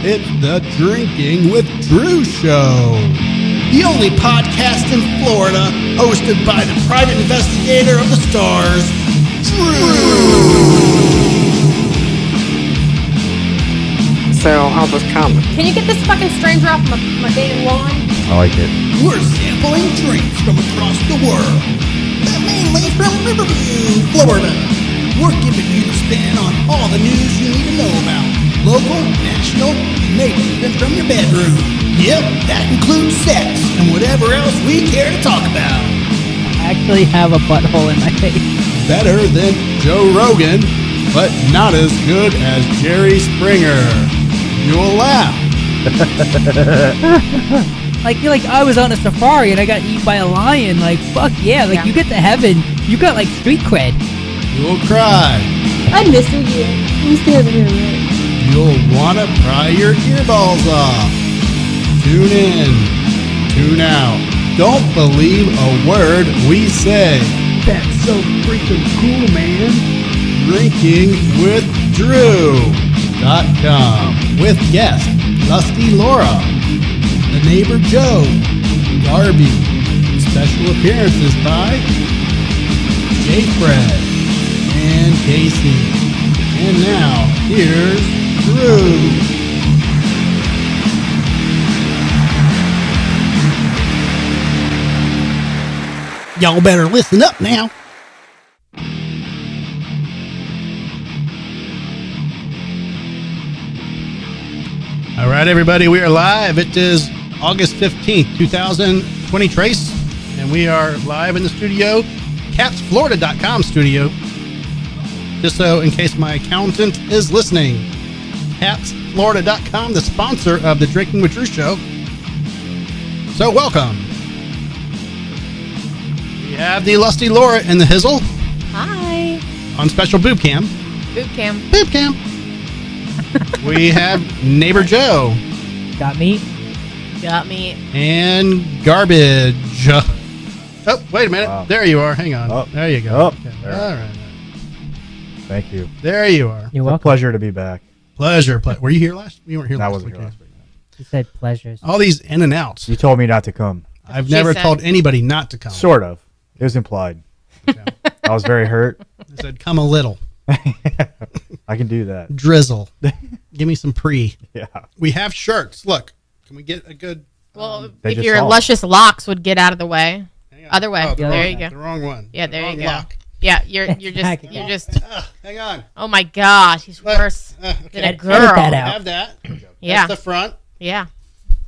It's the Drinking with Drew Show. The only podcast in Florida hosted by the private investigator of the stars, Drew. So, how's this coming? Can you get this fucking stranger off my dating lawn? I like it. We're sampling drinks from across the world, but mainly from Riverview, Florida. We're giving you the spin on all the news you need to know about. Local, national, maybe even from your bedroom. Yep, that includes sex and whatever else we care to talk about. I actually have a butthole in my face. Better than Joe Rogan, but not as good as Jerry Springer. You'll laugh. like I was on a safari and I got eaten by a lion. Like, fuck yeah. Like, you get to heaven, you got like street cred. You'll cry. I miss you, yeah. We still have here, right? You'll want to pry your earballs off. Tune in. Tune out. Don't believe a word we say. That's so freaking cool, man. drinkingwithdrew.com with guest Lusty Laura, the neighbor Joe, Garby. Special appearances by J. Fred and Casey. And now, here's Drew. Y'all better listen up now. All right, everybody, we are live. It is August 15th, 2020, Trace, and we are live in the studio, capsflorida.com studio. Just so in case my accountant is listening, capsflorida.com, the sponsor of the Drinking with Drew show. So welcome. We have the Lusty Laura and the Hizzle Hi. on special boob cam. Boot camp. Boob cam. We have neighbor Joe Got me. Got me. and garbage. Oh, wait a minute. Wow. There you are. Hang on. Oh. There you go. Oh, Okay. there. All right. Thank you. There you are. You're It's a welcome. pleasure to be back. Pleasure. Were you here last? You weren't here I last wasn't week. here last week. You said pleasures. All these in and outs. You told me not to come. I've She never said. told anybody not to come. Sort of. It was implied. Okay. I was very hurt. I said, come a little. I can do that. Drizzle. Give me some pre. Yeah. We have shirts. Look. Can we get a good... Well, They if just your saw. luscious locks would get out of the way. Hang on. Other way. Oh, There there you you The go. wrong one. Yeah, there Wrong you go. lock. Yeah, you're just. Hang on. Oh my gosh, he's Look. worse Okay. than a Edit girl. that We out. have that. Yeah, That's the front. yeah,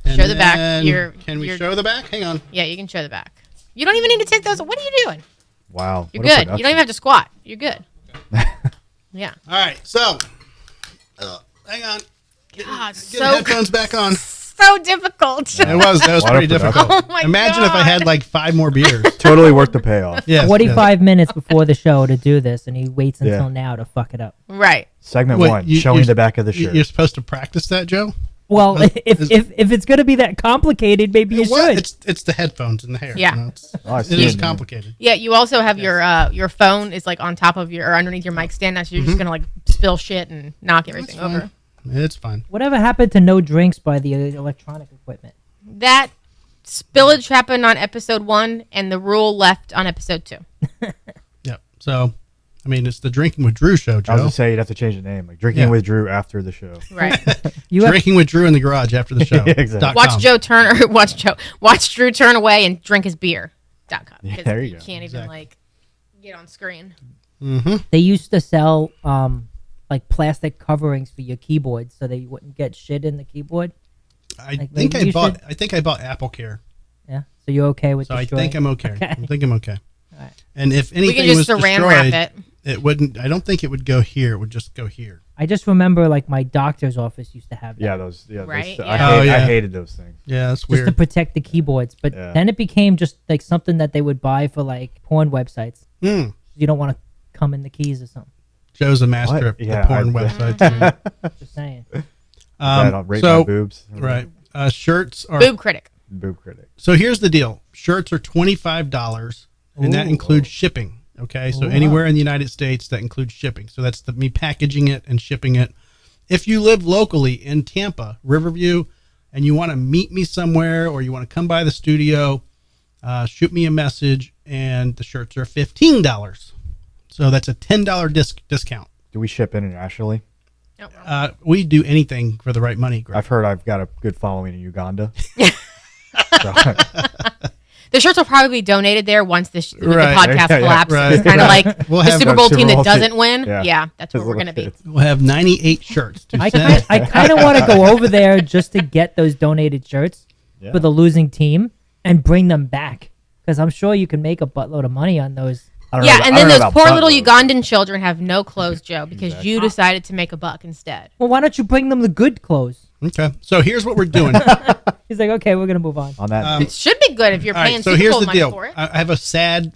And Show the back. then- Can we you're- show the back? Hang on. yeah. You can show the back. You don't even need to take those. What are you doing? Wow. You're what a good. You don't even have to squat. You're good. Yeah. All right. So, hang on. God, Get the so headphones back on. so difficult. That was Lot of pretty production. difficult. Oh my Imagine if I had God. like 5 more beers. Totally worth the payoff. Yes, 45 minutes before the show to do this, and he waits until Yeah. now to fuck it up. Right. Segment Wait, 1, you- showing you're- the back of the yes. shirt. You're supposed to practice that, Joe? Well, Is- if it's going to be that complicated, maybe you What? should. It's the headphones and the hair. Yeah. You know, it's, Oh, I it see is it now. complicated. Yeah. You also have your phone is like on top of your or underneath your mic stand now, so you're just gonna like spill shit and knock everything That's fine. over. It's fine. Whatever happened to no drinks by the electronic equipment? That spillage happened on episode 1, and the rule left on episode 2. Yep. So, I mean, it's the Drinking with Drew show, I was Joe. going to say you'd have to change the name. Like Drinking Yeah. with Drew after the show. Right. You have, Drinking with Drew in the garage after the show. Exactly. Watch Drew turn away and drink his beer.com. Yeah, Because there you go. can't even Exactly. like get on screen. they used to sell like plastic coverings for your keyboard so they wouldn't get shit in the keyboard. I Like, think maybe you should- I think I bought Apple Care. Yeah. So you're okay with So I destroying think I'm okay. Okay. I think I'm okay. All right. And if We anything can was just saran destroyed, wrap it. it wouldn't. I don't think it would go here. It would just go here. I just remember like my doctor's office used to have that. Yeah, those. Yeah, Right, those, yeah. Oh, yeah. I hated those things. Yeah, that's just to weird. protect the keyboards. But Yeah. then it became just like something that they would buy for like porn websites. Hmm. You don't want to come in the keys or something. Joe's a master What? of Yeah, the porn I- websites. Just saying. I don't rate so my boobs. right, shirts are. Boob critic. Boob critic. So here's the deal: shirts are $25, and that Ooh. includes shipping. Okay, so Wow. anywhere in the United States, that includes shipping. So that's me packaging it and shipping it. if you live locally in Tampa, Riverview, and you want to meet me somewhere or you want to come by the studio, shoot me a message, and the shirts are $15. So that's a $10 discount. Do we ship internationally? We do anything for the right money, Greg. I've heard I've got a good following in Uganda. So, The shirts will probably be donated there once the Right. podcast Yeah, collapses. right. It's kind of like We'll the have Super the Bowl Super team that Bowl team. doesn't win. Yeah. Yeah, that's where Those we're little going to be. kids. We'll have 98 shirts to I send. kind of want to go over there just to get those donated shirts Yeah. for the losing team and bring them back because I'm sure you can make a buttload of money on those. I don't know Yeah, about- and I then don't know those about poor little buttload. Ugandan children have no clothes, Joe, because you decided to make a buck instead. Well, why don't you bring them the good clothes? Okay, so here's what we're doing. He's like, okay, we're gonna move on. On that, It should be good if you're All paying right, so Super here's Bowl the money deal. for it. I have a sad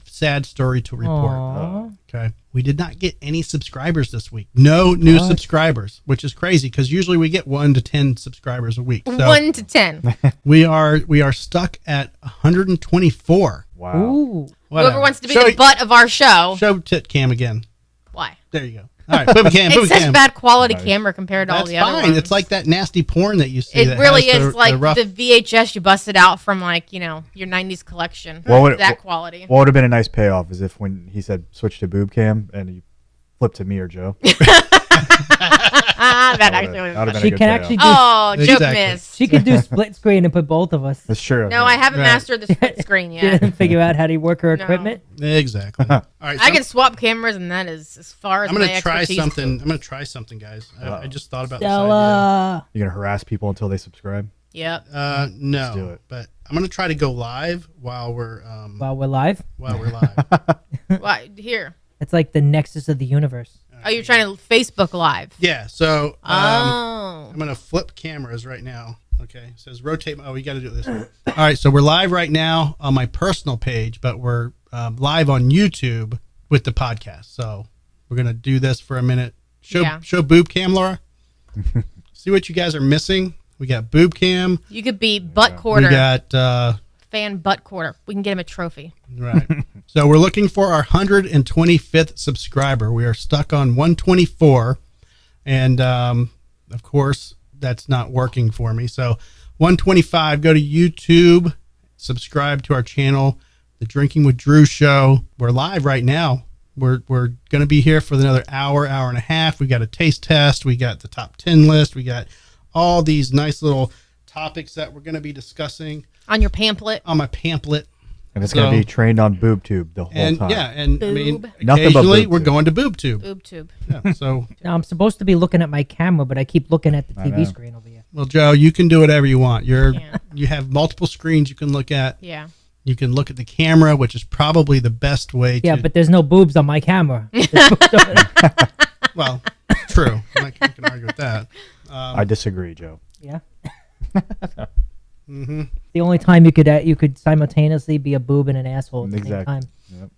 story to report. Aw. Okay, we did not get any subscribers this week. No new subscribers, which is crazy because usually we get 1 to 10 subscribers a week. So 1 to 10. we are stuck at 124. wow. Ooh, Whatever. Whoever wants to be Show- the butt of our show, Show tit cam again. why? There you go. All right, booby cam, It's booby such cam. bad quality Nice. camera compared to all That's the other fine. ones. It's like that nasty porn that you see. It that really has is like rough. the VHS you busted out from like, your 90s collection. What would- That quality. What would have been a nice payoff is if when he said switch to boob cam and he flipped to me or Joe. That actually would That have would've been she a good can payoff. actually do. Oh, joke Exactly. miss. She could do split screen and put both of us. That's true. No, I haven't Right. mastered the split screen She yet. didn't figure out how to work her No. equipment. Exactly. All right, so I can swap cameras, and that is as far as I'm my gonna try expertise. something. I'm gonna try something, guys. I just thought about Stella. You're gonna harass people until they subscribe. Yep. this idea. do No, it. but I'm gonna try to go live while we're While we're live, live. Well, here. it's like the nexus of the universe. Oh, you're trying to Facebook Live. Yeah. So Oh. I'm gonna flip cameras right now. Okay. It says rotate. Oh, we got to do it this way. All right. So we're live right now on my personal page, but we're live on YouTube with the podcast. So we're gonna do this for a minute. Show boob cam, Laura. See what you guys are missing. We got boob cam. You could be butt quarter. We got Fan butt quarter. We can get him a trophy. right. So we're looking for our 125th subscriber. We are stuck on 124, and of course that's not working for me. So 125. Go to YouTube, subscribe to our channel, The Drinking with Drew Show. We're live right now. We're going to be here for another hour and a half. We got a taste test. We got the top 10 list. We got all these nice little topics that we're going to be discussing On your pamphlet. on my pamphlet. And it's gonna So- be trained on boob tube the whole And time. yeah, and I mean, Boob. Nothing but occasionally boob we're tube. going to boob tube. Boob tube. Yeah, so, Now I'm supposed to be looking at my camera, but I keep looking at the I know. TV screen over here. well, Joe, you can do whatever you want. Yeah. You have multiple screens you can look at. Yeah. You can look at the camera, which is probably the best way Yeah, to. but there's no boobs on my camera. Well, true. I can argue with that. I disagree, Joe. Yeah. The only time you could simultaneously be a boob and an asshole at the same Exactly. time.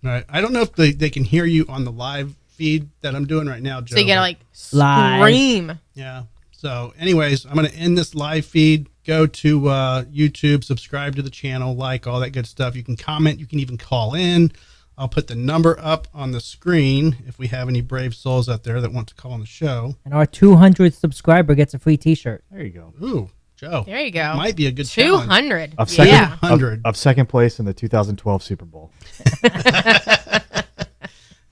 All right. I don't know if they can hear you on the live feed that I'm doing right now, Joe. So you gotta but- like Live. scream. Yeah. So, anyways, I'm going to end this live feed. Go to YouTube, subscribe to the channel, like all that good stuff. You can comment. You can even call in. I'll put the number up on the screen if we have any brave souls out there that want to call on the show. And our 200th subscriber gets a free T-shirt. There you go. Ooh, Joe. There you go. Might be a good challenge. 200. Of second, Yeah. of, 100. of second place in the 2012 Super Bowl.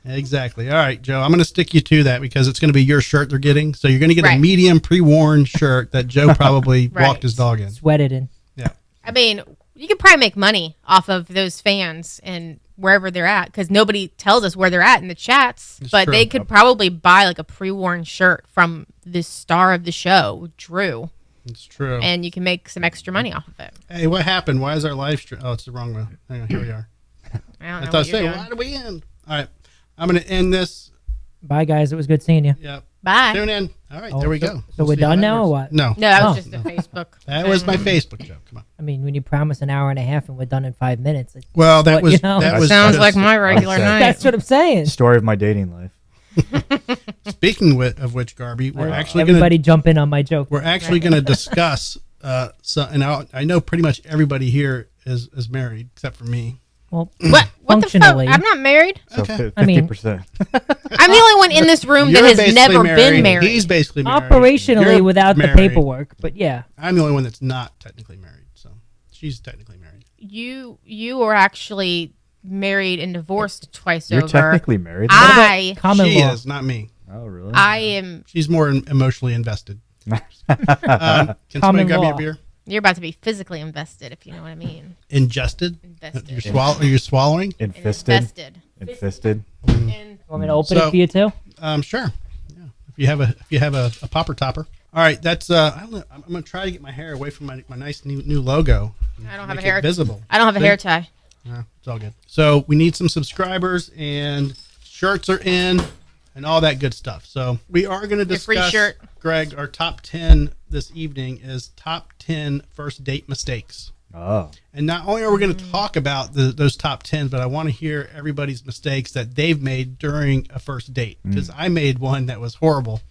Exactly. All right, Joe. I'm going to stick you to that because it's going to be your shirt they're getting. So you're going to get a Right. medium pre-worn shirt that Joe probably Right. walked his dog in. Sweated in. Yeah. I mean, you could probably make money off of those fans and wherever they're at because nobody tells us where they're at in the chats. It's But true. they could probably buy like a pre-worn shirt from the star of the show, Drew, It's true. and you can make some extra money off of it. Hey, what happened? Why is our live stream? Oh, it's the wrong one. Hang on. Here we are. I don't I know thought what you're saying, doing. why did we end? All right. I'm going to end this. Bye, guys. It was good seeing you. Yep. Bye. Tune in. All right. Oh, there we so- go. so We'll we're see how done that now or works. what? No. No, that Oh. was just a Facebook. That was my thing. Facebook joke. Come on. I mean, when you promise an hour and a half and we're done in 5 minutes, Well, that But, was you know- that was Sounds just- like my regular upset. night. that's what I'm saying. Story of my dating life. Speaking of which, Garby, we're actually Everybody going to jump in on my joke. we're actually going to discuss. And I know pretty much everybody here is married except for me. Well, What the fuck? functionally. I'm not married. So Okay. I mean- 50%. I'm the only one in this room that You're has basically never been married. He's basically married. Operationally, You're without married. the paperwork, but yeah. I'm the only one that's not technically married. So she's technically married. You were actually married and divorced twice You're over. technically married. Common she law. is, not me. Oh, really? I am. She's more emotionally invested. Can somebody Common grab me a law. beer? You're about to be physically invested, if you know what I mean. Ingested? Invested. Are you swallowing? And Infested. invested. Infested. And Want me to open So- it for you too? Sure. Yeah. If you have a popper topper. All right, that's I'm gonna try to get my hair away from my nice new logo. I don't have a Make hair. it visible. I don't have a See? hair tie. Yeah, it's all good. So we need some subscribers, and shirts are in, and all that good stuff. So we are going to Your free discuss, shirt. Greg, our top 10 this evening is top 10 first date mistakes. Oh. And not only are we going to talk about those top 10, but I want to hear everybody's mistakes that they've made during a first date. Because I made one that was horrible,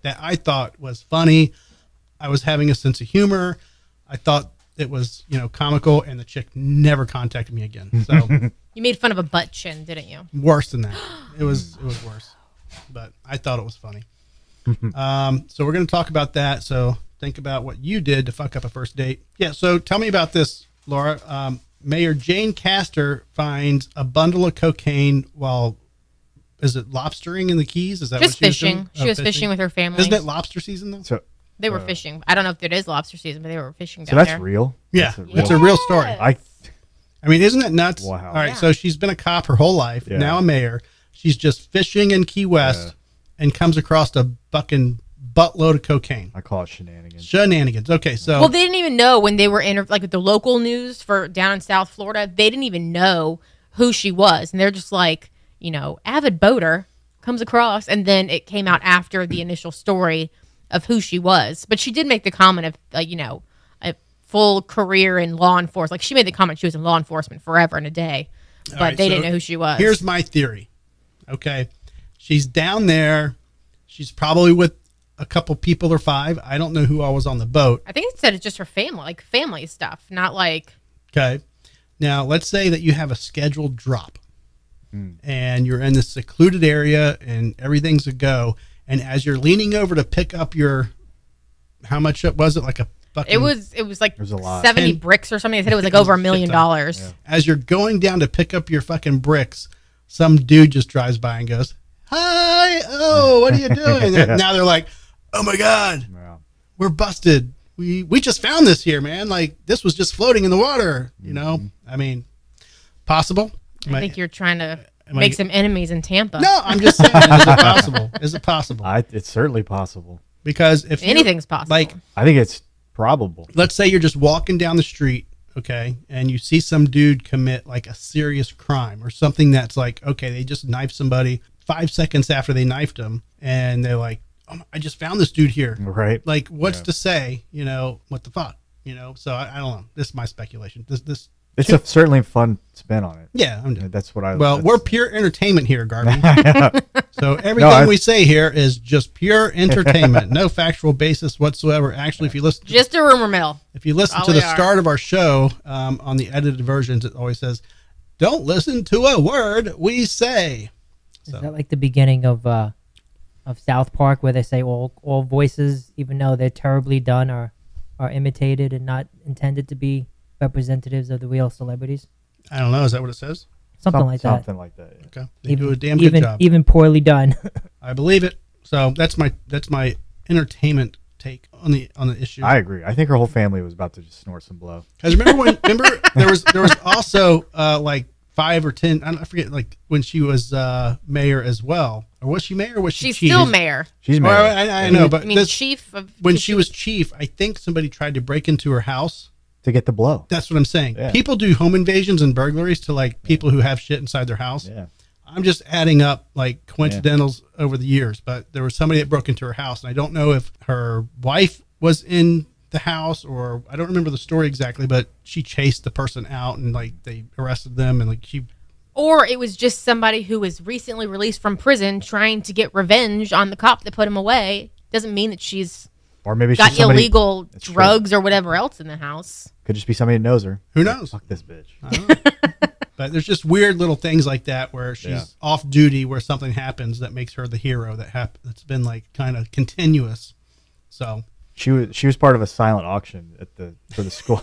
that I thought was funny. I was having a sense of humor. I thought it was, comical, and the chick never contacted me again. So You made fun of a butt chin, didn't you? worse than that. It was worse, but I thought it was funny. So we're going to talk about that. So think about what you did to fuck up a first date. Yeah. So tell me about this, Laura. Mayor Jane Castor finds a bundle of cocaine while, is it lobstering in the Keys? Is that Just what she fishing. was doing? She was fishing with her family. Isn't it lobster season though? So They were fishing. I don't know if it is lobster season, but they were fishing so down that's there. real? Yeah, That's it's a real story. I mean, isn't that nuts? Wow. All right, Yeah. so she's been a cop her whole life, Yeah. now a mayor. She's just fishing in Key West and comes across a fucking buttload of cocaine. I call it shenanigans. Shenanigans. Okay, so Well, they didn't even know when they were in like the local news for down in South Florida. They didn't even know who she was, and they're just like, avid boater comes across, and then it came out after the initial story of who she was. But she did make the comment of a full career in law enforcement. Like she made the comment she was in law enforcement forever and a day, but right, they so didn't know who she was. Here's my theory. Okay, she's down there. She's probably with a couple people or 5. I don't know who all was on the boat. I think it said it's just her family, like family stuff, not like. Okay, now let's say that you have a scheduled drop, and you're in this secluded area, and everything's a go. And as you're leaning over to pick up your, how much was it? Like a fucking. It was like was a lot. 70 And- bricks or something. They said it was like over $1 million. As you're going down to pick up your fucking bricks, some dude just drives by and goes, "Hi, oh, what are you doing?" And now they're like, "Oh my god, Wow. we're busted. We just found this here, man. Like this was just floating in the water. I mean, possible. I think you're trying to am I- make some enemies in Tampa. No, I'm just saying. Is it possible? Is it possible? It's certainly possible. Because if Anything's possible. Like, I think it's probable. let's say you're just walking down the street, okay, and you see some dude commit like a serious crime or something that's like, okay, they just knifed somebody 5 seconds after they knifed him, and they're like, "Oh, I just found this dude here." Right. Like, what's Yeah. to say? What the fuck? So I don't know. This is my speculation. This. It's certainly a fun spin on it. Yeah, I'm just, That's what I. well, that's- we're pure entertainment here, Garvey. So everything I- we say here is just pure entertainment, no factual basis whatsoever. Actually, if you listen, Just a rumor mill. if you listen all to we the are. start of our show on the edited versions, it always says, "Don't listen to a word we say." Is that like the beginning of South Park, where they say all voices, even though they're terribly done, are imitated and not intended to be representatives of the real celebrities? I don't know. Is that what it says? Something like that. Something like that. Yeah. Okay, they do a damn good job. Even poorly done. I believe it. So that's my entertainment take on the issue. I agree. I think her whole family was about to just snort some blow. Because remember there was also like 5 or 10. I forget. Like when she was mayor as well, or was she mayor? Or was she She's chief? still mayor. She's Well, married. I know, but I mean, this, chief of. when she was chief, I think somebody tried to break into her house. To get the blow. That's what I'm saying. Yeah. People do home invasions and burglaries to like people who have shit inside their house. Yeah. I'm just adding up like coincidentals over the years, but there was somebody that broke into her house, and I don't know if her wife was in the house or I don't remember the story exactly, but she chased the person out and like they arrested them and like she. Or it was just somebody who was recently released from prison trying to get revenge on the cop that put him away. Doesn't mean that she's Or maybe got she's somebody, illegal That's true. drugs or whatever else in the house. Could just be somebody that knows her. Who knows? Fuck this bitch. I don't know. But there's just weird little things like that where she's Yeah. off duty, where something happens that makes her the hero that's been like kind of continuous. So She was part of a silent auction for the school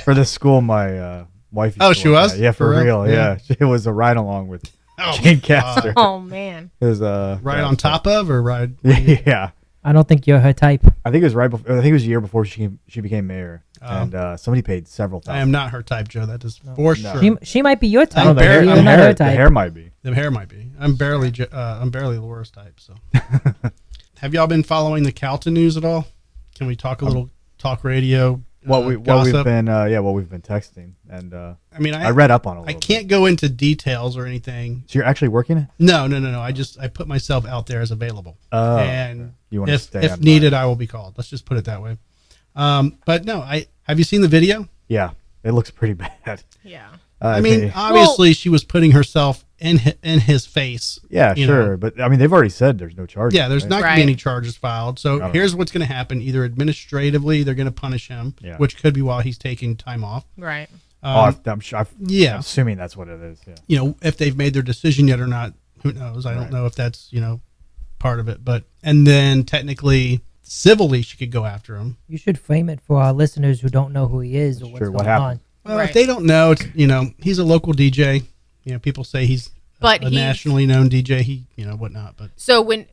for the school my wife. used Oh, to she work was? at. Yeah, for For real. real? Yeah, it was a ride along with Oh, Jane God. Castor. Oh man. It was right on top of or right. Yeah, I don't think you're her type. I think it was right before. I think it was a year before she became mayor, Oh. and somebody paid several I thousand. am not her type, Joe. That is for sure. She might be your I type. don't know, but you're not her the type. hair might be. The hair might be. I'm barely Laura's type. So, have y'all been following the Calton news at all? Can we talk a little talk radio? What we've gossip? been what we've been texting, and I mean, I read up on it. A I little can't bit. go into details or anything. So you're actually working it? No. I put myself out there as available, Oh, and okay. You wanna if stay if on needed, mine. I will be called. Let's just put it that way. But no, have you seen the video? Yeah, it looks pretty bad. Yeah. I mean, obviously she was putting herself in his face. yeah, you sure, know. but I mean, they've already said there's no charges. Yeah, there's right? not going to be Right. any charges filed. So don't here's what's going to happen: either administratively, they're going to punish him, Yeah. which could be while he's taking time off. Right. I'm sure. Yeah. I'm assuming that's what it is. Yeah. You know, if they've made their decision yet or not, who knows? I don't know if that's part of it. But and then technically, civilly, she could go after him. You should frame it for our listeners who don't know who he is or what's Sure, what going happened? on. Well, Right. if they don't know, it's he's a local DJ. People say he's But a he's- nationally known DJ. He whatnot. But So when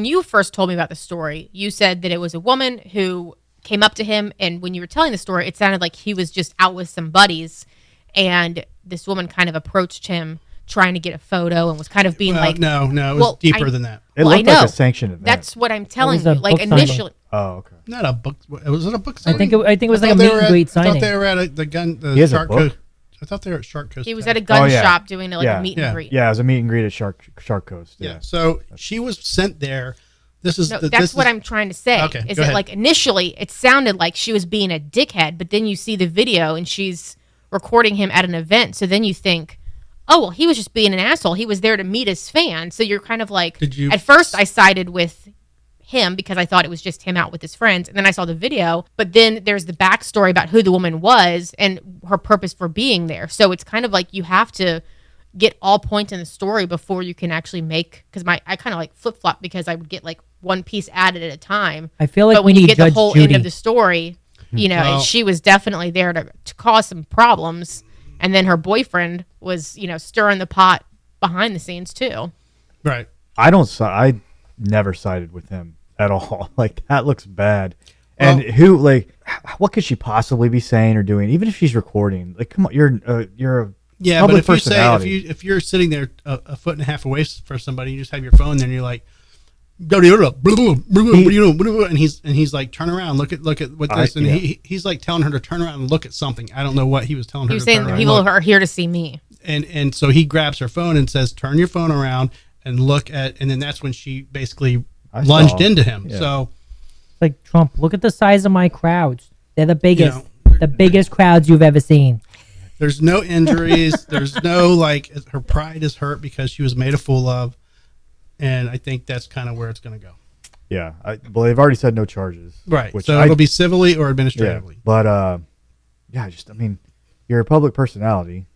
you first told me about the story, you said that it was a woman who came up to him, and when you were telling the story, it sounded like he was just out with some buddies, and this woman kind of approached him trying to get a photo and was kind of being like, no, it was Well, deeper than that. It Well, I looked like know. a sanctioned event. That's what I'm telling was you. a Like book signing. initially, oh, okay. Not a book. Was it a book I signing? think it was like a thought they meet were and at- greet I thought signing. they were at the He has a Shark book? Coast. I thought they were at Shark Coast. he was today. at a gun Oh, yeah. shop doing like Yeah. a meet Yeah. and greet. Yeah, it was a meet and greet at Shark Coast. Yeah. Yeah. So she was sent there. This is No, this that's what is- I'm trying to say. Okay, is go that ahead. like initially it sounded like she was being a dickhead, but then you see the video and she's recording him at an event. So then you think, oh well, he was just being an asshole. He was there to meet his fan. So you're kind of like, Did you- at first I sided with him because I thought it was just him out with his friends, and then I saw the video. But then there's the backstory about who the woman was and her purpose for being there. So it's kind of like you have to get all points in the story before you can actually make, because I kind of like flip flop because I would get like one piece added at a time. I feel like But we when you need get Judge the whole Judy. end of the story, Well- she was definitely there to cause some problems, and then her boyfriend was stirring the pot behind the scenes too. right. I never sided with him at all. Like that looks bad. And Well- what could she possibly be saying or doing? Even if she's recording, like, come on, you're a Yeah, public but if you say personality. if you're sitting there a foot and a half away from somebody, you just have your phone there, and you're like, and he's like, turn around, look at what this, and yeah. he's like telling her to turn around and look at something. I don't know what he was telling her. He was to turn saying around people and look. are here to see me. And so he grabs her phone and says, turn your phone around and look at, and then that's when she basically I lunged saw. into him. Yeah. So Like Trump, look at the size of my crowds. They're the biggest, know, the biggest crowds you've ever seen. there's no injuries. There's no her pride is hurt because she was made a fool of. And I think that's kind of where it's going to go. Yeah. Well, they've already said no charges. Right. Which So it'll be civilly or administratively. Yeah. But I mean, you're a public personality.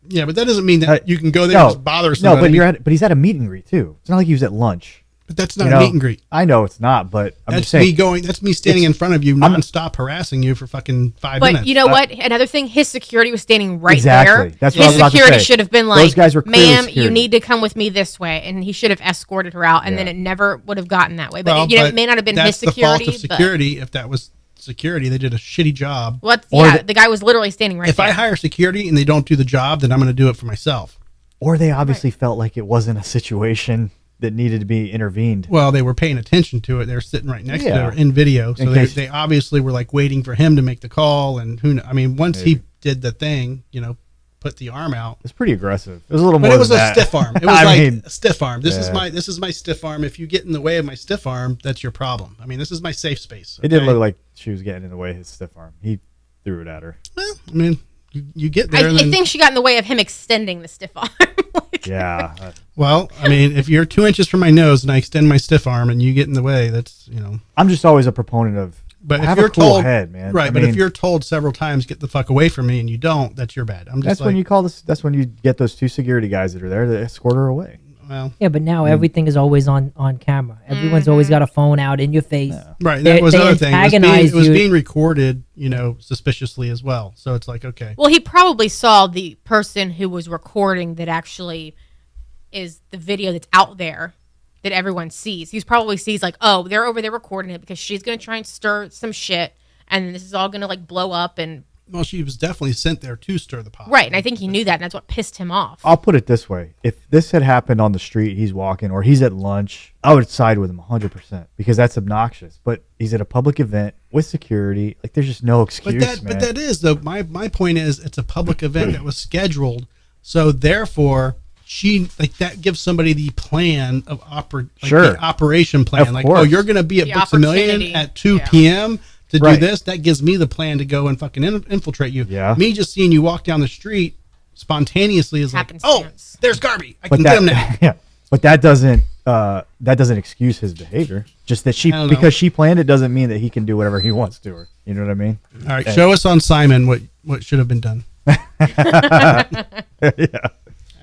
Yeah, but that doesn't mean that you can go there No, and just bother no, somebody. but he's at a meet and greet too. It's not like he was at lunch. But that's not You a know? meet and greet. I know it's not, but I'm That's just saying. me going. That's me standing in front of you, nonstop harassing you for fucking 5 But minutes. you know what? Another thing, his security was standing right Exactly. there. That's what I his was about to security say. should have been Those like, guys were clearly ma'am, you security. need to come with me this way. And he should have escorted her out, and then Yeah. it never would have gotten that way. But, Well, it may not have been his that's security. the fault of security. If that was security, they did a shitty job. But Or the guy was literally standing right If there. I hire security and they don't do the job, then I'm going to do it for myself. Or they obviously felt like it wasn't a situation that needed to be intervened. Well, they were paying attention to it. They were sitting right next to Yeah. it or in video, so In they, case- they obviously were like waiting for him to make the call. And I mean, once he Maybe. did the thing, put the arm out. It's pretty aggressive. It was a little But more it was than a that. stiff arm. It was I like mean, a stiff arm. This yeah. is my stiff arm. If you get in the way of my stiff arm, that's your problem. I mean, this is my safe space. it didn't okay? look like she was getting in the way of his stiff arm. He threw it at her. Well, I mean, you get I there. and then, think she got in the way of him extending the stiff arm. Like, Yeah. well, I mean, if you're 2 inches from my nose and I extend my stiff arm and you get in the way, that's I'm just always a proponent of But if have you're a cool told, head, man. right? I But if mean, you're told several times, get the fuck away from me, and you don't, that's your bad. I'm just that's like, when you call this. That's when you get those 2 security guys that are there to escort her away. well, Yeah, but now everything is always on camera. Everyone's always got a phone out in your face. right. They- That was they the other thing. antagonize It was you. being recorded, suspiciously as well. So it's like, okay, Well, he probably saw the person who was recording that actually is the video that's out there that everyone sees. He probably sees like, oh, they're over there recording it because she's going to try and stir some shit, and then this is all going to like blow up. And well, she was definitely sent there to stir the pot. right, and I think he knew that, and that's what pissed him off. I'll put it this way: if this had happened on the street, he's walking, or he's at lunch, I would side with him 100% because that's obnoxious. But he's at a public event with security. Like, there's just no excuse, But that is though. My point is, it's a public event that was scheduled, so therefore that gives somebody the plan of Sure. the operation plan. Of like, course. oh, you're going to be at The Books A Million opportunity. at 2 Yeah. p.m. to do Right. this. That gives me the plan to go and fucking infiltrate you. Yeah. Me just seeing you walk down the street spontaneously is like, oh, Happenstance. there's Garby. I But can get him now. yeah, but that doesn't excuse his behavior. Just that I don't know. because she planned it doesn't mean that he can do whatever he wants to her. You know what I mean? All right, show us on Simon what should have been done. Yeah.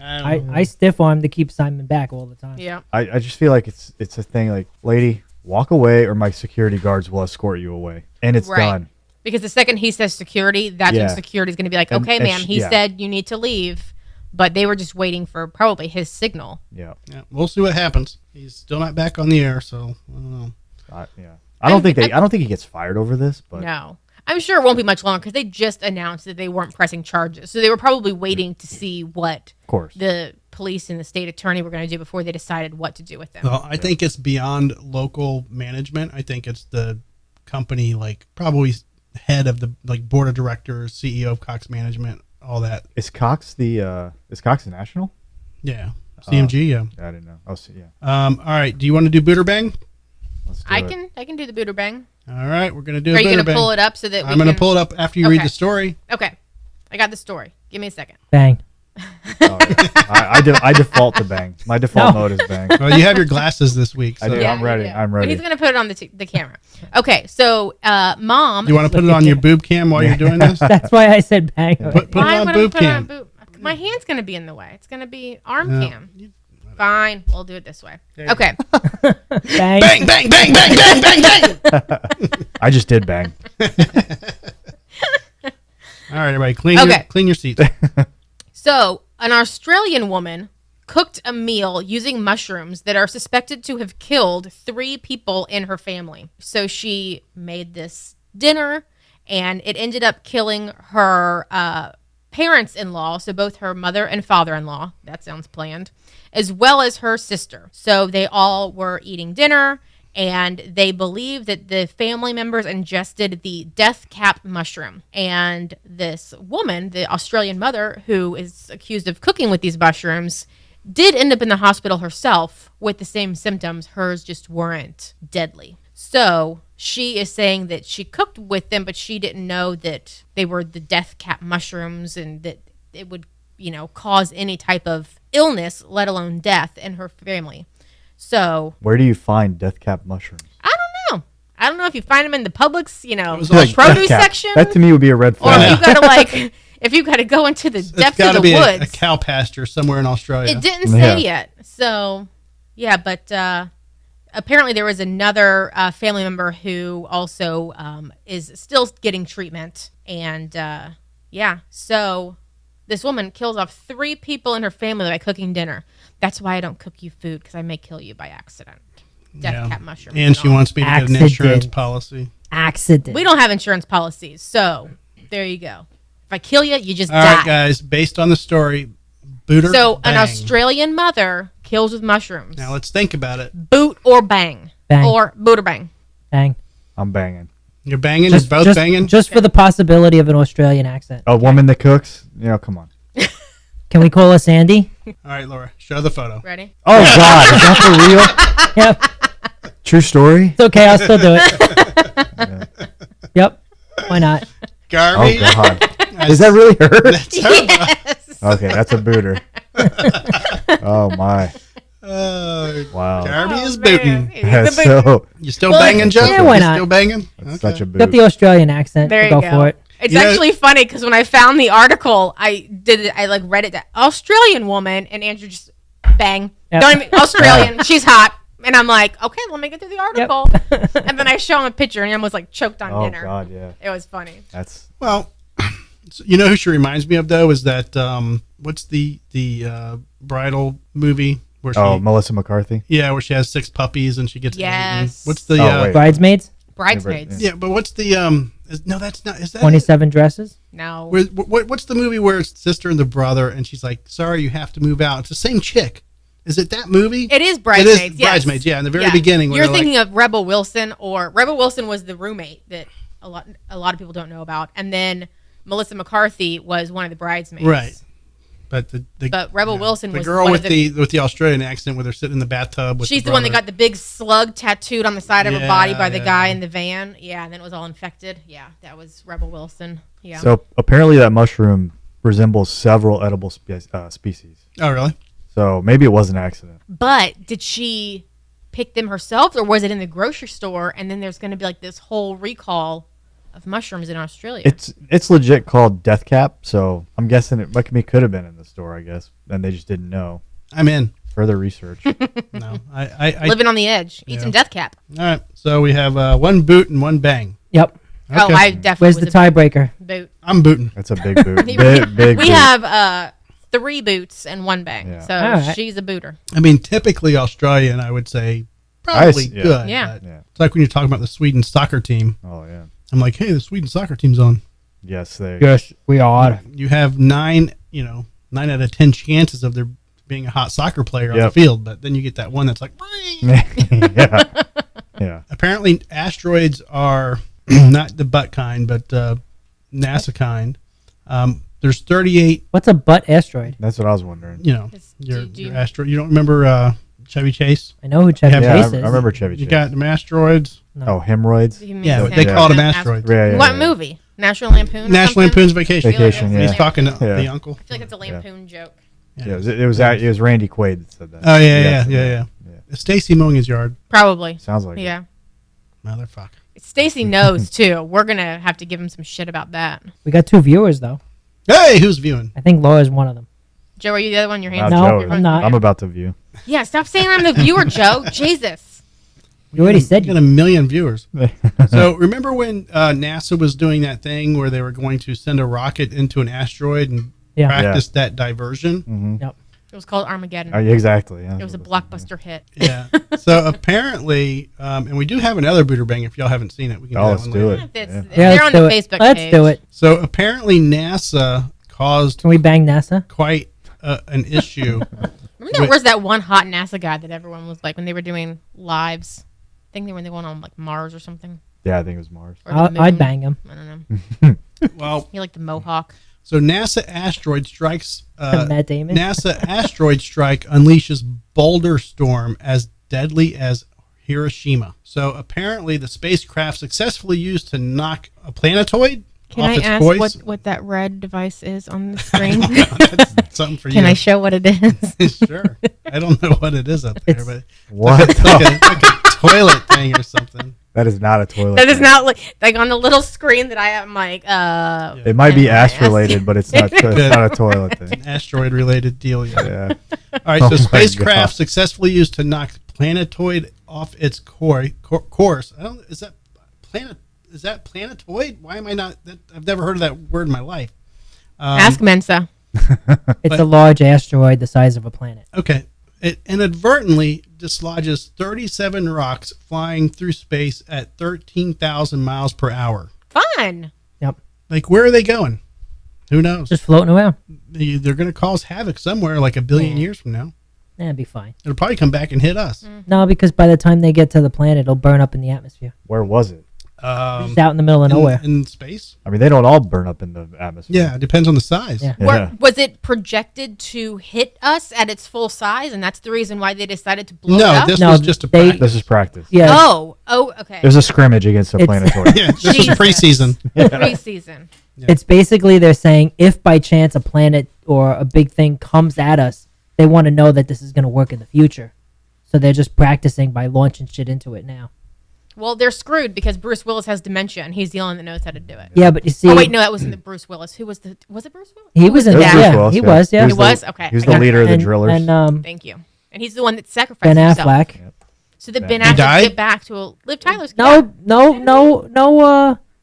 I stiff arm to keep Simon back all the time. Yeah. I just feel like it's a thing like, lady, walk away or my security guards will escort you away. And it's Right. done. Because the second he says security, that's Yeah. when security's going to be like, And- okay, and ma'am, he yeah. said you need to leave. But they were just waiting for probably his signal. Yeah. Yeah, we'll see what happens. He's still not back on the air, so I don't know. I don't think he gets fired over this, but No. I'm sure it won't be much longer because they just announced that they weren't pressing charges. So they were probably waiting to see what of course. the police and the state attorney were going to do before they decided what to do with them. Well, I think it's beyond local management. I think it's the company, like probably head of the board of directors, CEO of Cox Management, all that. Is Cox the national? Yeah, CMG. Yeah. I didn't know. Oh, so, yeah. All right. Do you want to do booter bang? Let's do I it. can do the booter bang. All right, we're gonna do. Are a you booter going to bang. pull it up so that I'm gonna pull it up after you read Okay. the story. Okay. I got the story. Give me a second. Bang. Oh, yeah. I default to bang. My default No. mode is bang. Well, you have your glasses this week. So I do. Yeah, I'm ready. you do. I'm But ready. he's going to put it on the camera. Okay. So, Mom. you want to put it on your boob cam while you're doing this? That's why I said bang. Put it Why on would I boob put it cam. on boob? My hand's going to be in the way. It's going to be arm Yeah. cam. Fine. We'll do it this way. There you Okay. Bang. Bang, bang, bang, bang, bang, bang, bang. I just did bang. All right, everybody, clean your seats. So, an Australian woman cooked a meal using mushrooms that are suspected to have killed 3 people in her family. So she made this dinner, and it ended up killing her parents-in-law, so both her mother and father-in-law, that sounds planned, as well as her sister. So they all were eating dinner, and they believe that the family members ingested the death cap mushroom. And this woman, the Australian mother, who is accused of cooking with these mushrooms, did end up in the hospital herself with the same symptoms. Hers just weren't deadly. So she is saying that she cooked with them, but she didn't know that they were the death cap mushrooms and that it would, cause any type of illness, let alone death, in her family. So Where do you find death cap mushrooms? I don't know. I don't know if you find them in the Publix, was Like, produce death cap. section, That to me would be a red or flag. if you gotta go into the It's depths got of to the be woods. a cow pasture somewhere in Australia. It didn't say yet. So, yeah, but apparently there was another family member who also is still getting treatment. And, so this woman kills off 3 people in her family by cooking dinner. That's why I don't cook you food, because I may kill you by accident. Death cap mushrooms. And she all. wants me to get an Accident. insurance policy. Accident. We don't have insurance policies, so there you go. If I kill you, you just All die. right, guys, based on the story, booter So bang. an Australian mother kills with mushrooms. Now let's think about it. Boot or bang. Bang. Or boot or bang. Bang. I'm banging. You're banging? You're both banging? Just for the possibility of an Australian accent. A woman that cooks? Come on. Can we call her Sandy? All right, Laura, show the photo. Ready? Oh, God. Is that for real? Yep. True story? It's okay. I'll still do it. Yep. Why not? Garby? Oh, God. Is that really her? That's her. Yes. Okay, that's a booter. Oh, my. Wow. Darby Oh, is man. booting. He's a That's booter. so. You still Well, banging, Joe? yeah, why You not? Still banging? That's Okay. such a boot. Got the Australian accent. There you go go. for it. It's You know- actually funny because when I found the article, I like read it. Australian woman, and Andrew just bang. Yep. Don't even Australian. She's hot, and I'm like, okay, let me get through the article. And then I show him a picture, and he almost like choked on Oh dinner. God, yeah. It was funny. That's Well, so you know who she reminds me of though is that what's the bridal movie where she Melissa McCarthy. where she has 6 puppies and she gets eaten. Yes. What's the Oh, wait. Bridesmaids, Bridesmaids. yeah, but what's the no, that's not. Is that 27 dresses. No. what's the movie where it's the sister and the brother and she's like, sorry, you have to move out? It's the same chick. Is it that movie? It is Bridesmaids. yes. Bridesmaids, yeah, in the very beginning where You're they're like- thinking of Rebel Wilson, or Rebel Wilson was the roommate that a lot of people don't know about, and then Melissa McCarthy was one of the bridesmaids. Right. But But Rebel Wilson the was girl one with of the Australian accent where they're sitting in the bathtub with She's the one that brother. got the big slug tattooed on the side of her body by the Yeah, guy yeah. in the van. Yeah, and then it was all infected. Yeah, that was Rebel Wilson. Yeah. So apparently that mushroom resembles several edible species. Oh, really? So maybe it was an accident. But did she pick them herself, or was it in the grocery store? And then there's going to be like this whole recall of mushrooms in Australia. It's legit called Death Cap. So I'm guessing it could have been in the store. I guess, and they just didn't know. I'm in. Further research. No, I Living on the edge. Eat Yeah. some death cap. all right. So we have 1 boot and 1 bang. Yep. Oh, Okay. I definitely Where's the was a tiebreaker? boot. I'm booting. That's a big boot. We big boot. have 3 boots and 1 bang. Yeah. So All right. she's a booter. I mean, typically Australian, I would say probably yeah. good. Yeah. but Yeah. It's like when you're talking about the Sweden soccer team. Oh yeah. I'm like, hey, the Sweden soccer team's on. Yes, they. Yes, we are. You have 9 out of 10 chances of there being a hot soccer player on the Yep. field, but then you get that one that's like, yeah. Yeah. apparently asteroids are not the butt kind, but NASA kind. There's 38, What's a butt asteroid? That's what I was wondering. It's- your do you- asteroid. You don't remember Chevy Chase? I know who Chevy Yeah, Yeah, Chase I is. remember Chevy You Chase. got them asteroids. Oh, hemorrhoids. You mean Yeah, Sam they call them Astor- asteroids. Yeah, yeah, What yeah. movie? National Lampoon? or National something? Lampoon's Vacation. Vacation, Yeah. He's yeah. talking to Yeah. the uncle. I feel like it's a Lampoon joke. Yeah, it was Randy Quaid that said that. Oh yeah, Yes, yeah. Stacy mowing his yard, Probably. Sounds like it. Yeah. motherfucker. Stacy knows too. We're gonna have to give him some shit about that. We got 2 viewers though. Hey, who's viewing? I think Laura's one of them. Joe, are you the other one? Your hands Not No, Joey. I'm not. I'm about to view. Yeah, stop saying I'm the viewer, Joe. Jesus. You already said You got you. a million viewers. So remember when NASA was doing that thing where they were going to send a rocket into an asteroid and Yeah. practice that diversion? Mm-hmm. Yep. It was called Armageddon. Exactly. Yeah. It was a blockbuster hit. Yeah. So apparently, and we do have another booter bang. If y'all haven't seen it, we can Oh, do let's that one do later. it. It's- Yeah. Yeah, They're let's on do the it. Facebook Let's page. do it. So apparently, NASA caused Can we bang NASA? quite an issue. Remember there was that one hot NASA guy that everyone was like when they were doing lives. I think they were going on like Mars or something. Yeah, I think it was Mars. Or the I'd moon. bang him. I don't know. Well, He liked the mohawk. so NASA asteroid strikes. Matt Damon. NASA asteroid strike unleashes boulder storm as deadly as Hiroshima. So apparently, the spacecraft successfully used to knock a planetoid Can off I its ask course. what that red device is on the screen? That's something for Can you. I show what it is? Sure. I don't know what it is up there, but What? it's like a toilet thing or something. That is not a toilet. That is thing. not like on the little screen that I am like. It might be Can I ass ask related, you? but it's not. It's not a toilet thing. Asteroid related deal. Yeah. All right, Oh so my spacecraft God. successfully used to knock planetoid off its course. I don't. Is that planet? Is that planetoid? Why am I not? I've never heard of that word in my life. Ask Mensa. It's but- a large asteroid the size of a planet. Okay. It inadvertently dislodges 37 rocks flying through space at 13,000 miles per hour. Fun. Yep. Like, where are they going? Who knows? Just floating around. They're going to cause havoc somewhere like a billion years from now. That'd be fine. It'll probably come back and hit us. No, because by the time they get to the planet, it'll burn up in the atmosphere. Where was it? It's out in the middle of nowhere. In space? I mean, they don't all burn up in the atmosphere. Yeah, it depends on the size. Yeah. Yeah. Was it projected to hit us at its full size, and that's the reason why they decided to blow it No, up? this No, was just a they- practice. This is practice. Yeah. Oh, okay. There's a scrimmage against a It's- planetoid. Yeah, this was Jesus. preseason. Preseason. It's basically they're saying if by chance a planet or a big thing comes at us, they want to know that this is going to work in the future. So they're just practicing by launching shit into it now. Well, they're screwed because Bruce Willis has dementia and he's the only one that knows how to do it. Yeah, but you see, Oh wait, no, that wasn't the Bruce Willis. Who was the? Was it Bruce Willis? he was in It was that. Bruce Yeah, Willis, he yeah. was. Yeah, He was? Okay, He was I the got leader of the and, drillers. and Thank you. And he's the one that sacrificed Ben himself. Affleck. So that Yeah. Ben He Affleck died? get back to Liv Tyler's. No.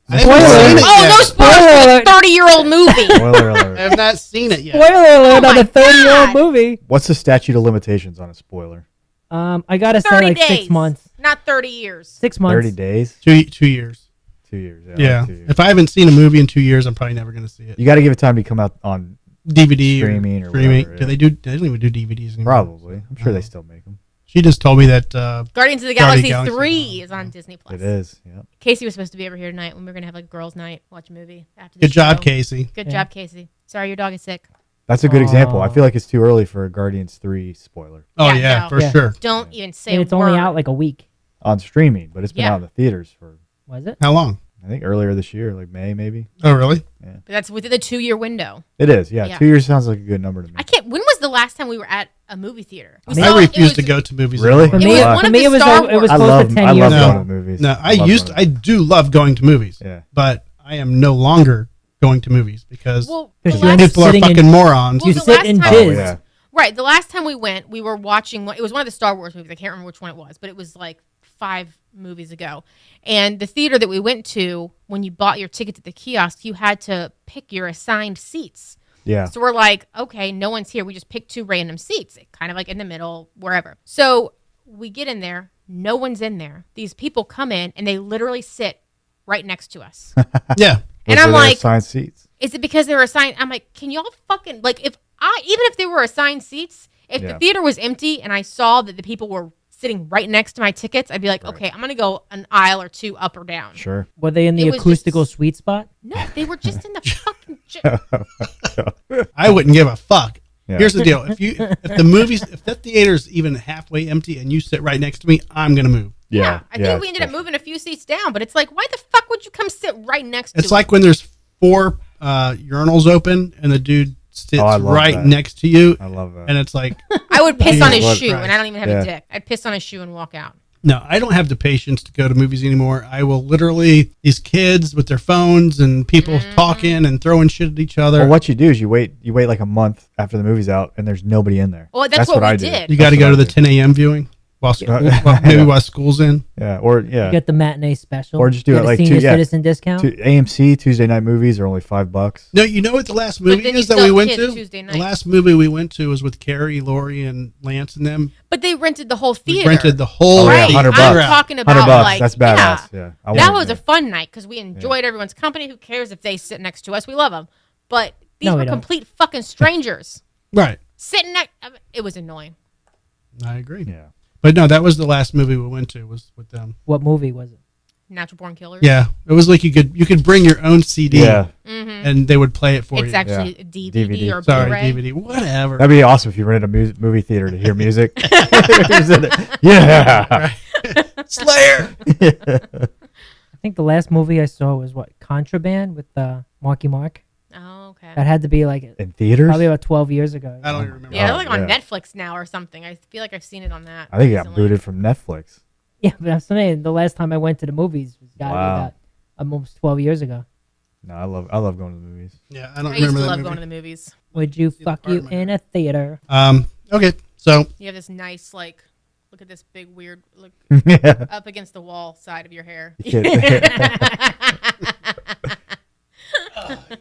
I haven't seen it Oh, yet. no spoilers for the alert. 30-year-old movie. Spoiler I alert. have not seen it yet. Spoiler alert Oh on my a 30-year-old God. movie. What's the statute of limitations on a spoiler? I gotta say 30 like days. 6 months. Not 30 years. 6 months. 30 days? 2 years. 2 years. Yeah. like 2 years. If I haven't seen a movie in 2 years, I'm probably never going to see it. You got to give it time to come out on DVD Streaming or streaming. whatever, Do yeah. they do? They don't even do DVDs anymore. probably. I'm sure they still make them. She just told me that. Guardians of the Guardians Galaxy of the 3 Galaxy. is on Disney Plus. It is. Yeah. Casey was supposed to be over here tonight when we were gonna have like a girls' night, watch a movie after the Good job, show. Casey. Good Yeah. job, Casey. Sorry, your dog is sick. That's a good example. I Aw. feel like it's too early for a Guardians 3 spoiler Oh Yeah, yeah, no. for Yeah. sure. Don't even say And it's a word. only out like a week. on streaming, but it's been Yeah. out in the theaters for, Was it? How long? I think, earlier this year, like May maybe. Oh really? But that's within the 2-year window. It is. Yeah. Yeah. 2 years sounds like a good number to me. I can't. When was the last time we were at a movie theater? We I saw- refuse it to was- go to movies. Really? For anymore. me, was for one of me the it was Star it was Wars. I close love to 10 I years love No. ago. going to movies. No, I love do love going to movies. Yeah. But I am no longer going to movies because Well, Because the you end last- up people are sitting in- fucking morons. Well, You the sit last in time- Oh, jizz. yeah. Right. The last time we went, we were watching. It was one of the Star Wars movies. I can't remember which one it was, but it was like 5 movies ago. And the theater that we went to, when you bought your tickets at the kiosk, you had to pick your assigned seats. Yeah. So we're like, okay, no one's here. We just picked 2 random seats, kind of like in the middle, wherever. So we get in there. No one's in there. These people come in and they literally sit right next to us. Yeah. And Those I'm were their like, assigned seats. is it because they were assigned? I'm like, can y'all fucking, like, even if they were assigned seats, if Yeah. the theater was empty and I saw that the people were sitting right next to my tickets, I'd be like, Right. okay, I'm going to go an aisle or 2 up or down. Sure. Were they in the It was acoustical just- sweet spot? No, they were just in the fucking. I wouldn't give a fuck. Yeah. Here's the deal: if the theater's even halfway empty and you sit right next to me, I'm gonna move. Yeah, I think we it's ended up bullshit. moving a few seats down, but it's like, why the fuck would you come sit right next to It's like when there's 4 urinals open and the dude sits Oh, I love right that. next to you, I love that. and it's like, I would piss on his Jesus shoe, Christ. and I don't even have Yeah. a dick. I'd piss on his shoe and walk out. no, I don't have the patience to go to movies anymore. I will literally these kids with their phones and people Mm-hmm. talking and throwing shit at each other. Well, what you do is you wait like a month after the movie's out, and there's nobody in there. Well, that's what we I do. did. you got to That's go what to I the do. 10 a.m. viewing while school, while school's in. Yeah, or yeah, You get the matinee special. Or just do You it get a like senior 2 yeah. citizen discount. AMC Tuesday night movies are only $5. No, you know what the last But movie then you is that still we have went kids to? Tuesday The night. last movie we went to was with Carrie, Lori, and Lance and them. But they rented the whole We theater. rented the whole Oh, yeah, Right. theater. $100. I'm talking about $100. like That's badass. Yeah, I That want was it, a fun night because we enjoyed everyone's company. Who cares if they sit next to us? We love them. But these No, we were don't. complete fucking strangers Right. sitting next. It was annoying. I agree. Yeah. But no, that was the last movie we went to was with them. What movie was it? Natural Born Killers. Yeah, it was like you could bring your own CD Yeah. and they would play it for It's you. actually Yeah. a DVD, DVD. or Sorry, Blu-ray. DVD, whatever. That'd be awesome if you rented a movie theater to hear music. Yeah. Slayer. I think the last movie I saw was what, Contraband with Marky Mark. Oh, okay. That had to be like In theaters? probably about 12 years ago. I don't even remember. Yeah, they're Oh, like on yeah. Netflix now or something. I feel like I've seen it on that. I think it got recently. booted from Netflix. Yeah, but I'm saying the last time I went to the movies was got to be Wow. about almost 12 years ago. No, I love going to the movies. Yeah, I don't I used remember to that love movie. going to the movies. Would you the fuck you apartment. in a theater? Okay, so You have this nice like. Look at this big weird look Yeah. up against the wall side of your hair. You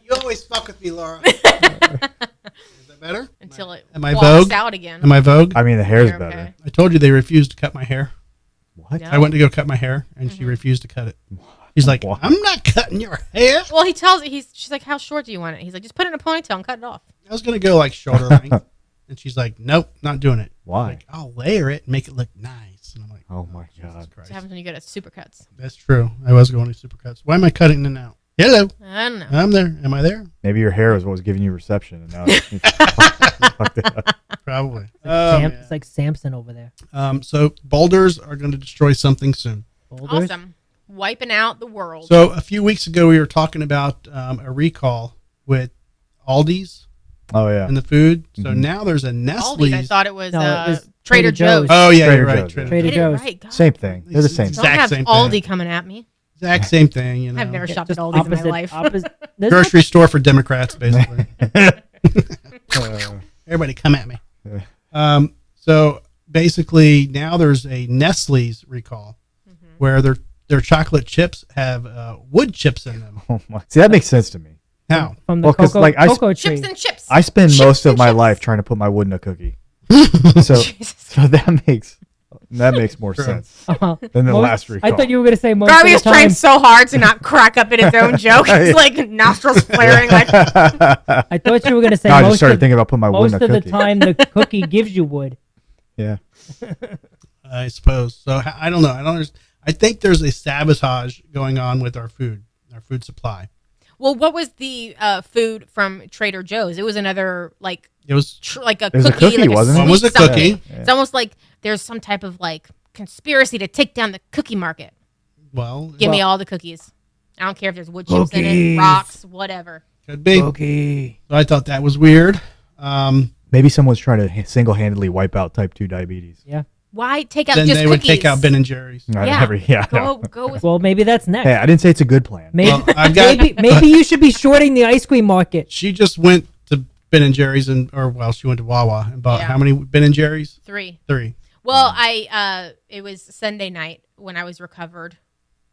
you always fuck with me, Laura. Is that better? Until it Am I walks Vogue? out again. Am I Vogue? I mean, the hair's You're better. okay. I told you they refused to cut my hair. What? No. I went to go cut my hair, and she refused to cut it. He's like, Why? I'm not cutting your hair. Well, she's like, how short do you want it? He's like, just put it in a ponytail and cut it off. I was gonna go like shoulder length, and she's like, nope, not doing it. Why? Like, I'll layer it and make it look nice. And I'm like, Oh my Jesus God. Christ. What happens when you go to Supercuts? That's true. I was going to Supercuts. Why am I cutting it now? Hello, I don't know. I'm there. Am I there? Maybe your hair is what was giving you reception, and now it's fucked it up. Probably. Oh, man. It's like Samson over there. So boulders are going to destroy something soon. Boulders? Awesome. Wiping out the world. So a few weeks ago, we were talking about a recall with Aldi's. Oh yeah. in the food. So Mhm. now there's a Aldi's. I Nestle's. thought it was, No, it was Trader Joe's. Oh yeah, Trader you're right. Joe's, Trader Trader Get it Joe's. right, God. Same thing. They're the same. It's Don't exact have same Aldi thing. coming at me. Exact same thing. You know, I've never shopped at Just Aldi's in my opposite, life. there's grocery store for Democrats, basically. Uh, Everybody, come at me. Yeah. So basically, now there's a Nestle's recall where their chocolate chips have wood chips in them. oh my. See, that makes sense to me. How? from the Well, 'cause, cocoa, like, cocoa tree. Chips and chips. I spend Chips most of and my chips. life trying to put my wood in a cookie. So Jesus. so that makes more True. sense Uh-huh. than the Most- last recall. I thought you were gonna say most Garvey of is the trying time. so hard to not crack up at his own joke. He's like nostrils flaring. Like I thought you were gonna say No, I just most started of, thinking about putting my wood most in of a the cookie. time the cookie gives you wood. Yeah. I suppose. So I don't know. I don't understand. I think there's a sabotage going on with our food supply. well, what was the food from Trader Joe's? It was another like It was like a It was a cookie, cookie, like wasn't it? One was a sweet something. cookie. Yeah. It's almost like there's some type of like conspiracy to take down the cookie market. well, Give me all the cookies. I don't care if there's wood chips in it, rocks, whatever. could be. Cookie. So I thought that was weird. Maybe someone's trying to single-handedly wipe out type 2 diabetes. Yeah. Why take out Then just they cookies? would take out Ben and Jerry's. Not Yeah. every- yeah. I know. Go with Well, maybe that's next. Hey, I didn't say it's a good plan. Maybe, Well, I've got. maybe you should be shorting the ice cream market. She just went to Ben and Jerry's she went to Wawa and bought Yeah. how many Ben and Jerry's? 3. 3. Well, it was Sunday night when I was recovered,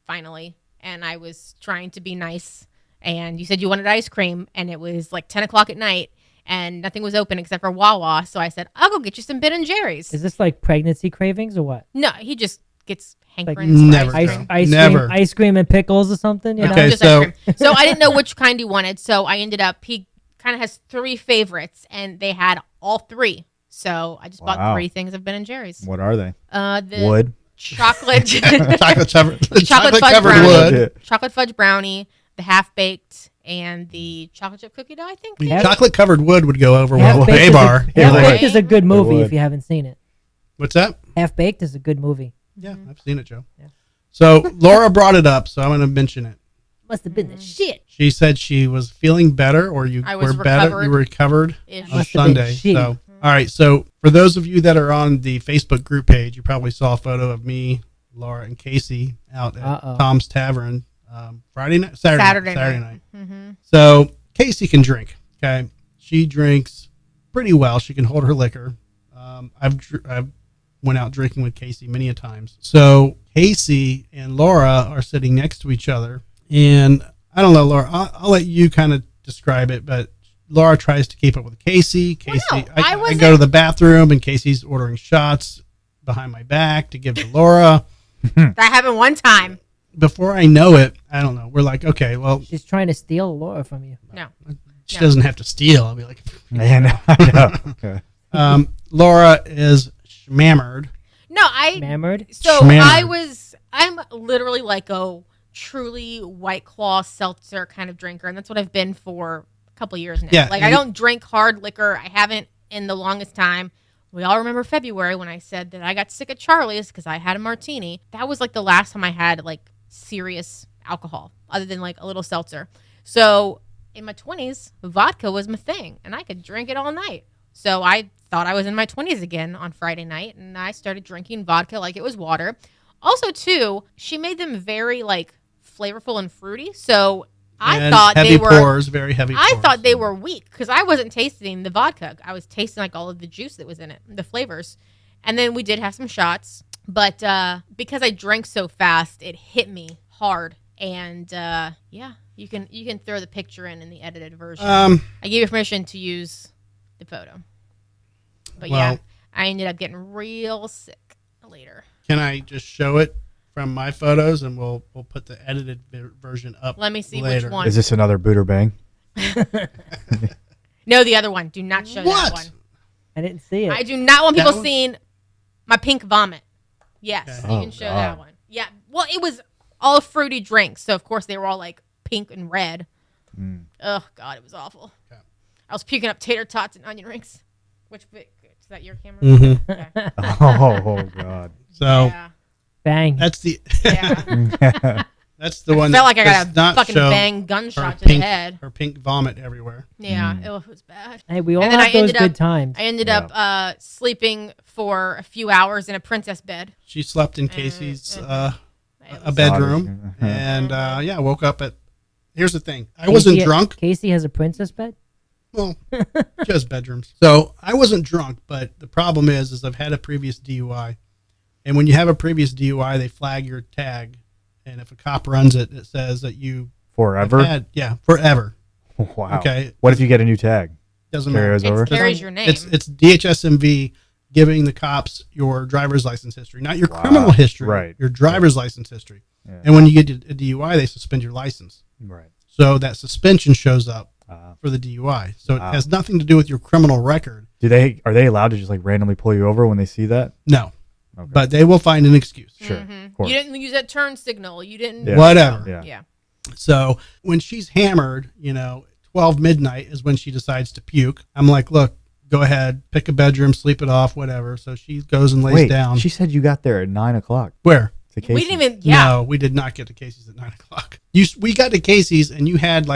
finally, and I was trying to be nice. And you said you wanted ice cream, and it was like 10 o'clock at night, and nothing was open except for Wawa. So I said, "I'll go get you some Ben and Jerry's." Is this like pregnancy cravings or what? No, he just gets Like, hankerings. for never ice go. cream. Never. Ice cream and pickles or something. You Okay, know? Just so- ice cream. So I didn't know which kind he wanted. So I ended up, he kind of has 3 favorites, and they had all 3. So I just bought Wow. 3 things of Ben and Jerry's. What are they? The Wood. chocolate, chocolate covered fudge covered brownie. wood. chocolate fudge brownie, the half baked, and the chocolate chip cookie dough. I think. Yeah. Chocolate covered wood would go over Half well with Baked is a- Babar. Yeah, Half would. Baked is a good movie would. if you haven't seen it. What's that? Half Baked is a good movie. Yeah, I've seen it, Joe. Yeah. So Laura brought it up, so I'm going to mention it. Must have been the shit. She said she was feeling better, or you I was were better. recovered. You were recovered Ish. on Must have been Sunday. shitty. So, all right. So for those of you that are on the Facebook group page, you probably saw a photo of me, Laura, and Casey out at Uh-oh. Tom's Tavern Friday night, Saturday Saturday night. Mm-hmm. So Casey can drink. Okay, she drinks pretty well. She can hold her liquor. I've went out drinking with Casey many a times. So Casey and Laura are sitting next to each other, and I don't know, Laura. I'll let you kind of describe it, but Laura tries to keep up with Casey. Casey, no, I I go wasn't- to the bathroom, and Casey's ordering shots behind my back to give to Laura. That happened one time. Before I know it, I don't know. We're like, okay, well, She's trying to steal Laura from you. No. she No. doesn't have to steal. I'll be like, Yeah, I know. Okay. Laura is schmammered. No, I. Mammered. So Schmammered. I'm literally like a truly White Claw seltzer kind of drinker, and that's what I've been for a couple years now. Yeah, Like and- I don't drink hard liquor. I haven't in the longest time. We all remember February when I said that I got sick at Charlie's because I had a martini. That was like the last time I had like serious alcohol, other than like a little seltzer. So in my 20s, vodka was my thing, and I could drink it all night. So I thought I was in my 20s again on Friday night, and I started drinking vodka like it was water. Also, too, she made them very like flavorful and fruity. So I And thought heavy they were. pours, very heavy. I pours. thought they were weak because I wasn't tasting the vodka. I was tasting like all of the juice that was in it, the flavors. And then we did have some shots, but because I drank so fast, it hit me hard. And yeah, you can throw the picture in the edited version. I gave you permission to use the photo, but yeah, Well- I ended up getting real sick later. Can I just show it from my photos, and we'll put the edited version up. Let me see later. which one. Is this another Booter Bang? No, the other one. Do not show that What? one. I didn't see it. I do not want That people one? seeing my pink vomit. Yes, Okay. you can Oh, show God. that one. Yeah, well, it was all fruity drinks, so of course they were all like pink and red. Oh God, it was awful. Okay. I was puking up tater tots and onion rings. Which bit? Is that your camera? Mhm. Okay. Oh God. So Yeah. Bang. that's the Yeah. That's the one. Felt like I that got does a not fucking show bang her gunshot to pink, the head. her pink vomit everywhere. Yeah, it was bad. Hey, we all And then have I those ended good up- times. I ended up sleeping for a few hours in a princess bed. She slept in Casey's It a was- bedroom, and woke up at. Here's the thing: I wasn't Casey- drunk. Casey has a princess bed. Well, just bedrooms. So I wasn't drunk, but the problem is I've had a previous DUI, and when you have a previous DUI, they flag your tag, and if a cop runs it, it says that you Forever. forever. Wow. Okay. What if you get a new tag? Doesn't Carries matter. over? It carries your name. It's DHSMV giving the cops your driver's license history, not your criminal history, Right. your driver's license history. Yeah. And when you get a DUI, they suspend your license. Right. So that suspension shows up Uh, for the DUI. So it Wow. has nothing to do with your criminal record. are they allowed to just like randomly pull you over when they see that? No. Okay. But they will find an excuse. Sure. Of course. You didn't use that turn signal. You didn't. Yeah. Whatever. Yeah. Yeah. So when she's hammered, 12 midnight is when she decides to puke. I'm like, look, go ahead, pick a bedroom, sleep it off, whatever. So she goes and lays Wait, down. she said you got there at 9:00. Where? To We Casey's. didn't even. Yeah. No, we did not get to Casey's at 9:00. We got to Casey's and you had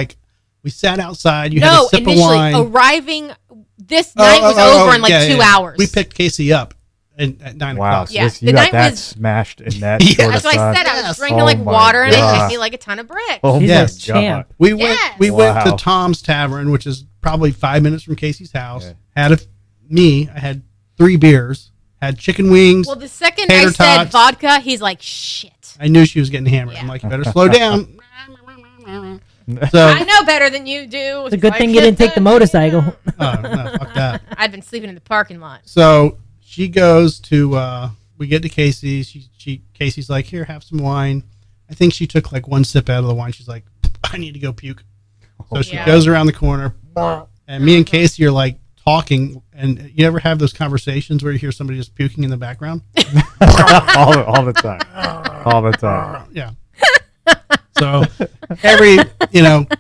we sat outside. You had No, a sip of initially wine. arriving. This night was over in like 2 hours. We picked Casey up at 9 Wow, o'clock. so Yeah, you the got night that was- smashed in that Yeah. short That's of what I time. said. I Yes. was drinking Oh like my water, and it God. hit me like a ton of bricks. Oh She's my Yes. a champ. We went. Yes. We went to Wow. Tom's Tavern, which is probably 5 minutes from Casey's house. Yeah. I had 3 beers. Had chicken wings. Well, the second Tater I said tots. vodka, he's like, shit. I knew she was getting hammered. I'm Yeah. like, you better slow down. So, I know better than you do. It's a good thing you didn't take the motorcycle. oh, no, fuck that. I've been sleeping in the parking lot. So she goes to. We get to Casey's. Casey's like, here, have some wine. I think she took like one sip out of the wine. She's like, I need to go puke. So she Yeah. goes around the corner, and me and Casey are like talking. And you ever have those conversations where you hear somebody just puking in the background? all the time. All the time. Yeah. So every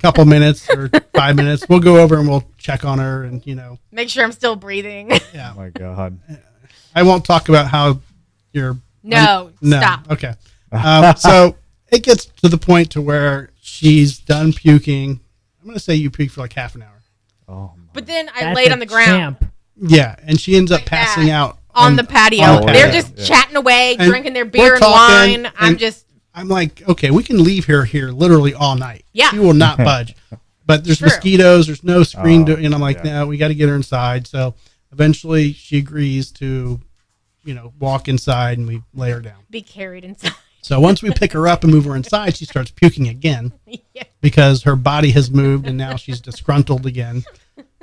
couple minutes or 5 minutes, we'll go over and we'll check on her, and Make sure I'm still breathing. yeah. Oh my God. I won't talk about how you're. No, No. stop. Okay. So it gets to the point to where she's done puking. I'm going to say you puked for like half an hour. Oh my. But then I That's laid a on the ground champ. Yeah, and she ends up Like passing that. out on the patio. on the They're patio. just Yeah. chatting away, And drinking their we're beer and talking, wine. I'm and- just, I'm like, okay, we can leave her here literally all night. Yeah. She will not budge. But there's True. mosquitoes. There's no screen. Oh, And I'm like, yeah. no, we got to get her inside. So eventually she agrees to, walk inside, and we lay her down. be carried inside. So once we pick her up and move her inside, she starts puking again Yeah. because her body has moved and now she's disgruntled again.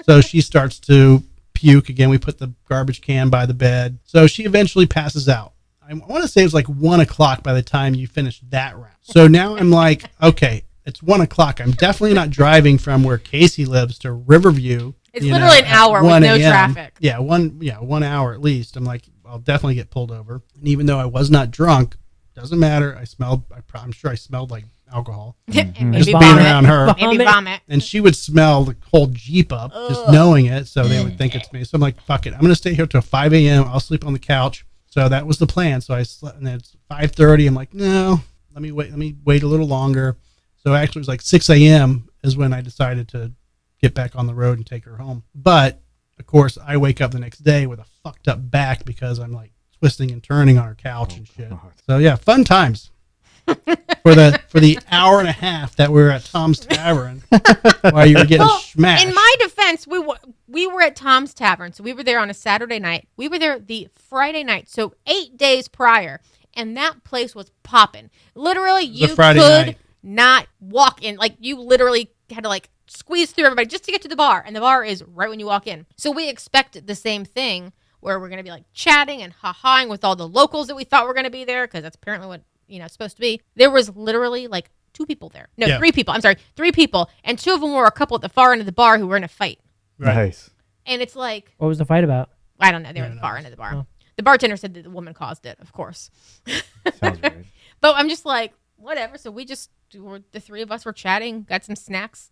So she starts to puke again. We put the garbage can by the bed. So she eventually passes out. I want to say it was like 1 o'clock by the time you finished that round. So now I'm like, okay, it's 1 o'clock. I'm definitely not driving from where Casey lives to Riverview. It's literally an at hour with 1 no a.m. traffic. Yeah, 1 hour at least. I'm like, I'll definitely get pulled over. And even though I was not drunk, doesn't matter. I'm sure I smelled like alcohol. And Just maybe being vomit. around her. Maybe vomit. And she would smell the whole Jeep up just knowing it. So they would think it's me. So I'm like, fuck it. I'm going to stay here till 5 a.m. I'll sleep on the couch. So that was the plan. So I slept, and then it's 5:30. I'm like, no, let me wait a little longer. So actually it was like 6 a.m. is when I decided to get back on the road and take her home. But of course I wake up the next day with a fucked up back because I'm like twisting and turning on her couch and shit. So yeah, fun times. for the hour and a half that we were at Tom's Tavern while you were getting smashed. In my defense, we were at Tom's Tavern, so we were there on a Saturday night. We were there the Friday night, so 8 days prior, and that place was popping. Literally, was a you Friday could night. not walk in. Like, you literally had to, like, squeeze through everybody just to get to the bar, and the bar is right when you walk in. So we expect the same thing, where we're going to be, like, chatting and ha-haing with all the locals that we thought were going to be there, because that's apparently what, it's supposed to be. There was literally, like, 2 people there. No, Yeah. 3 people. I'm sorry, 3 people, and 2 of them were a couple at the far end of the bar who were in a fight. Right. Nice. And it's like, What was the fight about? I don't know. They were No, at the no. far end of the bar. Oh. The bartender said that the woman caused it, of course. Sounds right. But I'm just like, whatever. So the 3 of us were chatting, got some snacks,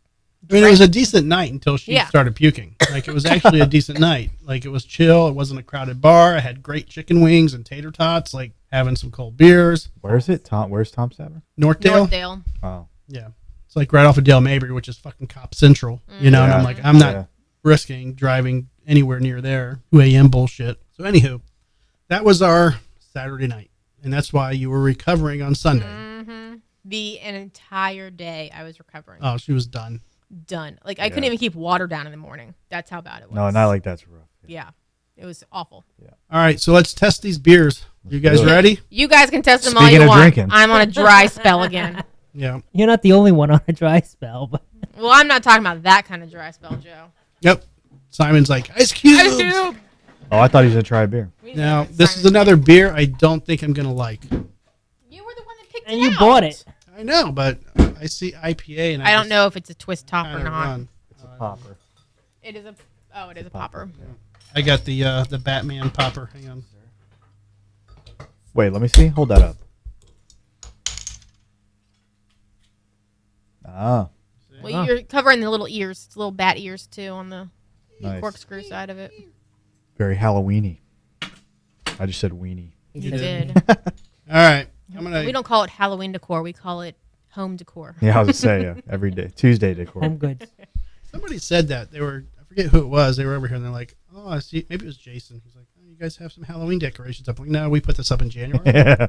I mean, it was a decent night until she Yeah. started puking. Like, it was actually a decent night. Like, it was chill. It wasn't a crowded bar. I had great chicken wings and tater tots, like having some cold beers. Where's it? Where's Tom's Tavern? Northdale? Northdale. Oh, Yeah. It's like right off of Dale Mabry, which is fucking Cop Central, you know? And I'm Yeah. like, I'm not Yeah. risking driving anywhere near there. 2 a.m. bullshit. So, anywho, that was our Saturday night. And that's why you were recovering on Sunday. An entire day I was recovering. Oh, she was done. Done. Like I couldn't even keep water down in the morning. That's how bad it was. no, not like that's rough. Yeah. It was awful. All right, so let's test these beers. You guys do it. ready? You guys can test them all Speaking you of want. drinking. I'm on a dry spell again. Yeah. You're not the only one on a dry spell, but Well, I'm not talking about that kind of dry spell, Joe. Yep. Simon's like, Ice Cubes. Ice Cube. Oh, I thought he was gonna try a beer. Now, this is another beer I don't think I'm going to like. You were the one that picked and it you out. bought it. I know, but I see IPA and I don't know if it's a twist top or Kinda not. run. It's a popper. It is a. Oh, it is a popper. I got the Batman popper. Hang on. Wait, let me see. Hold that up. Ah, Well, you're covering the little ears, it's little bat ears too on the nice. corkscrew side of it. Very Halloweeny. I just said weenie. You did. did. All right. I'm going We to. don't call it Halloween decor. We call it home decor. Yeah, I was gonna say every day, Tuesday decor. Home goods. Somebody said that. They were, I forget who it was. They were over here and they're like, oh, I see. Maybe it was Jason. He's like, oh, you guys have some Halloween decorations up. I'm like, no, we put this up in January. Yeah.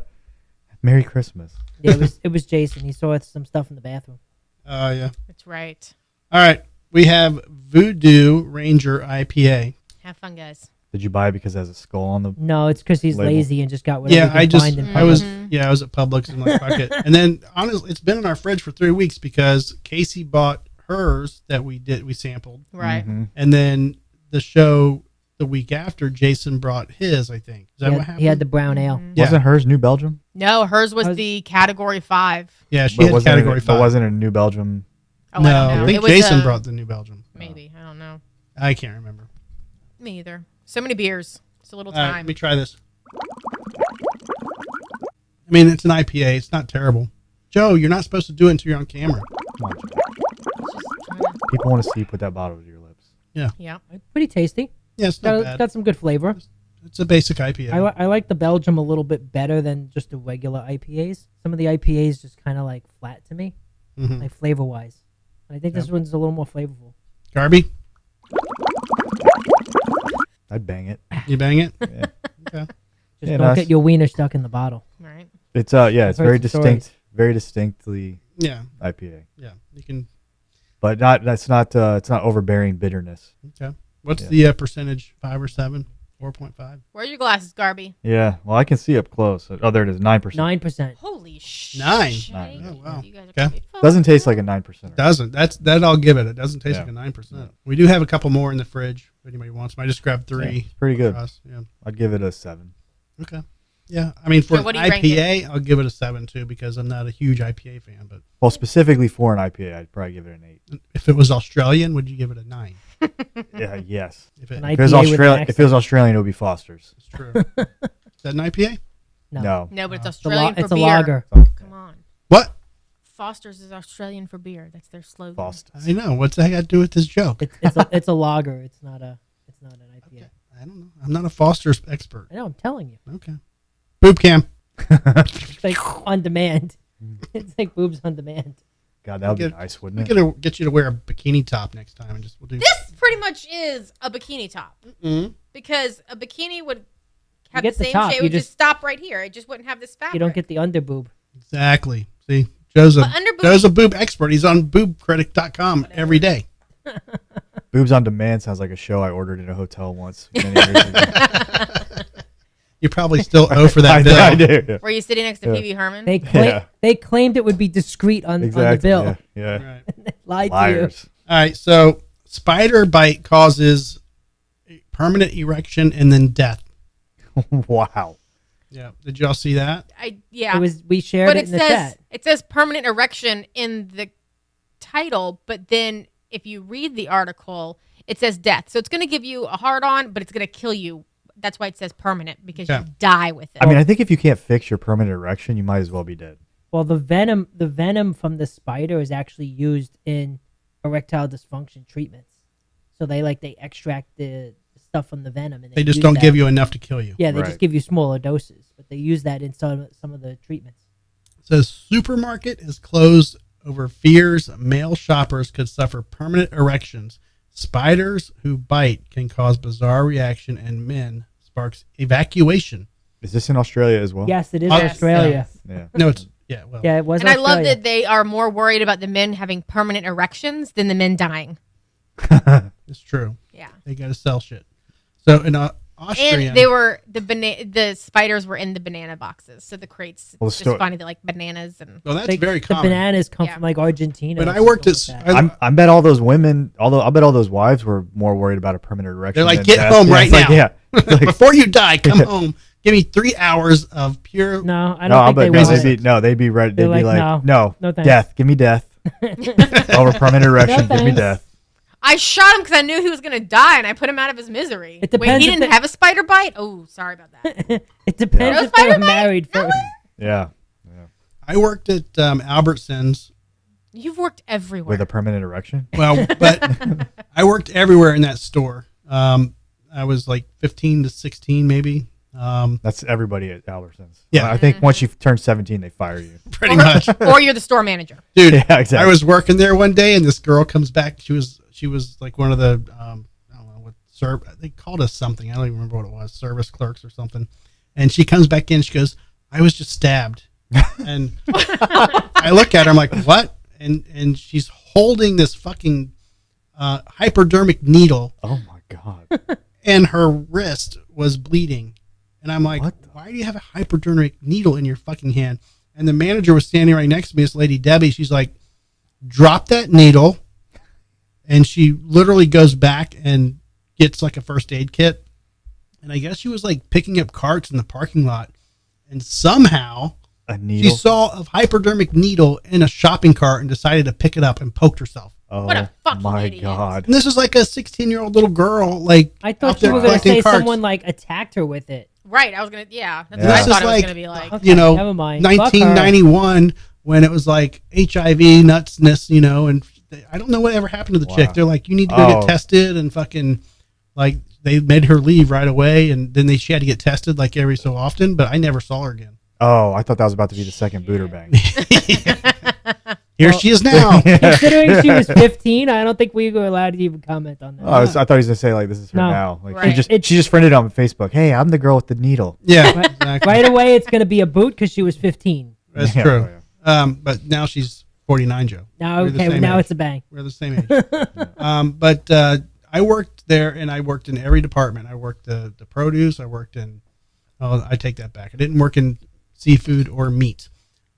Merry Christmas. Yeah, it was Jason. He saw some stuff in the bathroom. Oh, yeah. That's right. All right. We have Voodoo Ranger IPA. Have fun, guys. Did you buy it because it has a skull on the? No, it's because he's Label. lazy and just got whatever Yeah, he I can just, find in I was, public. I was at Publix and like, fuck it. And then, honestly, it's been in our fridge for 3 weeks because Casey bought hers that we sampled. Right. Mhm. And then the show the week after, Jason brought his, I think. Is that what happened? He had the brown ale. Yeah. Wasn't hers New Belgium? No, hers was How's- the category 5. Yeah, she But had wasn't category it, 5. But wasn't it New Belgium? Oh, no, I don't know. I think It was, Jason brought the New Belgium. Maybe. I don't know. I can't remember. Me either. So many beers. It's a little All right, time. let me try this. I mean, it's an IPA. It's not terrible. Joe, you're not supposed to do it until you're on camera. Come on, Joe. It's just trying to- People want to see you put that bottle to your lips. yeah. Pretty tasty. Yeah, it's not Got, bad. got some good flavor. It's a basic IPA. I like the Belgium a little bit better than just the regular IPAs. Some of the IPAs just kind of like flat to me, Mhm. like flavor wise. And I think this one's a little more flavorful. Garby, I'd bang it. you bang it? Yeah. Okay. Just Yeah, don't nice. get your wiener stuck in the bottle. Right. It's yeah, it's heard very some distinct, stories. very distinctly Yeah, IPA, yeah. You can. but not it's not overbearing bitterness. Okay. What's Yeah. the percentage? 5 or 7? 4.5. Where are your glasses, Garby? Yeah, well, I can see up close. Oh, there it is, 9%. 9%. Holy shit. 9. Nine. Oh, wow. You guys are Okay. gonna be Doesn't taste like a 9%. Doesn't. That I'll give it. It doesn't taste Yeah. like a 9%. We do have a couple more in the fridge if anybody wants them. I just grabbed 3. It's pretty good. For us. Yeah. I'd give it a 7. Okay. Yeah. I mean, for So what an do you rank IPA, I'll give it a 7 too because I'm not a huge IPA fan. But Well, specifically for an IPA, I'd probably give it an 8. if it was Australian, would you give it a 9? Yeah, yes. If it, An If it was IPA with an Australian, if it was accent. Australian, it would be Foster's. it's true. Is that an IPA? No. No, but it's It's a, Australian for it's a beer. lager. Come on. What? Foster's is Australian for beer. That's their slogan. Foster's. I know. What's that got to do with this joke? It's a lager. It's not an IPA. I don't know. I'm not a Foster's expert. I know. I'm telling you. Okay. Boob cam. It's like on demand. It's like boobs on demand. God, that would be Get- nice, We're wouldn't it? gonna get you to wear a bikini top next time, and we'll do. This pretty much is a bikini top Mhm. because a bikini would have get the the same top, shape. It you would just just- stop right here. It just wouldn't have this fabric. You don't get the under boob. Exactly. See, Joe's But under boob- Joe's a boob expert. He's on boobcritic.com every day. Boobs on Demand sounds like a show I ordered in a hotel once many years ago. You probably still owe for that I bill. do. Yeah. Were you sitting next to Yeah. Pee Wee Herman? They they claimed it would be discreet on the Exactly. bill. Yeah. Right. Lied Liars. All right. So, spider bite causes permanent erection and then death. Wow. Yeah. Did y'all see that? Yeah. to you. It was we shared but it it in the says chat. it says permanent erection in the title, but then if you read the article, it says death. So it's going to give you a hard on, but it's going to kill you. That's why it says permanent because Okay. you die with it. I mean, I think if you can't fix your permanent erection, you might as well be dead. Well, the venom from the spider is actually used in erectile dysfunction treatments. So they extract the stuff from the venom, and They just use don't that. give you enough to kill you. Yeah, they Right. just give you smaller doses, but they use that in some of the treatments. It says supermarket is closed over fears male shoppers could suffer permanent erections. Spiders who bite can cause bizarre reaction, and men sparks evacuation. Is this in Australia as well? Yes, it is Yes. Australia. Yeah. No, it's well, Yeah, it was. And I love Australia. that they are more worried about the men having permanent erections than the men dying. it's true. Yeah. They got to sell shit. So in Austria, And they were the spiders were in the banana boxes, so the crates. Well, It's just funny that like bananas and well, that's They- very the common. bananas come Yeah. from like Argentina. When or I worked something at, like that. I bet all those women, I bet all those wives were more worried about a permanent erection. They're like, than "Get death." home Yeah, right it's like, now. yeah. It's like, Before you die, come home. Give me 3 hours of pure. No, I no, don't think they no, will. they'd be ready. They'd They're be like, like, no, no, thanks." death. Give me death. Over permanent erection. Give me thanks. death. I shot him because I knew he was gonna die, and I put him out of his misery. It Wait, depends he if didn't they- have a spider bite. Oh, sorry about that. It depends No if they were spider bite? married No first. way. Yeah. I worked at Albertsons. You've worked everywhere. With a permanent erection. Well, but I worked everywhere in that store. I was like 15 to 16, maybe. That's everybody at Albertsons. Yeah. I think once you turn 17, they fire you. Pretty much. or you're the store manager. Dude, Yeah, exactly. I was working there one day, and this girl comes back. She was like one of the I don't know what they called us something. I don't even remember what it was, service clerks or something. And she comes back in. She goes, "I was just stabbed." And I look at her. I'm like, "What?" And she's holding this fucking hypodermic needle, Oh my god. and her wrist was bleeding. And I'm like, What? "Why do you have a hypodermic needle in your fucking hand?" And the manager was standing right next to me, this lady Debbie. She's like, "Drop that needle." And she literally goes back and gets like a first aid kit. And I guess she was like picking up carts in the parking lot. And somehow A she needle. saw a hypodermic needle in a shopping cart and decided to pick it up and poked herself. Oh What a fucking my idiot. god. And this is like a 16-year-old little girl, like I out thought you there were going to collecting say carts. someone like attacked her with it. Right. I was gonna. Yeah. That's Yeah. what I This thought is it was like, gonna be like. Okay, you know, never mind. Fuck her. 1991 when it was like HIV nutsness, you know, and I don't know what ever happened to the Wow. chick. They're like, you need to go Oh. get tested, and fucking like they made her leave right away, and then she had to get tested like every so often, but I never saw her again. Oh, I thought that was about to be the second booter bang. Here she is now. Considering she was 15, I don't think we were allowed to even comment on that. Oh, I thought he was gonna say like this is her No. now. Like Right. she just friended on Facebook. Hey, I'm the girl with the needle. Yeah, exactly. Right away, it's going to be a boot because she was 15. That's Yeah, true. oh, But now she's 49, Joe. Now, We're the okay, same now age. it's a bang. We're the same age. But I worked there, and I worked in every department. I worked the produce. I worked in. Oh, I take that back. I didn't work in seafood or meat,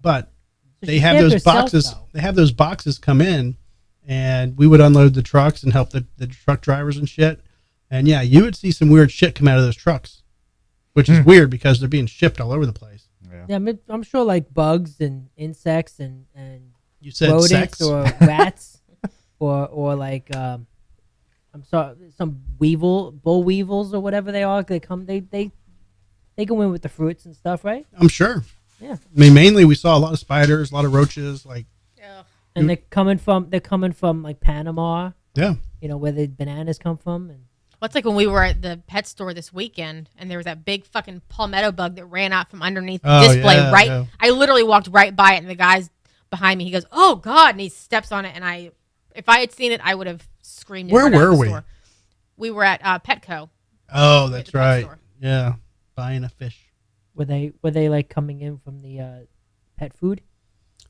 but So they she have stabbed those herself, boxes. though. They have those boxes come in, and we would unload the trucks and help the truck drivers and shit. And yeah, you would see some weird shit come out of those trucks, which is weird because they're being shipped all over the place. Yeah, I'm sure like bugs and insects and You said rodents sex. or rats or like I'm sorry, some bull weevils or whatever they are. They come, they go in with the fruits and stuff, right? I'm sure. Yeah, I mean, mainly we saw a lot of spiders, a lot of roaches. Like, Ugh. and they're coming from like Panama, yeah, you know, where the bananas come from. And What's like when we were at the pet store this weekend and there was that big fucking palmetto bug that ran out from underneath the Oh, display. yeah, Right, yeah. I literally walked right by it, and the guy's behind me. He goes, "Oh God!" and he steps on it, and if I had seen it, I would have screamed. and Where run out of were the we? store. We were at Petco. Oh, At that's the pet right. store. Yeah, buying a fish. were they like coming in from the pet food?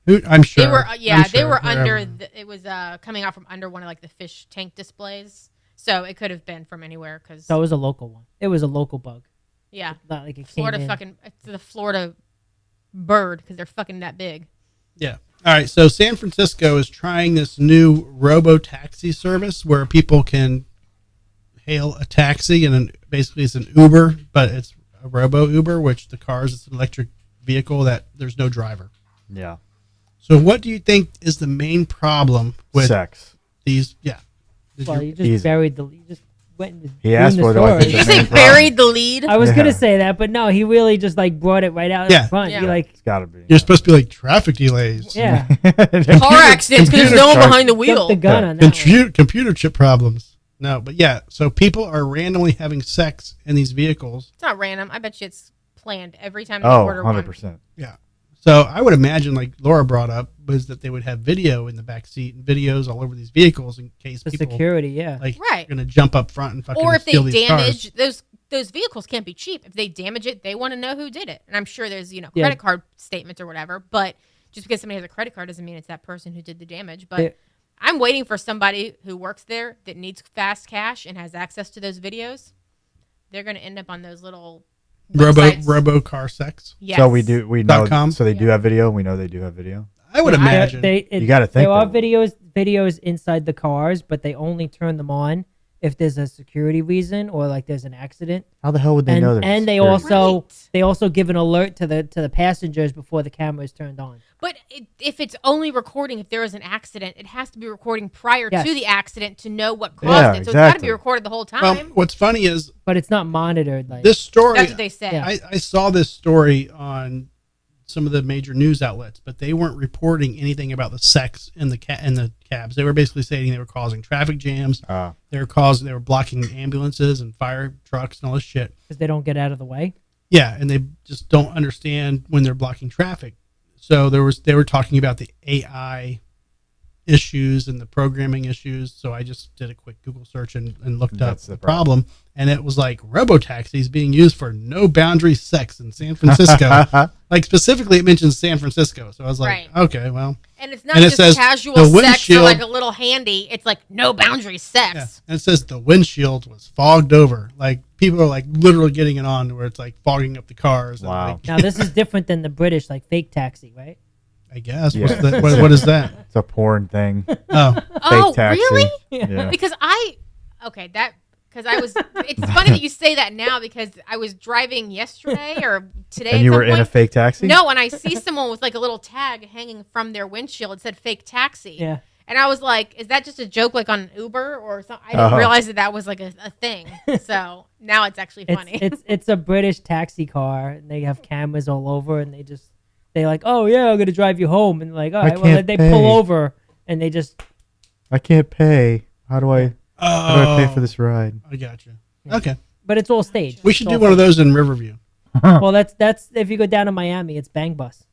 I'm sure They were, I'm they sure, were under. wherever. It was coming out from under one of like the fish tank displays, so it could have been from anywhere. Because So it was a local one. It was a local bug. yeah, Not like it Florida came in. fucking it's the Florida bird because they're fucking that big. Yeah. All right. So San Francisco is trying this new robo taxi service where people can hail a taxi, and basically it's an Uber, but it's a robo Uber, which the car is an electric vehicle that there's no driver. Yeah. So what do you think is the main problem with Sex. these? Yeah. Did Well, you- you just Easy. buried the. You just went. And He asked ruined for it, I the think Did you the say main problem. buried the lead? I was Yeah. gonna say that, but no, he really just like brought it right out Yeah. in front. Yeah. He like, It's got to be. You're supposed to be like traffic delays. yeah, Car accidents because there's no one Computer behind the jumped wheel. the gun on that. one. Computer chip problems. No, but yeah. So people are randomly having sex in these vehicles. It's not random. I bet you it's planned every time they Oh, order 100%. one. Yeah. So I would imagine, like Laura brought up, was that they would have video in the back seat and videos all over these vehicles in case The people security, yeah. like Right. are going to jump up front and fucking Or if they steal these damage cars. those vehicles can't be cheap. If they damage it, they want to know who did it. And I'm sure there's Yeah. credit card statements or whatever. But just because somebody has a credit card doesn't mean it's that person who did the damage. But Yeah. I'm waiting for somebody who works there that needs fast cash and has access to those videos. They're going to end up on those little websites. Robo car sex. Yes. So we know. .com? So they do have video. We know they do have video. I would imagine. You gotta think there are they videos inside the cars, but they only turn them on if there's a security reason or like there's an accident. How the hell would they know? And they security? also Right. they also give an alert to the passengers before the camera is turned on. But if it's only recording if there is an accident, it has to be recording prior Yes. to the accident to know what caused Yeah, it. So it's got to exactly. be recorded the whole time. Well, what's funny is But it's not monitored like this story. That's what they say. Yeah. I saw this story on some of the major news outlets, but they weren't reporting anything about the sex in the cabs. They were basically saying they were causing traffic jams. They were blocking ambulances and fire trucks and all this shit. because they don't get out of the way. Yeah, and they just don't understand when they're blocking traffic. So they were talking about the AI issues and the programming issues. So I just did a quick Google search and looked up That's the the problem. And it was like robotaxis being used for no boundary sex in San Francisco. Like specifically it mentions San Francisco. So I was like, Right. okay, well. And it's not And it just says casual the sex or windshield- like a little handy. It's like no boundary sex. Yeah. And it says the windshield was fogged over. Like people are like literally getting it on where it's like fogging up the cars. And Wow. like, Now this is different than the British like fake taxi, right? I guess. Yeah. What is that? It's a porn thing. Oh, Oh, taxi. really? Yeah. Because I it's funny that you say that now because I was driving yesterday or today. And at you some were in a point. fake taxi? No, and I see someone with like a little tag hanging from their windshield. It said fake taxi. Yeah. And I was like, is that just a joke like on Uber or something? I didn't Oh. realize that was like a thing. So now it's actually funny. It's a British taxi car, and they have cameras all over, and they like, oh yeah, I'm gonna drive you home, and like, all I right, well can't they pay. pull over, and they just I can't pay. How do I pay for Oh, this ride? I got you. Okay. but it's all staged. We should It's do all one of fake. those in Riverview. Well, that's if you go down to Miami, it's Bang Bus.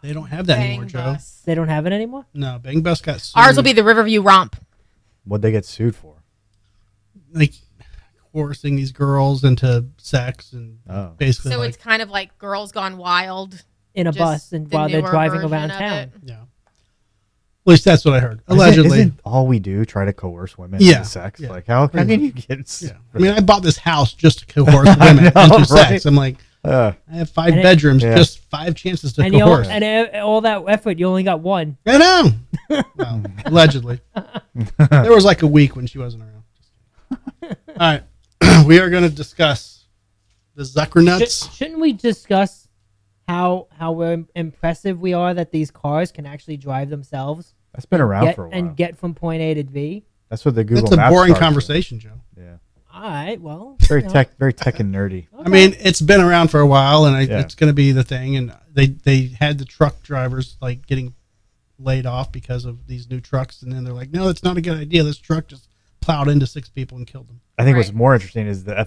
They don't have that anymore, Bang Joe. bus. They don't have it anymore. No, Bang Bus got sued. Ours will be the Riverview Romp. What'd they get sued for? like coercing these girls into sex and Oh. basically So like, it's kind of like Girls Gone Wild. In a just bus, and the while they're newer driving version around of town. it. yeah. At least that's what I heard. Allegedly. Isn't all we do try to coerce women Yeah, into sex? yeah. Like how Pretty can you get? Yeah. I mean, I bought this house just to coerce women know, into sex. right? I'm like, Uh, I have 5 And it- bedrooms, Yeah. just 5 chances to And you coerce. all that effort, you only got one. I know. Well, allegedly. There was like a week when she wasn't around. All right. We are going to discuss the Zuckernuts. Shouldn't we discuss how impressive we are that these cars can actually drive themselves? that's been around Get, for a while. and get from point A to B. That's what the Google That's a Maps boring cars do. conversation, Joe. Yeah, All right, well, very you know, very tech and nerdy. I mean, it's been around for a while, and Yeah. it's going to be the thing. And they had the truck drivers like getting laid off because of these new trucks, and then they're like, "No, that's not a good idea. This truck just plowed into 6 people and killed them." I think what's Right. more interesting is the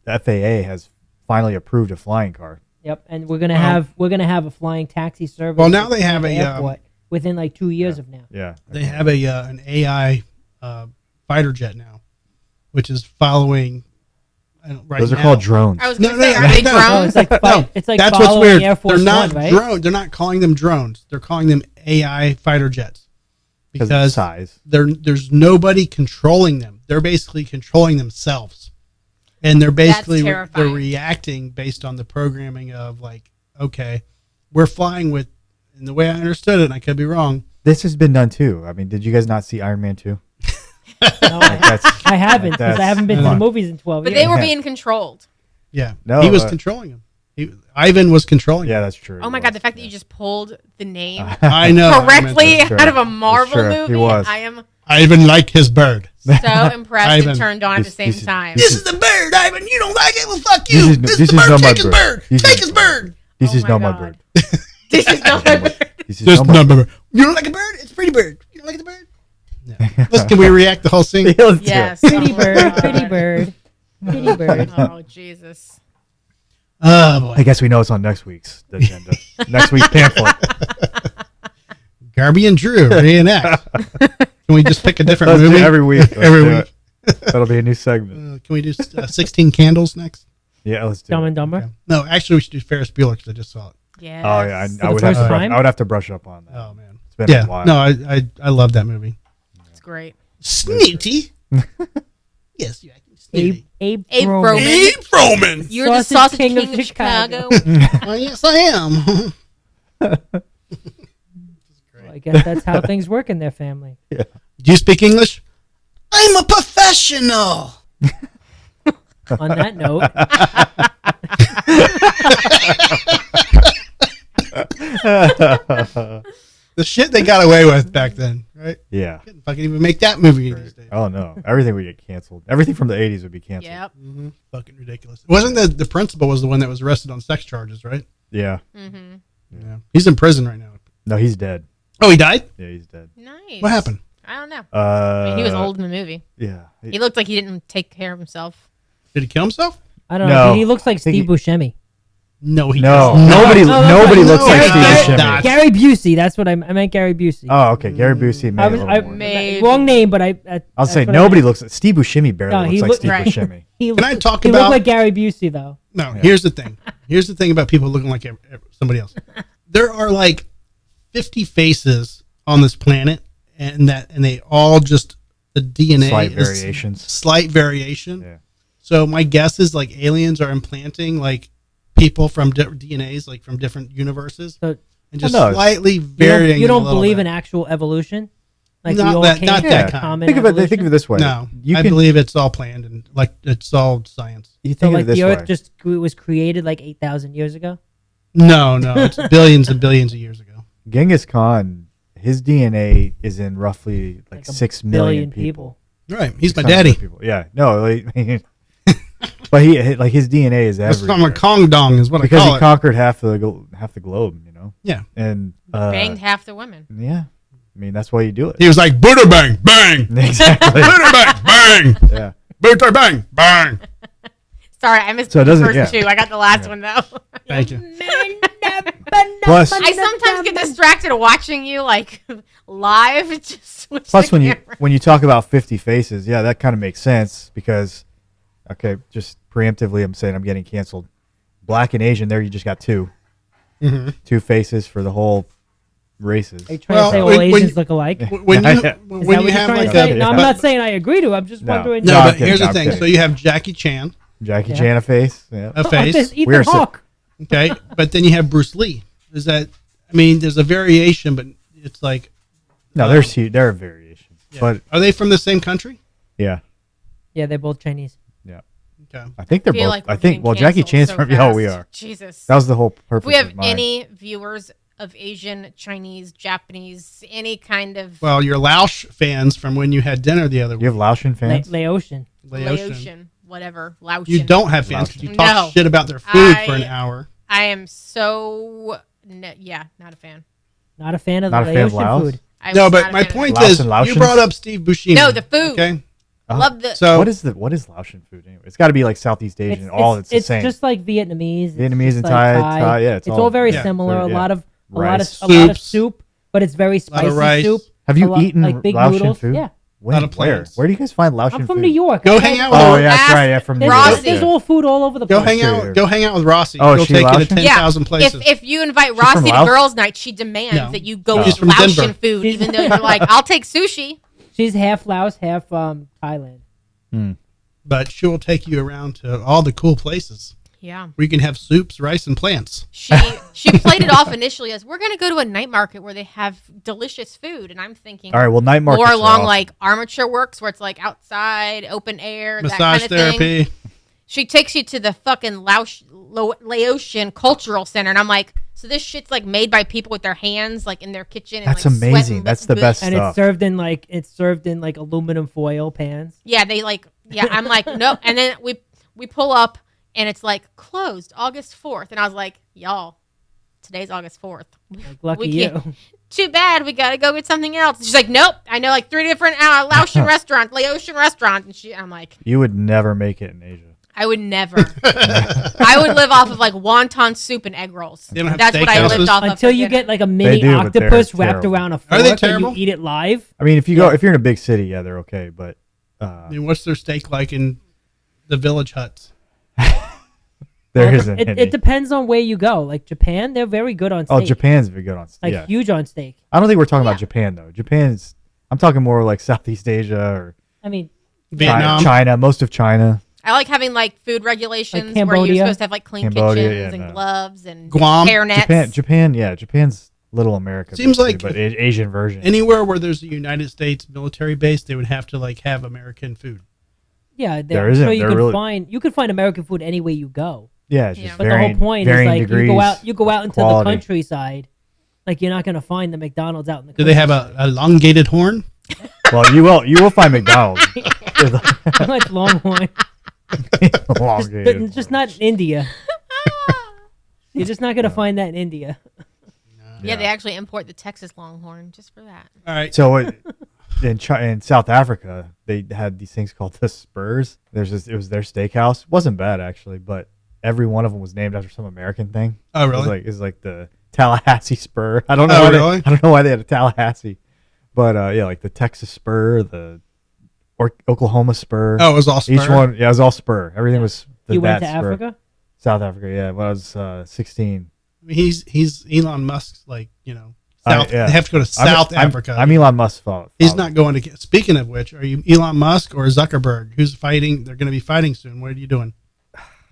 FAA has finally approved a flying car. Yep, and we're gonna have a flying taxi service. Well, now they at have the a, airport within like 2 years of now. Yeah, They have a an AI fighter jet now, which is following. Right Those are now. called drones. I was No, going to say, no, are they no. No, drones? it's like No, it's like that's what's following weird. Air Force They're not One, right? drone. They're not calling them drones. They're calling them AI fighter jets Because of because size. there's nobody controlling them. They're basically controlling themselves, and they're basically they're terrifying. reacting based on the programming of like, okay, we're flying with. And the way I understood it, and I could be wrong. This has been done too. I mean, did you guys not see Iron Man 2? No, I haven't because I haven't been to the movies in 12 But years. they were Yeah. being controlled. Yeah, No, he was uh, controlling him. Ivan was controlling him. Yeah, that's true. Oh He my God, was, the fact that yeah. you just pulled the name I know. correctly That's true. out of a Marvel That's true. He movie. was. I am. I even like his bird. so impressed Ivan. and turned on at the This- same this is- time. This is the bird, Ivan. You don't like it? Well, fuck you. This is the not bird. my Take his bird. This Take is- his bird. This Oh is my not my God. bird. This is not my bird. This is Just not my number. You don't like a bird? It's a pretty bird. You don't like the bird? Let's can we react the whole scene? Let's do it. Yes. Pretty Oh my bird, God. pretty bird, pretty bird. Oh Jesus. Oh boy. I guess we know it's on next week's agenda. Next week's pamphlet. Garby and Drew reenact. Can we just pick a different Let's do movie it every week. Let's Every do week. it. That'll be a new segment. Can we do 16 Candles next? Yeah, let's do Dumb it. and Dumber. Okay. No, actually, we should do Ferris Bueller because I just saw it. Yes. Oh yeah, For I the would have first to. time? I would have to brush up on that. Oh man, It's been yeah. a while. No, I love that movie. It's great. Snooty. Yes, you Abe, snooty. Abe, Abe Froman. Froman. Abe Froman. You're the sausage king of Chicago. Oh yes, I am. Well, I guess that's how things work in their family. Do you speak English? I'm a professional. On that note, The shit they got away with back then, right? Yeah. Couldn't fucking even make that movie these days. Oh no, everything would get canceled. Everything from the '80s would be canceled. Yep. Fucking ridiculous. Wasn't the principal was the one that was arrested on sex charges, right? Yeah. Mm-hmm. Yeah. He's in prison right now. No, he's dead. Oh, he died? Yeah, he's dead. Nice. What happened? I don't know. I mean, he was old in the movie. Yeah. He looked like he didn't take care of himself. Did he kill himself? I don't No. know. He looks like I think Steve Buscemi. No, he No, doesn't. nobody, No, nobody no, looks like no, Steve no, Buscemi. no. Gary Busey. That's what I meant. Gary Busey. Oh, okay. Gary Busey made I a was, little I, more. Maybe. wrong name, but I I'll say that's what nobody I meant. looks. Steve Buscemi barely No, looks he like look- Steve right. Buscemi. He, Can I talk he about- looked like Gary Busey though. No, Yeah. here's the thing. Here's the thing about people looking like somebody else. There are like 50 faces on this planet, and they all just the DNA Slight is variations. Slight variation. Yeah. So my guess is like aliens are implanting like people from different DNAs, like from different universes, So and just Well, no, slightly you varying. don't a little believe bit. in actual evolution? Like Not we all that- came not from that a kind. common Think of it evolution? this way. No, you I can, believe it's all planned and like it's all science. You So think of like it this the way. Earth just was created like 8,000 years ago. No, it's billions and billions of years ago. Genghis Khan, his DNA is in roughly like a 6 million people. Right, he's my 600 daddy. People. Yeah, no, like, but he like his DNA is That's everywhere I'm a Kong Dong is what because I call he it. conquered half the globe. You know. Yeah. And Banged half the women. yeah, I mean that's why you do it. He was like Buddha bang bang, Exactly. Buddha bang bang, Yeah. Buddha bang bang. Sorry, I missed So it the doesn't- first yeah. two. I got the last one though. Thank you. Plus, I sometimes get distracted watching you like live. It just switch plus the camera. when you talk about 50 faces, yeah, that kind of makes sense because, okay, just preemptively, I'm saying I'm getting canceled. Black and Asian, there you just got two, Mm-hmm. two faces for the whole races. Are you trying Well, to say all when Asians look alike? Is When you Yeah. when that you what you're have trying like to say? a No, I'm not saying I agree to. I'm just No. wondering. no, I'm but kidding, here's the I'm thing. kidding. So you have Jackie Chan, Jackie Yeah. Chan a face. Yeah. a Oh, face, this Ethan We're so- Hawke. okay, but then you have Bruce Lee. Is that? I mean, there's a variation, but it's like, No, there's there are variations, yeah. but Are they from the same country? yeah, Yeah, they're both Chinese. Okay. I think they're feel both. like we're I think getting well, Jackie canceled Chan's so from. Yeah, fast. we are. Jesus. That was the whole purpose. If we have of mine. any viewers of Asian, Chinese, Japanese, any kind of Well, your Lausch fans from when you had dinner the other You have week. Laotian fans. Laotian. Laotian. Laotian, whatever, Laotian. You don't have fans because you talk No. shit about their food for an I- hour. I am so yeah, not a fan. Not a fan of Not the a fan of Laotian Laos? food. I No, was but not a my fan of point it. Laos is, and you Laotians? brought up Steve Buscemi. No, the food. Okay, Oh. Love the so what is Laotian food anyway? It's got to be like Southeast Asian. all it's the same. just like Vietnamese. It's Vietnamese just and like Thai, yeah, it's It's all- all very yeah, similar. food, A yeah. lot of Rice. a lot of Soups. soup, but it's very Lot spicy of rice. soup. Have a you lot- eaten like big Laotian noodles? food? Yeah. When, Lot of where? plants. Where do you guys find Laotian I'm from food? New York. Go I hang had- out with Oh Rossi. yeah, that's right. Yeah, from New Rossi. York. There's yeah. all food all over the Go place. hang out. Go hang out with Rossi. Oh, She'll she take you to Laotian? 10,000 places. If you invite from Rossi to Laos? girls' night, she demands No. that you go No. eat She's from Laotian Denver. food, even though you're like, I'll take sushi. She's half Laos, half Thailand. But she will take you around to all the cool places Yeah. where you can have soups, rice, and plants. She played it off initially as we're gonna go to a night market where they have delicious food, and I'm thinking All right. Well, night markets more are along awesome. like armature works where it's like outside, open air, that Massage kind of thing. therapy. She takes you to the fucking Laotian Cultural Center, and I'm like, So this shit's like made by people with their hands, like in their kitchen. That's and, like, amazing. sweating That's the best And stuff. it's served in like aluminum foil pans. Yeah, they like. Yeah, I'm like nope. And then we pull up and it's like closed August 4th, and I was like, y'all, today's August 4th. Like, lucky We you. can't- Too bad. We gotta go get something else. She's like, nope. I know like 3 different Laotian restaurants, Laotian restaurants, and I'm like, You would never make it in Asia. I would never. I would live off of like wonton soup and egg rolls. They don't have That's what I steakhouses? lived off of. Until for you dinner. get like a mini do, but they're octopus wrapped terrible. around a Are fork they and terrible? you eat it live. I mean, if you're in a big city, yeah, they're okay. But I mean, what's their steak like in the village huts? there isn't any. It depends on where you go. Like Japan, they're very good on steak. Oh, Japan's very good on Like yeah. huge on steak. I don't think we're talking Yeah. about Japan though. Japan's. I'm talking more like Southeast Asia or I mean, Vietnam. China. Most of China. I like having like food regulations Like where Cambodia? you're supposed to have like clean Cambodia, kitchens yeah, and no. gloves and Guam? hairnets. Japan. Yeah, Japan's little America. Seems basically, like but Asian version. Anywhere where there's a United States military base, they would have to like have American food. yeah, There I'm isn't. sure you There could really- you could find American food anywhere you go. yeah, it's Yeah. just But varying, the whole point is varying like degrees. you go out into quality. the countryside, like you're not gonna find the McDonald's out in the. Do they have a elongated horn? Well, you will find McDonald's. like Longhorn? Elongated Just horn. not in India. You're just not gonna find that in India. Yeah, they actually import the Texas Longhorn just for that. All right. So in South Africa, they had these things called the Spurs. It was their steakhouse. Wasn't bad actually, but every one of them was named after some American thing. Oh, really? It was like the Tallahassee Spur. I don't know. Oh, why really? I don't know why they had a Tallahassee, but yeah, like the Texas Spur, the Oklahoma Spur. Oh, it was all spur? Each one, yeah, it was all Spur. Everything was You went to that Spur. Africa? South Africa, yeah. When I was 16. I mean, he's Elon Musk's like I- South. yeah. They have to go to South Africa. I'm Elon Musk's father. He's not going to. Speaking of which, are you Elon Musk or Zuckerberg? Who's fighting? They're going to be fighting soon. What are you doing?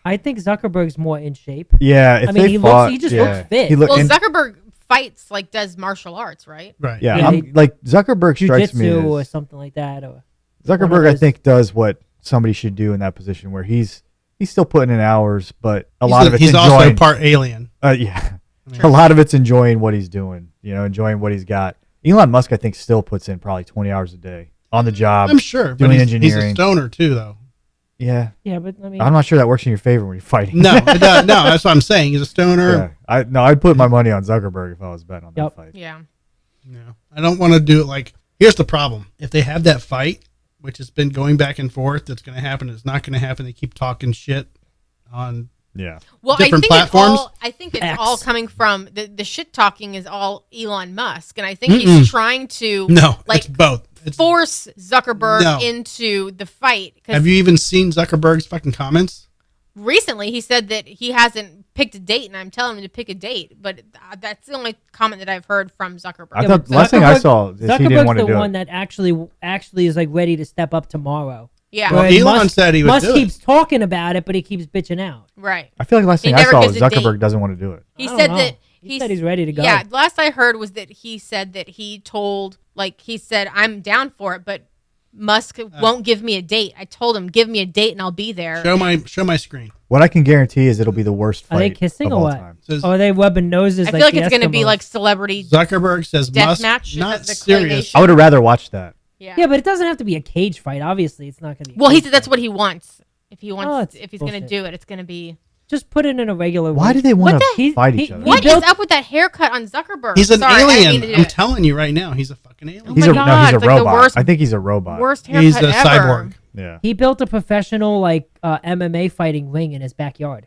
I think Zuckerberg's more in shape. Yeah, if I mean, they he fought, just yeah. looks fit. He look, Well, and- Zuckerberg fights like does martial arts, right? Right. yeah, Yeah, I'm, like Zuckerberg strikes me Jiu-jitsu or as something like that. Or Zuckerberg. I those- think does what somebody should do in that position, where he's still putting in hours, but a lot of it's he's enjoying. also part alien. Yeah, a lot of it's enjoying what he's doing. Enjoying what he's got. Elon Musk, I think, still puts in probably 20 hours a day on the job. I'm sure, but doing he's a engineering. stoner too, though. Yeah, yeah, but I mean, I'm not sure that works in your favor when you're fighting. No, it does, no, that's what I'm saying. He's a stoner. Yeah. I'd put my money on Zuckerberg if I was betting on Yep. that fight. Yeah. No, I don't want to do it like. Here's the problem: if they have that fight, which has been going back and forth, that's going to happen. It's not going to happen. They keep talking shit on. Yeah. Well, Different I think platforms? I think it's X. all coming from the shit talking is all Elon Musk, and I think he's trying to No, like it's both. It's, force Zuckerberg No. into the fight. Because have you even seen Zuckerberg's fucking comments? recently he said that he hasn't picked a date, and I'm telling him to pick a date. But that's the only comment that I've heard from Zuckerberg. I Yeah, thought but last thing I Zuckerberg- saw is he didn't Zuckerberg's want to the do one it. that actually is like ready to step up tomorrow. yeah, Well, Whereas Elon said he would Musk do it. keeps talking about it, but he keeps bitching out. right. I feel like last He thing I never saw gives was a date. Zuckerberg doesn't want to do it. He I don't said know. that He said he's ready to go. Yeah, last I heard was that he said that he said I'm down for it, but Musk won't give me a date. I told him give me a date and I'll be there. Show my screen. What I can guarantee is it'll be the worst fight Are they kissing of or all what? time. Says Or are they rubbing noses? I feel like the it's going to be Eskimos? like celebrity. Zuckerberg says Death Musk match? Is not it the serious. claymation? I would have rather watched that. Yeah. Yeah, but it doesn't have to be a cage fight. Obviously, it's not going to be. Well, he said that's what he wants. If he wants, it's if he's going to bullshit. do it, it's going to be. Just put it in a regular. Why week. do they want What to the- fight he- each other? he What is built- up with that haircut on Zuckerberg? He's an Sorry, I didn't mean alien. to do I'm it. telling you right now, he's a fucking alien. He's my a God, no, he's a it's like the robot. worst- I think he's a robot. Worst haircut He's a ever. cyborg. Yeah. He built a professional MMA fighting ring in his backyard.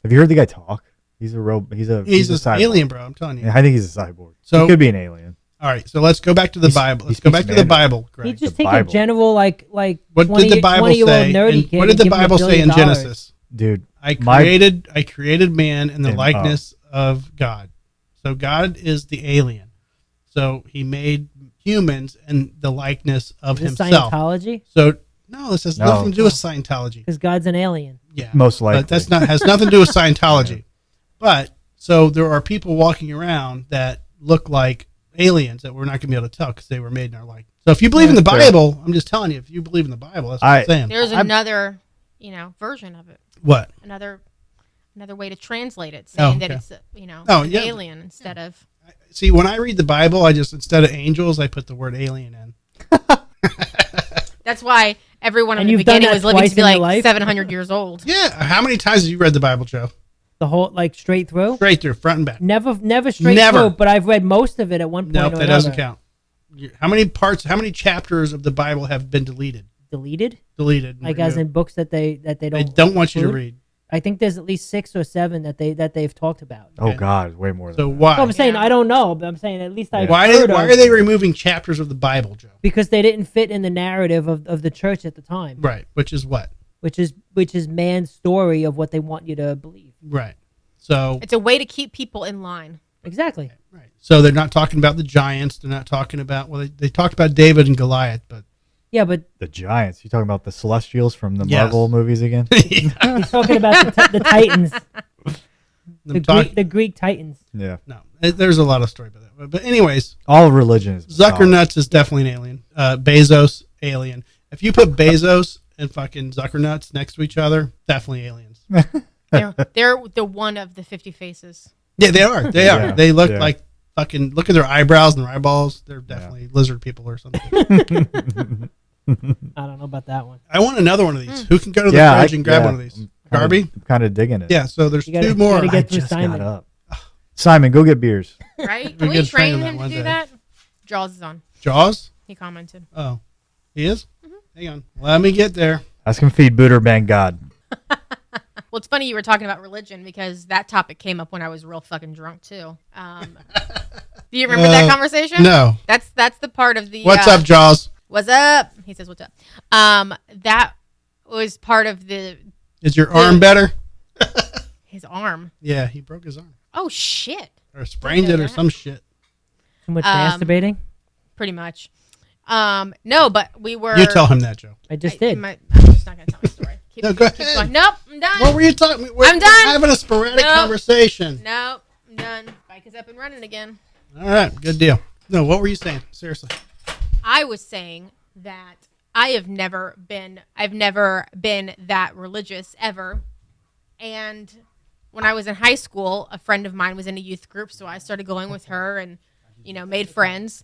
Have you heard the guy talk? He's a robot. He's a He's an cyborg. alien, bro. I'm telling you. Yeah, I think he's a cyborg. So- he could be an alien. All right, so let's go back to the He's- Bible. he Let's go back speaks to the Mandarin. Bible, He Greg. just The take a Bible. general like What 20, did the Bible 20-year-old say? nerdy And kid what did and the give him $1 Bible say in billion. Genesis? Dude, I my- created man in the And, likeness of God. So God is the alien. So he made humans in the likeness of Is this himself. Scientology? So no, this has No. nothing to do with Scientology. Because God's an alien. Yeah, Most likely. but that's not has nothing to do with Scientology. But so there are people walking around that look like aliens that we're not going to be able to tell because they were made in our likeness. So if you believe in the Fair. Bible, I'm just telling you, if you believe in the Bible, that's what I'm saying. There's I'm- another, version of it. What? Another. another way to translate it, saying that okay. it's Oh, an yeah. alien instead of. See, when I read the Bible, I just instead of angels, I put the word alien in. That's why everyone in And the you've done beginning that was living to twice be in your like life? 700 years old. Yeah. How many times have you read the Bible, Joe? The whole like straight through. Straight through, front and back. Never straight Never. through. But I've read most of it at one point. Nope, or that doesn't another. count. How many parts? How many chapters of the Bible have been deleted? Deleted, Deleted. and like as in removed? books that they they don't. don't want you to include? read. I think there's at least 6 or 7 that they've talked about. Oh Okay. God, way more. So Than that. why? Well, I'm saying Yeah. I don't know, but I'm saying at least I've Why heard are of- they removing chapters of the Bible, Joe? because they didn't fit in the narrative of the church at the time, Right. Which is what? which is man's story of what they want you to believe. Right. So It's a way to keep people in line. Exactly. right. So they're not talking about the giants. They're not talking about they talked about David and Goliath, but Yeah, but The Giants. You talking about the Celestials from the Yes. Marvel movies again? he's talking about the Titans, the Greek Titans. Yeah. no, there's a lot of story about that. But anyways, All religion is Zuckernuts is definitely an alien. Bezos, alien. If you put Bezos and fucking Zuckernuts next to each other, definitely aliens. They're the one of the 50 faces. Yeah, they are. They are. Yeah, They look yeah. like fucking. Look at their eyebrows and their eyeballs. They're definitely lizard people or something. I don't know about that one. I want another one of these. Who can go to the Yeah, fridge and grab one of these? Garby? I'm kind of digging it. Yeah. So there's You gotta- two more. you gotta I get through just Simon. got up. Simon, go get beers. Right? We Can we could train train him him that to one do day. that? Jaws is on. Jaws? He commented. Oh, he is. Hang on. Let me get there. Ask him feed Booter Bang God. Well, it's funny you were talking about religion because that topic came up when I was real fucking drunk too. Do you remember that conversation? No. That's the part of the. What's up, Jaws? What's up? He says, "What's up?" That was part of Is your arm better? his arm. Yeah, he broke his arm Oh shit! or sprained know it or that. some shit. Too much Um, masturbating. Pretty much. No, but we were. You tell him that, Joe. I just did. I'm just not gonna tell my story. Keep, No, go keep ahead. going. Nope, I'm done. What were you talking? I'm done. Having a sporadic No. conversation. Nope, I'm done. Bike is up and running again. All right, good deal. No, what were you saying? Seriously. I was saying that I've never been that religious ever. And when I was in high school, a friend of mine was in a youth group, so I started going with her and, made friends.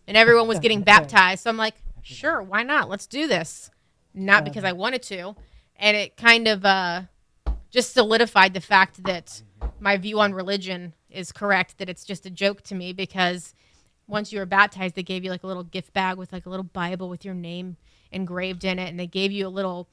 And everyone was getting baptized. So I'm like, sure, why not? Let's do this. Not because I wanted to. And it kind of just solidified the fact that my view on religion is correct, that it's just a joke to me because once you were baptized, they gave you like a little gift bag with like a little Bible with your name engraved in it. And they gave you a little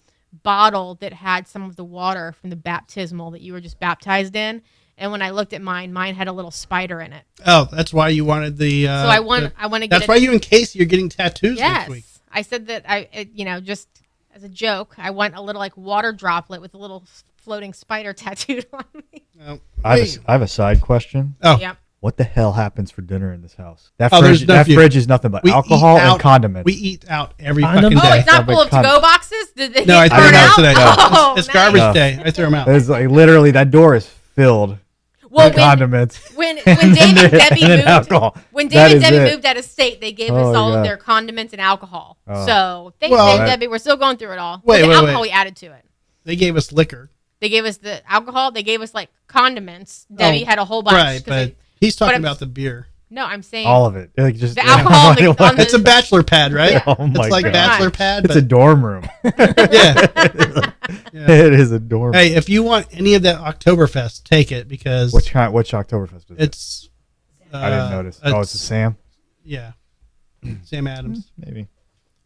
bottle that had some of the water from the baptismal that you were just baptized in. And when I looked at mine had a little spider in it. Oh, that's why you wanted the. So I want to get That's why you, in case you're getting tattoos next week. Yes. I said that just as a joke, I want a little like water droplet with a little floating spider tattooed on me. Oh, I hey. have a side question. Oh, Yep. What the hell happens for dinner in this house? That Oh, there's fridge, no that view. fridge is nothing but We alcohol eat out- and condiments. We eat out every Condoms? fucking Oh, day. it's not Yeah, full of but to-go boxes? Did they No, I get threw them thrown out out? today. Oh, It's nice. garbage No. day. I threw them out. There's like literally that door is filled Well, with condiments. when David and Debbie and then moved, alcohol. when That David and is Debbie it. moved out of state, they gave Oh, us all God. of their condiments and alcohol. Oh. So thanks, Well, Dave and that- Debbie. We're still going through it all. Wait, But the wait, alcohol wait. we added to it. They gave us liquor. They gave us the alcohol. They gave us like condiments. Debbie had a whole bunch. Right, 'cause but he's talking I'm- about the beer. no, I'm saying All of it. Like just The alcohol on the- on the- It's a bachelor pad, right? Yeah. Oh my It's like God. bachelor Pretty pad. It's a But, dorm room. yeah. It is a dorm. Hey, if you want any of that Oktoberfest, take it because Which Oktoberfest is it? it's. I didn't notice. Oh, it's a Sam? Yeah, Sam Adams. Maybe.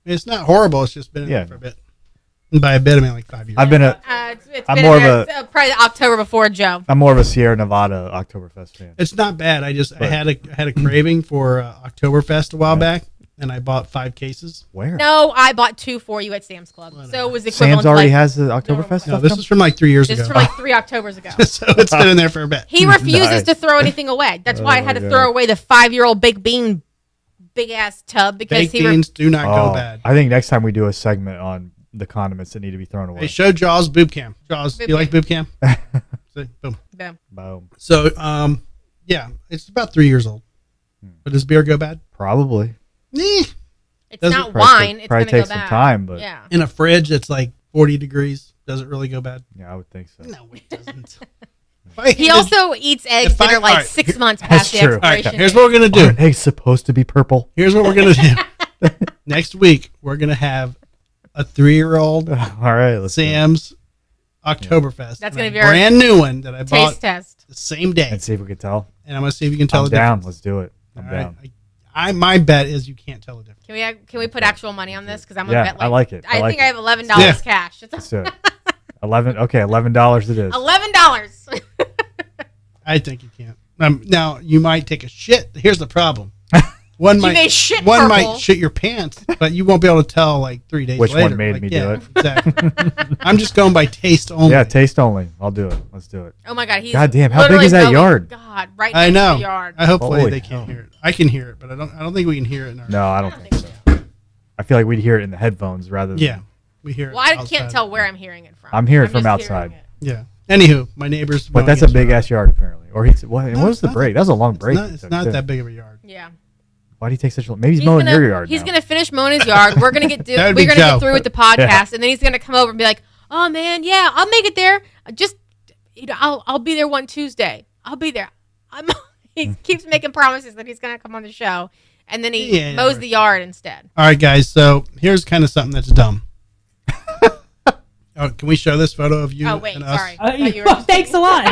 It's not horrible. It's just been in Yeah. there for a bit. And by a bit, I mean like 5 years. I've been it's I'm been more in of there, probably October before Joe. I'm more of a Sierra Nevada Oktoberfest fan. It's not bad. I But- had a craving for Oktoberfest a while back, and I bought 5 cases. Where? No, I bought 2 for you at Sam's Club. So it was equivalent Sam's to already like, has the Oktoberfest No, stuff. No, this come? is from like 3 years this ago. is from like 3 Octobers ago. So it's been in there for a bit. He refuses Nice. to throw anything away. That's why I Oh had to my throw God. away the 5-year-old baked bean big ass tub because Baked he beans do not Oh, go bad. I think next time we do a segment on the condiments that need to be thrown away. Hey, show Jaws boob cam. Jaws, do you like boob cam? See, boom. Boom. Boom. So, yeah, it's about 3 years old. But does beer go bad? Probably. It's Doesn't not probably wine. take- It's probably gonna go take some bad. time, but- yeah. In a fridge, it's like 40 degrees. Does it really go bad? Yeah, I would think so. No, it doesn't. If I He handed- also eats eggs if that I- are like alright, 6 months past the true. All right, expiration here's date. what we're gonna do. Aren't eggs supposed to be purple? Here's what we're gonna do. Next week, we're gonna have a 3-year-old All right, let's do it. Sam's Oktoberfest. That's And gonna a be our brand new one that I bought Taste test. the same day, and see if we can tell. and I'm gonna see if you can tell I'm the down. difference. Let's do it. I'm All right? down. My bet is you can't tell the difference. Can we put actual money on this? Because I'm Yeah, gonna bet I like it. I I like think it. I have $11 Yeah. cash. It's Let's do it. $11 it is. $11. I think you can't. Now you might take a shit. Here's the problem. One might may shit one purple. might shit your pants, but you won't be able to tell like 3 days Which later. one made Like, me do yeah, it. Exactly. I'm just going by taste only. Yeah, taste only. I'll do it. Let's do it. Oh my God, he's God damn, how big literally is that mowing- yard? God, right I next to know. the yard. Hopefully Holy they can't hell. hear it. I can hear it, but I don't think we can hear it in our. No, I don't think so. I feel like we'd hear it in the headphones rather than. Yeah, we hear it. Well, I outside. can't tell where I'm hearing it from. I'm hearing it from just outside. hearing it. Yeah. Anywho, my neighbors. But that's a big ass yard apparently. Or he's what? No, What was it's the not break? that- That was a long break. It's not, he it's took, not too. that big of a yard. Yeah. Why did he take such a long? Maybe he's mowing your yard He's now. gonna finish mowing his yard. We're gonna That would be we're gonna Joe. get through with the podcast, and then he's gonna come over and be like, "Oh man, yeah, I'll make it there. Just, I'll be there one Tuesday. I'll be there." He keeps making promises that he's gonna come on the show, and then he Yeah, mows right. the yard instead. All right, guys. So here's kind of something that's dumb. Oh, can we show this photo of you? Oh wait, and us? sorry. I thought you were- Thanks a lot.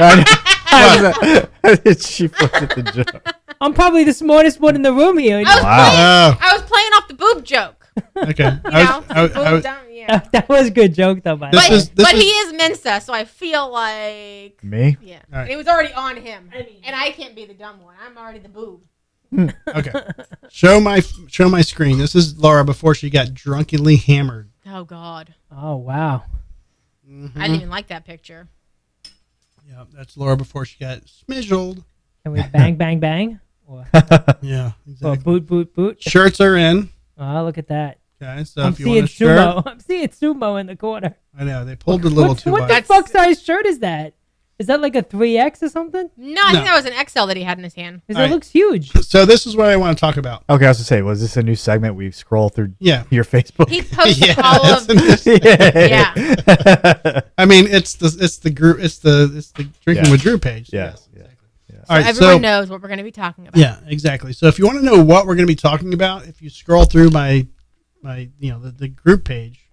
She flipped at the joke. I'm probably the smartest one in the room here. I was, Wow. Oh, I was playing off the boob joke. okay. You know, boob down, yeah. That was a good joke though, by the This way. is- But he is Mensa, so I feel like Me? yeah. All right. And it was already on him, and I can't be the dumb one. I'm already the boob. Okay. Show my screen. This is Laura before she got drunkenly hammered. Oh God, Oh wow. Mm-hmm. I didn't even like that picture. Yeah, that's Laura before she got smizzled. Can we bang bang bang? Or, Yeah, or exactly. boot boot boot? Shirts are in. Oh, look at that. Okay, so I'm if you want seeing a shirt, sumo. I'm seeing sumo in the corner. I know they pulled it a little too What much. the fuck size shirt is that? Is that like a 3X or something? No, I think that was an XL that he had in his hand. Because All it right. looks huge. So this is what I want to talk about. Okay, I was to say, was this a new segment? We scroll through Yeah. your Facebook. He posts Yeah, all that's of yeah. I mean, it's the group, it's the drinking Yeah. with Drew page. Yeah, Yes. yeah, yeah. All right, everyone so knows what we're going to be talking about. yeah, exactly. So if you want to know what we're going to be talking about, if you scroll through my the group page,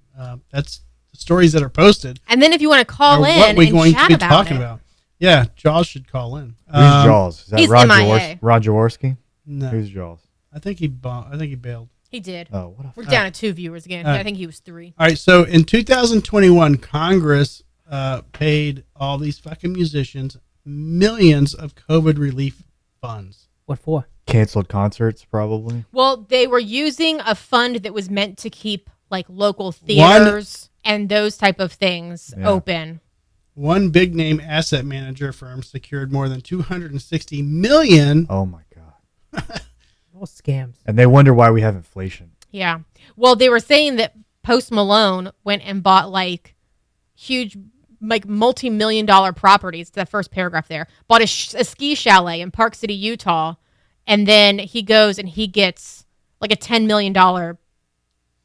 that's the stories that are posted. And then if you want to call are in what we're and going to chat be about talking it. about. Yeah, Jaws should call in. Who's Jaws? Is that he's Ron, MIA. Ron Jaworski? No, Who's Jaws? I think he bailed. He did. Oh, what a We're down to 2 viewers again. All right. I think he was 3. All right, so in 2021, Congress paid all these fucking musicians millions of COVID relief funds. What for? canceled concerts, probably. Well, they were using a fund that was meant to keep like local theaters and those type of things Yeah. open. One big name asset manager firm secured more than $260 million. Oh my god! All scams. And they wonder why we have inflation. Yeah. Well, they were saying that Post Malone went and bought like huge, like multi-million dollar properties. The first paragraph there. Bought a ski chalet in Park City, Utah. And then he goes and he gets like a $10 million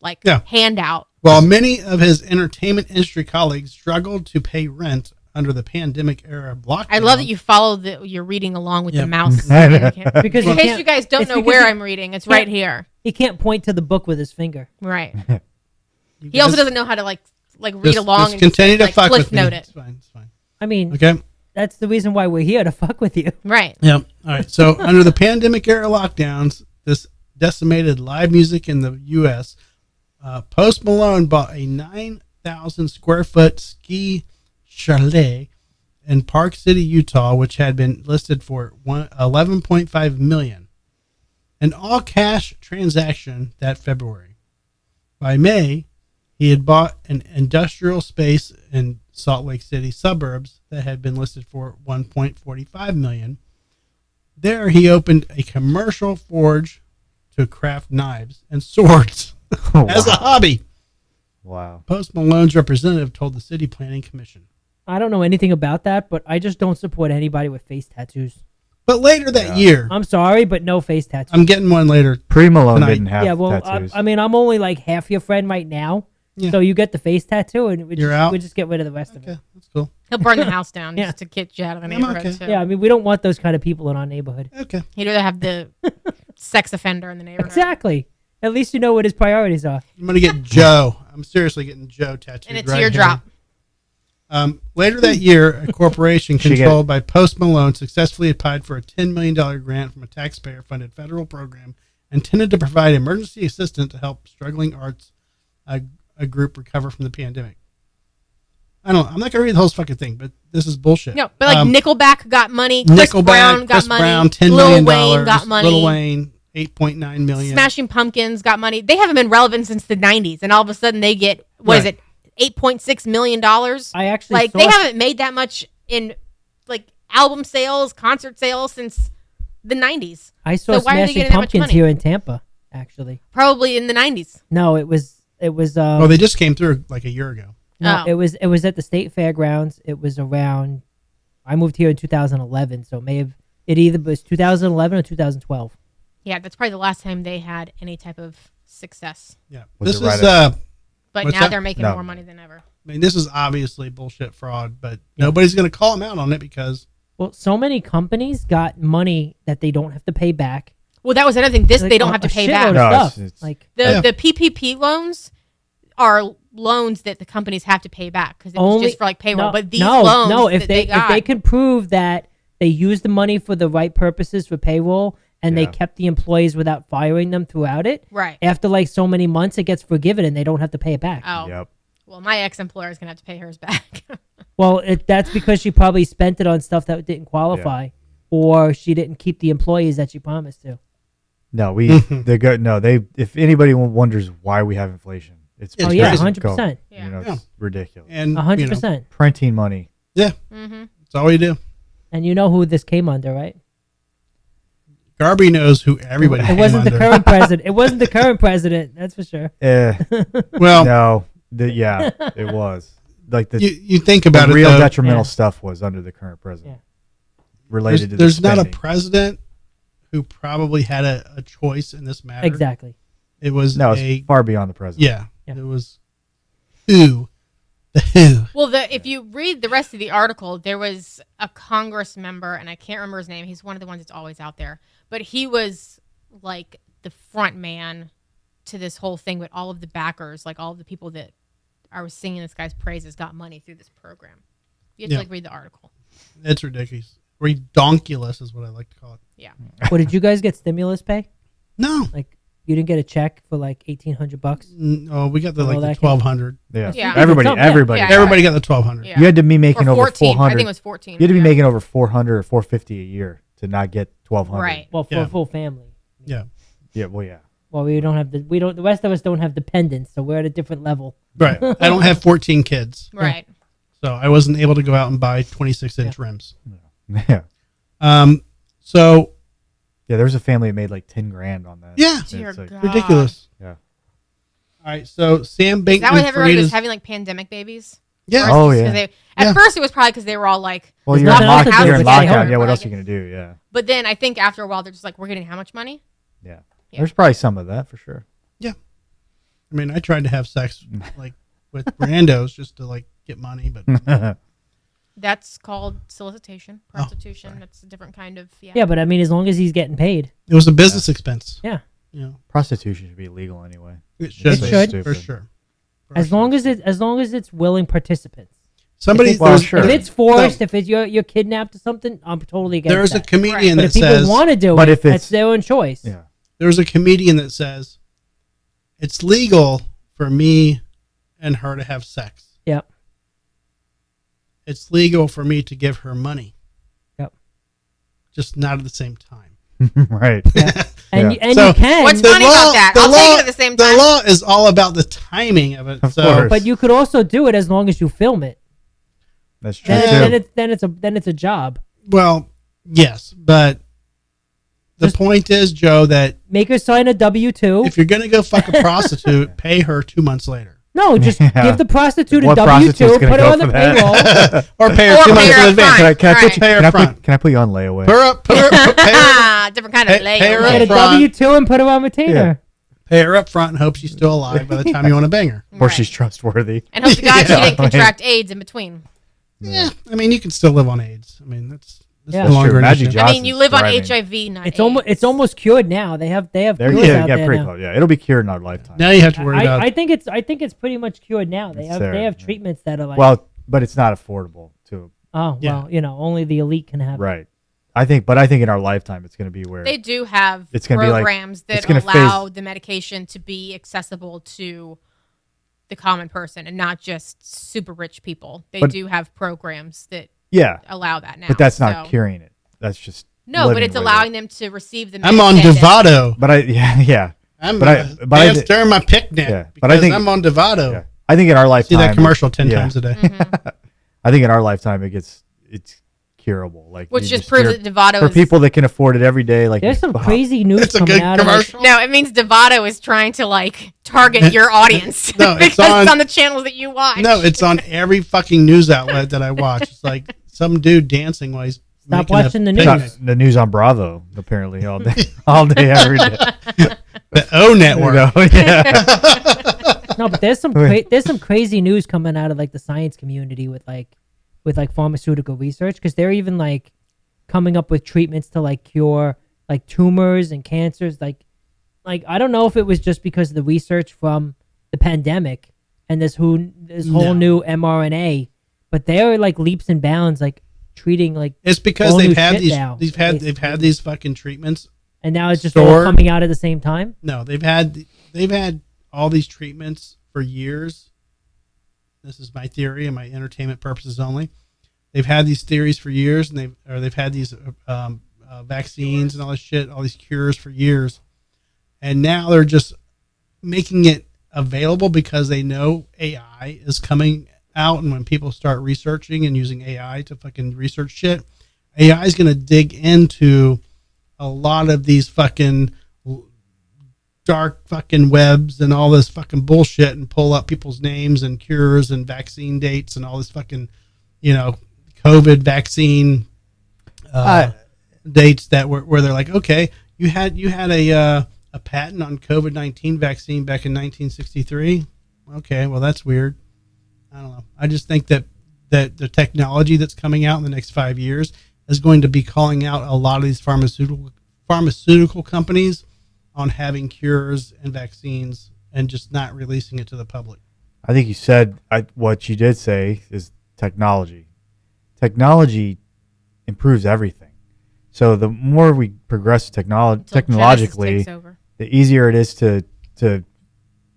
like handout. While many of his entertainment industry colleagues struggled to pay rent under the pandemic era lockdown. I love that you follow you're reading along with the Yep. mouse. I know. Because In he case can't- you guys don't it's know because where he- I'm reading, it's right here. He can't point to the book with his finger. Right. You He also guys doesn't know how to like read just- along just and continue to like, fuck cliff with me. note it. It's fine. It's fine. I mean, Okay. that's the reason why we're here, to fuck with you. Right. Yep. All right. So under the pandemic era lockdowns, this decimated live music in the U.S., Post Malone bought a 9,000 square foot ski chalet in Park City, Utah, which had been listed for $11.5 million. An all cash transaction that February. By May, he had bought an industrial space in Salt Lake City suburbs that had been listed for $1.45 million. There, he opened a commercial forge to craft knives and swords as a hobby. Wow. Post Malone's representative told the City Planning Commission. I don't know anything about that, but I just don't support anybody with face tattoos. But later that year, I'm sorry, but no face tattoos. I'm getting one later. Pre Malone Tonight. didn't have yeah, well, tattoos. I mean, I'm only like half your friend right now, Yeah. So you get the face tattoo, and You're out? we just get rid of the rest of Okay, it. that's cool. He'll burn the house down Yeah. just to get you out of the I'm neighborhood. okay. Too. Yeah, I mean, we don't want those kind of people in our neighborhood. Okay. He'd rather have the sex offender in the neighborhood. Exactly. At least you know what his priorities are. I'm gonna get Joe. I'm seriously getting Joe tattooed. And it's right teardrop. here. Later that year, a corporation She get- controlled by Post Malone successfully applied for a $10 million grant from a taxpayer-funded federal program intended to provide emergency assistance to help struggling arts a group recover from the pandemic. I'm not going to read the whole fucking thing, but this is bullshit. No, but like Nickelback got money. Chris Nickelback, Brown got Chris money. Brown, $10 Lil million. Wayne got money. Lil Wayne, $8.9 million. Smashing Pumpkins got money. They haven't been relevant since the 90s, and all of a sudden they get what is Right. it, $8.6 million? I actually Like saw they haven't made that much in like album sales, concert sales since the 90s. I saw So why are they Smashing getting that much Pumpkins money? here in Tampa. Actually, Probably in the 90s. no, it was. Oh, they just came through like a year ago. No, Oh. it was at the state fairgrounds. It was around. I moved here in 2011, so it either was 2011 or 2012. Yeah, that's probably the last time they had any type of success. Yeah. Was This it right is But What's now that? they're making No. more money than ever. I mean, this is obviously bullshit fraud, but nobody's going to call them out on it because Well, so many companies got money that they don't have to pay back. Well, that was another thing. This Like, they don't a- have to a pay shitload back. of No, stuff. it's- Like Yeah. The PPP loans are loans that the companies have to pay back because it was just for like payroll. no, But these no, loans, no, if that they got, if they can prove that they used the money for the right purposes for payroll and they Yeah. kept the employees without firing them throughout it, right? after like so many months, it gets forgiven and they don't have to pay it back. Oh, Yep. well, my ex-employer is gonna have to pay hers back. Well, that's because she probably spent it on stuff that didn't qualify, or she didn't keep the employees that she promised to. No, they go. No, they. If anybody wonders why we have inflation, it's It's Oh yeah, crazy. 100%, Yeah. You know, Yeah. it's ridiculous. and 100%. Printing money. yeah, Mm-hmm. that's all we do. And you know who this came under, right? Garby knows who everybody. It came wasn't the under. current president. It wasn't the current president. That's for sure. Well, no, yeah, it was like the, you think the about it. real though, detrimental Yeah. stuff was under the current president. Yeah. Related there's to the not a spending. president who probably had a choice in this matter. Exactly. It was No, it's a far beyond the president. yeah, Yeah. It was the who. Well, if you read the rest of the article, there was a Congress member, and I can't remember his name. He's one of the ones that's always out there, but he was like the front man to this whole thing with all of the backers, like all of the people that are singing this guy's praises, got money through this program. You have Yeah. to like read the article. It's ridiculous. Redonkulous is what I like to call it. Yeah. Well, did you guys get stimulus pay? No, Like, you didn't get a check for like $1,800? no, we got the Oh, like the that 1,200. Yeah. Yeah. Everybody, Yeah. everybody. Yeah. Everybody got the 1,200. Yeah. You had to be making Or over 14. 400. I think it was 14. You had to be yeah. making over 400 or 450 a year to not get 1,200. Right. Well, for Yeah. a full family. Yeah. Yeah. Well, yeah. Well, the rest of us don't have dependents, so we're at a different level. Right. I don't have 14 kids, Right. so I wasn't able to go out and buy 26-inch rims. Yeah. So Yeah. There was a family that made like 10 grand on that. yeah, It's Dear like- God. ridiculous. Yeah. All right. So Sam Is Bankman that why everybody Fried was is having like pandemic babies? yeah. Oh, Or is it yeah. 'cause at Yeah. first it was probably because they were all like, Well, There's you're in nothing else to lockdown. do You're in but stay lockdown. home. Yeah. What Like else are you gonna do? Yeah. but then I think after a while they're just like, we're getting how much money? Yeah. Yeah. There's probably some of that for sure. I mean, I tried to have sex like with randos just to like get money, but That's called solicitation, Oh, prostitution. sorry. That's a different kind of Yeah, but I mean, as long as he's getting paid. it was a business expense. Yeah. You know, Prostitution should be illegal anyway. it should It be should. for sure. For As sure. long as it's willing participants. somebody if Well, there's, sure. If it's forced, No. if it's you're kidnapped or something, I'm totally against there's a that. comedian But that if people says want to do But it, if it's- that's their own choice. Yeah. there's a comedian that says it's legal for me and her to have sex. Yep. It's legal for me to give her money. Yep. Just not at the same time. Right. And Yeah. you So, can. What's funny about that? I'll take it at the same The time. law is all about the timing of it. Of so course. But you could also do it as long as you film it. That's true. Then, too. then it's a job. well, yes, but the Just- point is, Joe, that Make her sign a W-2. if you're gonna go fuck a prostitute, pay her 2 months later, No, just Yeah. give the prostitute a What prostitute's W-2, gonna put her go on the for that? payroll. or pay her Or 2 pay months her in up advance. front. Can I Right. put Pay her can I front. put can I put you on layaway? Pay her up. Pay her. Ah, different kind of Pay her Get a up front. W-2 and put her on retainer. Pay her up front and hope she's still alive by the time you want to bang her. Or Right. she's trustworthy. And hope to God she Yeah. didn't contract AIDS in between. Yeah, I mean, you can still live on AIDS. I mean, that's Yeah. no That's longer true. an Magic issue. Johnson. I mean, you live on thriving. HIV, not It's AIDS. almost cured now. They have They're, cures yeah, out yeah, there pretty now. close. Yeah, it'll be cured in our lifetime. Now you have to worry about. I think it's pretty much cured now. They It's have there, they have yeah. treatments that are like Well, but it's not affordable to Yeah. only the elite can have it. right. I think in our lifetime it's going to be where They do have It's gonna be like- programs it's that gonna allow phase- the medication to be accessible to the common person and not just super rich people. They But- do have programs that yeah, allow that now. but that's not so- curing it. That's just No, but living it's with allowing it. them to receive the I'm on medicine that- Dovato. But yeah. I'm But dance during my picnic. Yeah, Because but I think- I'm on Dovato. Yeah. I think in our See lifetime, that commercial 10 yeah. times a day. Mhm. I think in our lifetime it's curable. Like Which you just proves cure- that Dovato for is people that can afford it every day. Like There's some wow. crazy news That's a coming good out of like, commercial. No, it means Dovato is trying to like target your audience No, it's because it's on- on the channels that you watch. No, it's on every fucking news outlet that I watch. It's like some dude dancing while he's Stop making a watching the It's picnic. news. not- the news on Bravo apparently all day, all day every day. The O Network. You know, yeah. No, but there's some crazy news coming out of like the science community with like pharmaceutical research because they're even like coming up with treatments to like cure like tumors and cancers. Like I don't know if it was just because of the research from the pandemic and this whole No. new mRNA, but they're like leaps and bounds like treating like, It's because all new they've had shit these. now, They've had basically. these fucking treatments. and now it's just all Stored- coming out at the same time. No, they've had all these treatments for years. This is my theory and my entertainment purposes only. They've had these theories for years, and they've had these vaccines and all this shit, all these cures for years, and now they're just making it available because they know AI is coming out, and when people start researching and using AI to fucking research shit, AI is going to dig into a lot of these fucking dark fucking webs and all this fucking bullshit and pull up people's names and cures and vaccine dates and all this fucking, COVID vaccine dates that where they're like, okay, you had a patent on COVID-19 vaccine back in 1963. Okay, well that's weird. I don't know. I just think that the technology that's coming out in the next 5 years is going to be calling out a lot of these pharmaceutical companies on having cures and vaccines and just not releasing it to the public. I think you said what you did say is technology. Technology improves everything. So the more we progress Until technologically, Genesis takes over. the easier it is to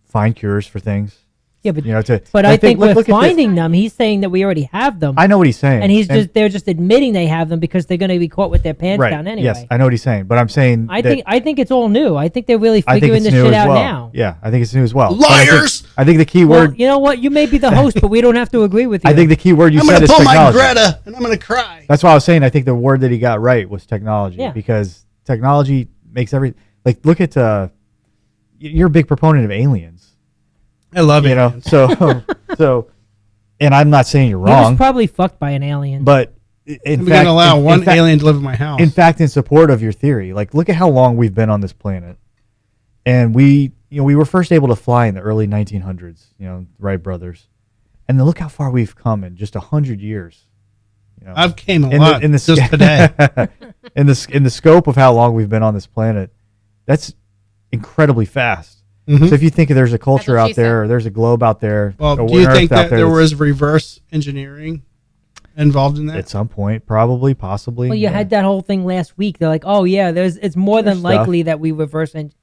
find cures for things. Yeah, but But I think we're look at this- finding them. He's saying that we already have them. I know what he's saying, and they're just admitting they have them because they're going to be caught with their pants right. down anyway. Yes, I know what he's saying, but I'm saying I that think it's all new. I think they're really I think figuring it's this new shit as out well. now. Yeah, I think it's new as well. But I think- Liars! I think the key Well, word. you know what? You may be the host, but we don't have to agree with you. I think the key word you I'm said going is to pull my technology. Greta and I'm going to cry. That's why I was saying I think the word that he got right was technology. Yeah. Because technology makes every like look at you're a big proponent of aliens. I love You it. know, so and I'm not saying you're He was wrong, probably fucked by an alien. but I'm in going fact, to allow in one fact- alien to live in my house. in fact, in support of your theory, like look at how long we've been on this planet, and we were first able to fly in the early 1900s. Wright brothers, and then look how far we've come in just 100 years. I've came a in lot the, in the just sc- today. in the scope of how long we've been on this planet, that's incredibly fast. Mhm. So if you think there's a culture what she out there, said. or there's a globe out there, Well, or do you Earth think out that there that's- was reverse engineering involved in that? at some point, probably, possibly? well, you yeah. had that whole thing last week. They're like, oh yeah, it's more There's than stuff. likely that we reverse and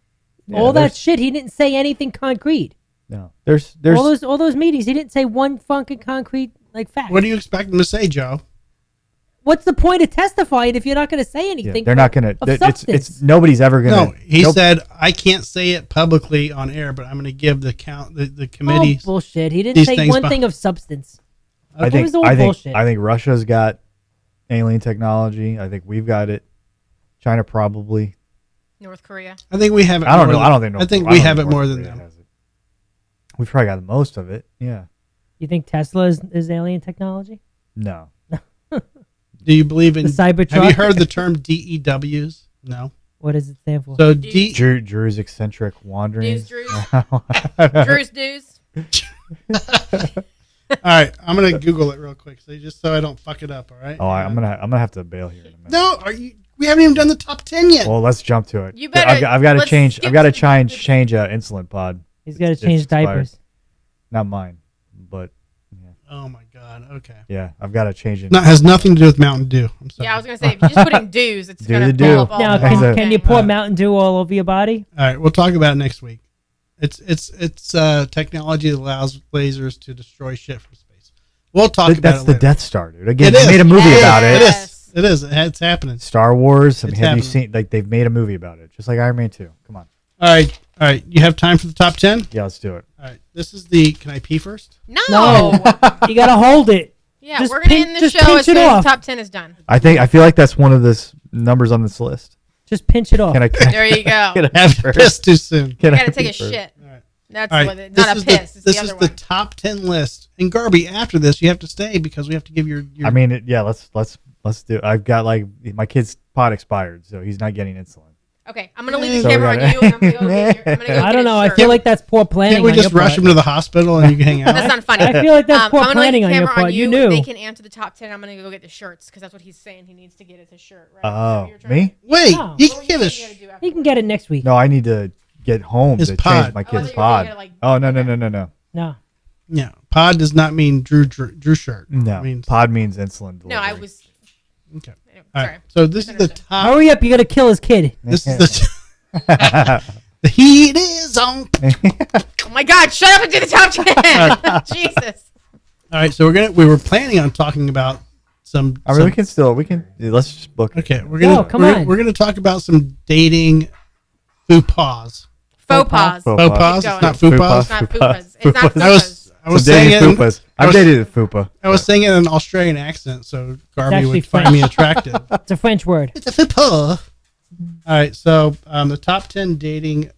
Yeah, all that there's- shit. He didn't say anything concrete. No, there's All those meetings, he didn't say one fucking concrete like fact. What do you expect them to say, Joe? What's the point of testifying if you're not going to say yeah, anything? they're not gonna. of It's substance? nobody's ever gonna. No, he nope. said I can't say it publicly on air, but I'm going to give the committee. Oh, bullshit. He didn't these say things one beh- thing of substance. I It think was all I think bullshit. I think Russia's got alien technology. I think we've got it. China probably. North Korea. I think we have it. I don't more know. than- I don't think. I think don't we think have it North more than Korea them. has it. We've probably got the most of it. Yeah. You think Tesla is alien technology? No. Do you believe in The Cybertruck? Have you heard the term DEWs? No. What does it stand for? So D. Drew's eccentric wanderings. Drew's. Drew's dues. All right, I'm gonna Google it real quick, so just so I don't fuck it up. All right. Oh, I'm gonna have to bail here in a minute. No, are you? We haven't even done the top 10 yet. Well, let's jump to it. You better- I've got to let's change. skip I've got to to- change insulin pod. He's got to It's change expired. diapers. Not mine, but Oh my god. Okay. yeah, I've got to change it. Not has nothing to do with Mountain Dew. I'm sorry. Yeah, I was gonna say if you just put in dues, it's Do gonna the pull do. up all Now, the Exactly. can you pour Mountain Dew all over your body? All right, we'll talk about it next week. It's technology that allows lasers to destroy shit from space. We'll talk about That's it the later. Death Star, dude. Again, It they is. made a movie Yes. about It it. is. It is. It's happening. Star Wars. It's have you happening. seen? Like they've made a movie about it, just like Iron Man 2. Come on. All right. All right. You have time for the top 10? Yeah, let's do it. All right. This is the. Can I pee first? No. No. You got to hold it. Yeah, Just we're gonna pin- end the just show pinch as soon it as off. the top 10 is done. I feel like that's one of the numbers on this list. Just pinch it off. Can I? There you go. Can I Have first? pissed too soon. Can You I gotta take a first? shit. All right. That's All right. what not a piss. It's this the is other the one. top 10 list. And Garby, after this, you have to stay because we have to give your I mean, yeah. Let's do. I've got like my kid's pot expired, so he's not getting insulin. Okay, I'm gonna leave So the we camera on gotta- you. And I'm gonna go get your, I'm gonna go I get don't his know. I shirt. feel like that's poor planning. Can't we on just your rush part. him to the hospital and you can hang out? That's not funny. I feel like that's poor I'm gonna leave planning the on your camera part. on You you. knew. They can answer the top 10. I'm gonna go get the shirts because that's what he's saying. He needs to get it his shirt. Right? Is that Oh, what you're trying me? Wait, No. you What can were give you us. saying you gotta do after? He can get it next week. No, I need to get home His to pod. change my Oh, kid's you're gonna pod. get it, like- Oh no. No. Yeah, pod does not mean Drew shirt. No, It means, pod means insulin. No, I delivery. was. okay. Anyway, All sorry. right. So this is the Misunderstood. top. Hurry up! You got to kill his kid. This is the. The heat is on. Oh my God! Shut up and do the top 10. Jesus. All right, so we were planning on talking about some. I mean, we can. Let's just book it. Okay, we're gonna. come we're, on. We're gonna talk about some dating faux pas. Faux pas. Faux Faux pas. pas. It's going. not faux Faux pas. It's not Fupas. fupas. It's not Fupas. I was. fupas. I was Some saying dating it. fupas. I I've was- dated a fupa. I was saying it in an Australian accent, so Garby actually would find French. me attractive. It's a French word. It's a faux pas. All right, so the top 10 dating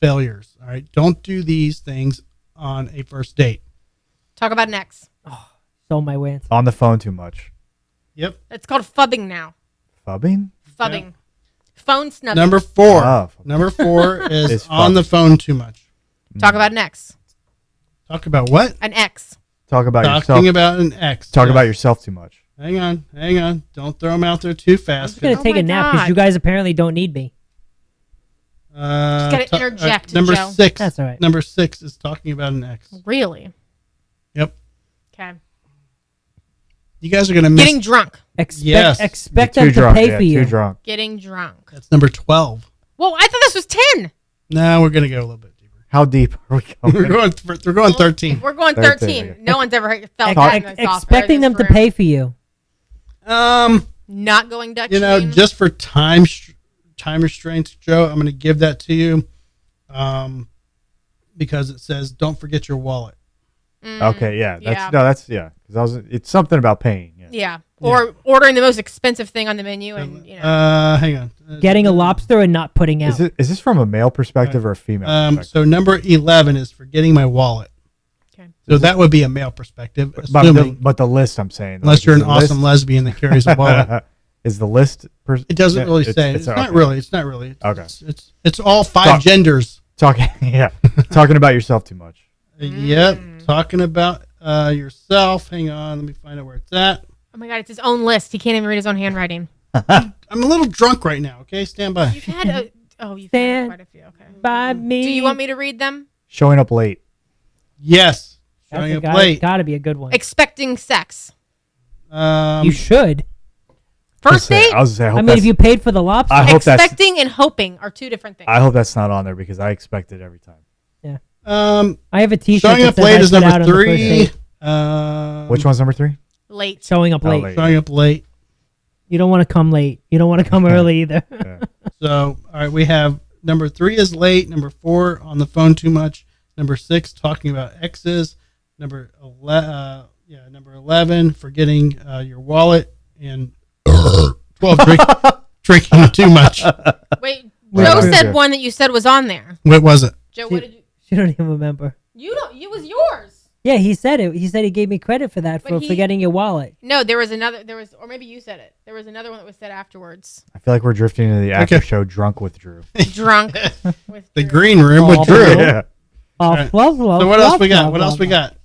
failures. All right, don't do these things on a first date. Talk about an ex. Stole my wins. On the phone too much. Yep. It's called fubbing now. Fubbing? Fubbing. Phone snubbing. Number 4. Oh. Number 4 is It's on fuck. the phone too much. Talk about an ex. Talk about what? An ex. Talk about Talking yourself. about an ex. Talk Yes. about yourself too much. Hang on. Don't throw them out there too I'm fast. just gonna Oh take my a nap because God. you guys apparently don't need me. gotta interject, number Joe. 6. That's all right. Number 6 is talking about an ex. Really? Yep. Okay. You guys are gonna miss. Getting drunk. Yes. Expect You're them too to drunk. pay Yeah, for you. Too drunk. Getting drunk. That's number 12. Well, I thought this was 10. No, we're gonna go a little bit deeper. How deep are we We're going? going 13. If we're going 13, 13. okay. No one's ever felt Talk- that in this software, Expecting this them to room. pay for you. Not going Dutch. You know, Stream. just for time restraints, Joe, I'm gonna give that to you, because it says don't forget your wallet. Okay, yeah. Yeah. That's yeah. Because it's something about paying. Yeah. Yeah. Or ordering the most expensive thing on the menu and, you know. Hang on. Getting a lobster and not putting out. Is this from a male perspective or a female perspective? So number 11 is forgetting my wallet. Okay. So that would be a male perspective, But assuming but the list I'm saying. unless like, you're is an the awesome list- lesbian that carries a wallet. Is the list? It doesn't really say. It's not okay. really. It's not really. Okay. It's all 5 Talk- genders. Talking. Yeah. Talking about yourself too much. Yep. Talking about yourself. Hang on. Let me find out where it's at. Oh my God, it's his own list. He can't even read his own handwriting. I'm a little drunk right now. Okay, stand by. You've had a. Oh, you've Stand had quite a few. Okay. By me. Do you want me to read them? Showing up late. Yes. That's Showing up gotta, late. gotta be a good one. Expecting sex. You should. First date? I was gonna say. I hope I mean, that's- if you paid for the lobster, I hope that's. Expecting and hoping are two different things. I hope that's not on there because I expect it every time. I have a T-shirt. Showing that up says late I is put number out on the first 3. date. Which one's number 3? Late. Showing up Oh, late. late. Showing up late. You don't want to come late. You don't want to come early either. So, all right, we have number 3 is late. Number 4, on the phone too much. Number 6, talking about exes. Number 11, forgetting your wallet. And 12, drinking too much. Wait, Wait, Joe wait, said wait. one that you said was on there. What was it? Joe, what did you? She don't even remember. You don't. It was yours. Yeah, he said it. He said he gave me credit for that But for he- forgetting your wallet. No, there was, or maybe you said it. There was another one that was said afterwards. I feel like we're drifting into the after Okay. show drunk with Drew. Drunk with The Drew. green room with Oh, Drew. boy. Yeah. Oh, Alright. fluff, fluff, So what else fluff, we got? fluff, What else fluff, we fluff. got?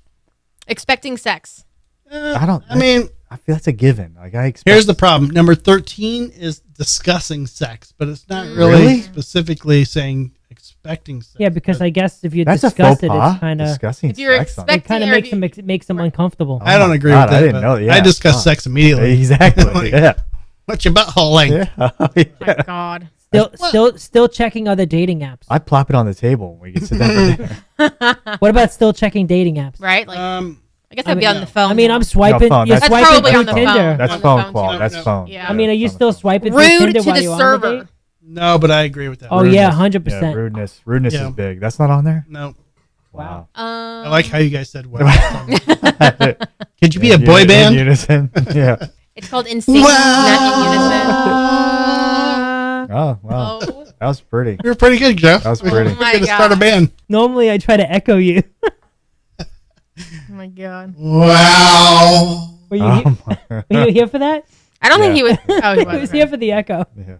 Expecting sex. I don't. I mean, I feel that's a given. Like I expect. here's the problem. Number 13 is discussing sex, but it's not really, Really? specifically saying expecting sex. Yeah, because But I guess if you That's a discuss faux it, pas. it's kind of Discussing If you're sex on- it expect- kind of or makes if you- them makes them uncomfortable. I don't my agree God, with that. I didn't but know. Yeah, I discuss fuck. sex immediately. Exactly. Like, Yeah. What's your butthole length? Yeah. My God. Still checking other dating apps. I plop it on the table when we get sit down for dinner. What about still checking dating apps? Right? Like, I I guess I'd be mean, on no. the phone. I mean, now. I'm swiping. phone, You're that's- swiping probably through on the Tinder. phone. That's On the phone phone, call. too. That's No, phone. yeah. I mean, are you That's on still the phone. swiping through Rude Tinder to while the you're on server. the date? No, but I agree with that. Oh Rudeness. yeah, Yeah, 100%. rudeness. Rudeness Yeah. is big. That's not on there. No. Wow. I like how you guys said well. Could Could you be a boy band? unison. Yeah. It's called In Sync, not Oh wow. in unison. Oh, That was pretty. You're pretty good, Jeff. That was pretty. Oh my We're gonna start a God. band. Normally, I try to echo you. oh my God. Wow. Were you, Oh, my. were you here for that? I don't think Yeah. he was. Oh, he He was. was here for the echo. Yeah.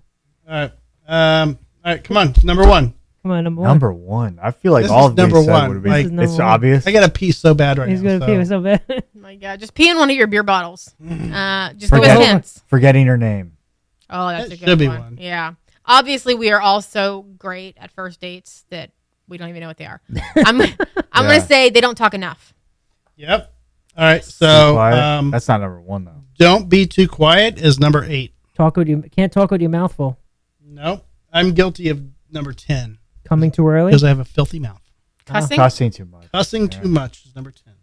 All right. Come on. Number one. Come on, number one. Number one. I feel like This all is of these number said one. would be. Like- This is It's number one. obvious. I got to pee so bad right He's now. gonna pee so bad. Oh my God. Just pee in one of your beer bottles. Just give us Forget- hints. Forgetting her name. Oh, that's That a should good be one. one. Yeah. Obviously, we are all so great at first dates that we don't even know what they are. I'm Yeah. gonna say they don't talk enough. Yep. All right. Be So quiet. That's not number one though. don't be too quiet is number 8. Can't talk with your mouth full. Nope. I'm guilty of number 10 Coming too early. because I have a filthy mouth. Cussing. Cussing too much. Cussing Yeah. too much is number 10.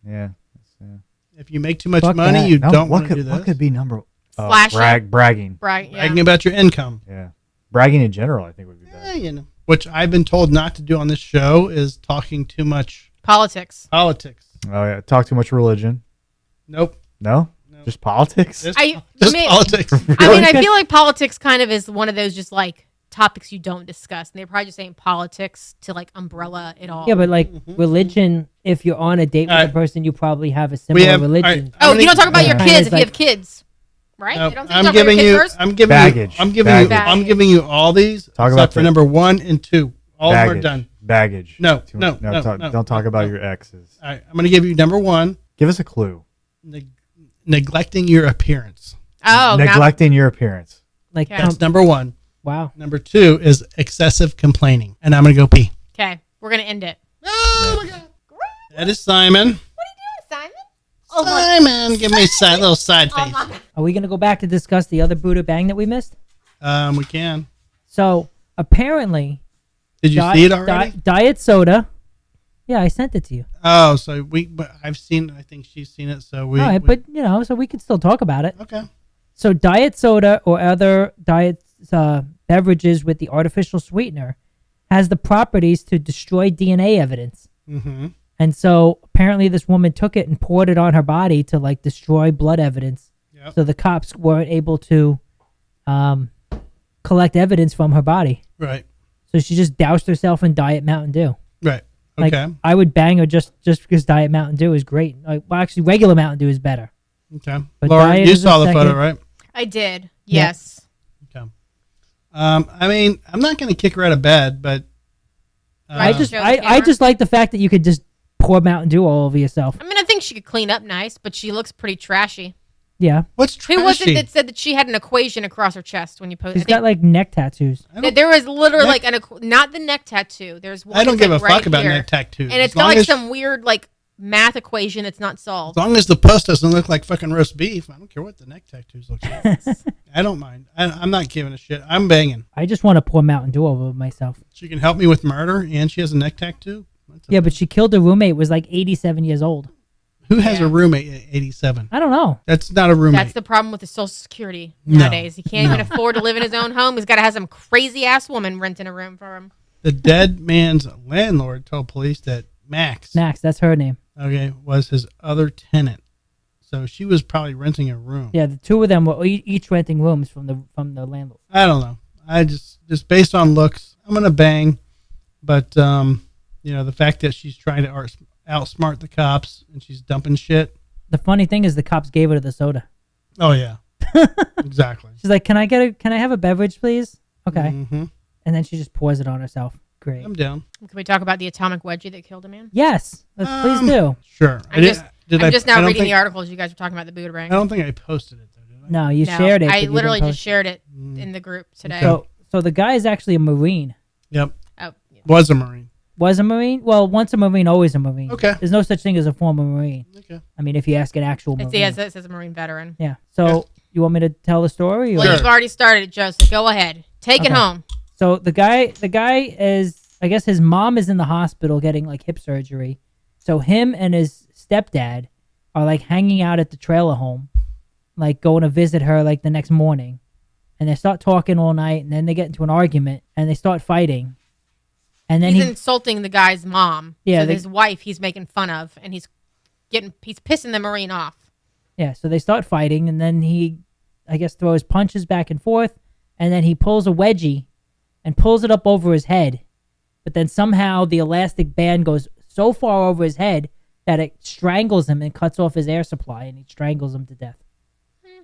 Yeah. If you make too much Fuck money, that. you No, don't what want to do could this. what could be number? Flashing. Bragging. Right. Yeah. Bragging about your income. Yeah. Bragging in general, I think would be Yeah, better. you know. Which I've been told not to do on this show is talking too much Politics. politics. Oh yeah. Talk too much religion. Nope. No. No. Just politics. Just, I just mean- politics. I mean, I feel like politics kind of is one of those just like topics you don't discuss. And they're probably just saying politics to like umbrella it all. Yeah, but like religion, if you're on a date with Alright. a person, you probably have a similar have- religion. alright. oh, you don't talk about Yeah. your Kinda kids if like- you have kids, right? No, They don't say I'm talk about your giving kids you. first? I'm giving Baggage. you. I'm giving you. Baggage. I'm giving you all these. Talk except about for the- number 1 and 2. All of them are Baggage. done. Baggage. No, Too no, much- no, talk- no, Don't talk no, about no. your exes. All right. I'm going to give you number 1. Give us a clue. Neglecting your appearance. Oh, now, Neglecting your appearance. Like, Okay. That's number 1. wow. Number 2 is excessive complaining, and I'm going to go pee. okay, we're gonna end it. Oh my God. That is Simon. Simon? Simon, give me a little side face. Are we gonna go back to discuss the other Buddha bang that we missed? We can. So apparently, Did you see it already? Diet soda. Yeah, I sent it to you. Oh, so but I've seen. I think she's seen it. So we. All right, but you know, so we can still talk about it. okay. So diet soda or other diet beverages with the artificial sweetener has the properties to destroy DNA evidence. Mm-hmm. And so apparently this woman took it and poured it on her body to like destroy blood evidence. Yep. So the cops weren't able to collect evidence from her body. Right. So she just doused herself in Diet Mountain Dew. Right. Like, Okay. I would bang her just because Diet Mountain Dew is great. Like, well, actually, regular Mountain Dew is better. Okay. But Laura, diet you is a saw the photo, second. right? I did. Yeah. Yes. Okay. I mean, I'm not going to kick her out of bed, but I just Show the I camera. just like the fact that you could just pour Mountain Dew all over yourself. I mean, I think she could clean up nice, but she looks pretty trashy. Yeah, what's trashy? Who was it that said that she had an equation across her chest when you posted? she's got like neck tattoos. I don't, There was literally Neck- like not the neck tattoo. There's one. I don't that's, give a like, fuck right about here. neck tattoos. And it's As got long like as- some weird like math equation that's not As solved. long as the post doesn't look like fucking roast beef, I don't care what the neck tattoos look like. I don't mind. I'm not giving a shit. I'm banging. I just want to pour Mountain Dew over myself. She can help me with murder, and she has a neck tattoo. That's a- Yeah, but she killed her roommate. Was like 87 years old. Who has Yeah. a roommate at 87? I don't know. That's not a roommate. That's the problem with the Social Security No. nowadays. He can't even afford to live in his own home. He's got to have some crazy ass woman renting a room for him. The dead man's landlord told police that Max, Max, that's her name. okay, was his other tenant. So she was probably renting a room. Yeah, the two of them were each renting rooms from the landlord. I don't know. I just based on looks, I'm gonna bang. But the fact that she's trying to outsmart the cops, and she's dumping shit. The funny thing is, the cops gave her the soda. Oh yeah, exactly. She's like, "Can I have a beverage, please?" Okay. Mm-hmm. And then she just pours it on herself. Great. I'm down. Can we talk about the atomic wedgie that killed a man? Yes, please do. Sure. I'm just I now don't reading think- the articles you guys were talking about the boomerang. I don't think I posted it though, did I? No, you No, shared it. but I you didn't literally post just shared it in the group today. it. So the guy is actually a Marine. Yep. Oh, yeah. Was a Marine. Was a Marine? Well, once a Marine, always a Marine. Okay. There's no such thing as a former Marine. Okay. I mean, if you ask an actual Marine. It says a Marine veteran. Yeah. So you want me to tell the story? Well, Sure. you've already started it, Joe, so go ahead. Take it Okay. home. So the guy is, I guess his mom is in the hospital getting like hip surgery. So him and his stepdad are like hanging out at the trailer home, like going to visit her like the next morning. And they start talking all night, and then they get into an argument, and they start fighting. And then He's insulting the guy's mom. Yeah, So they- his wife he's making fun of, and he's pissing the Marine off. yeah, so they start fighting, and then he, I guess, throws punches back and forth, and then he pulls a wedgie and pulls it up over his head. But then somehow the elastic band goes so far over his head that it strangles him and cuts off his air supply, and he strangles him to death.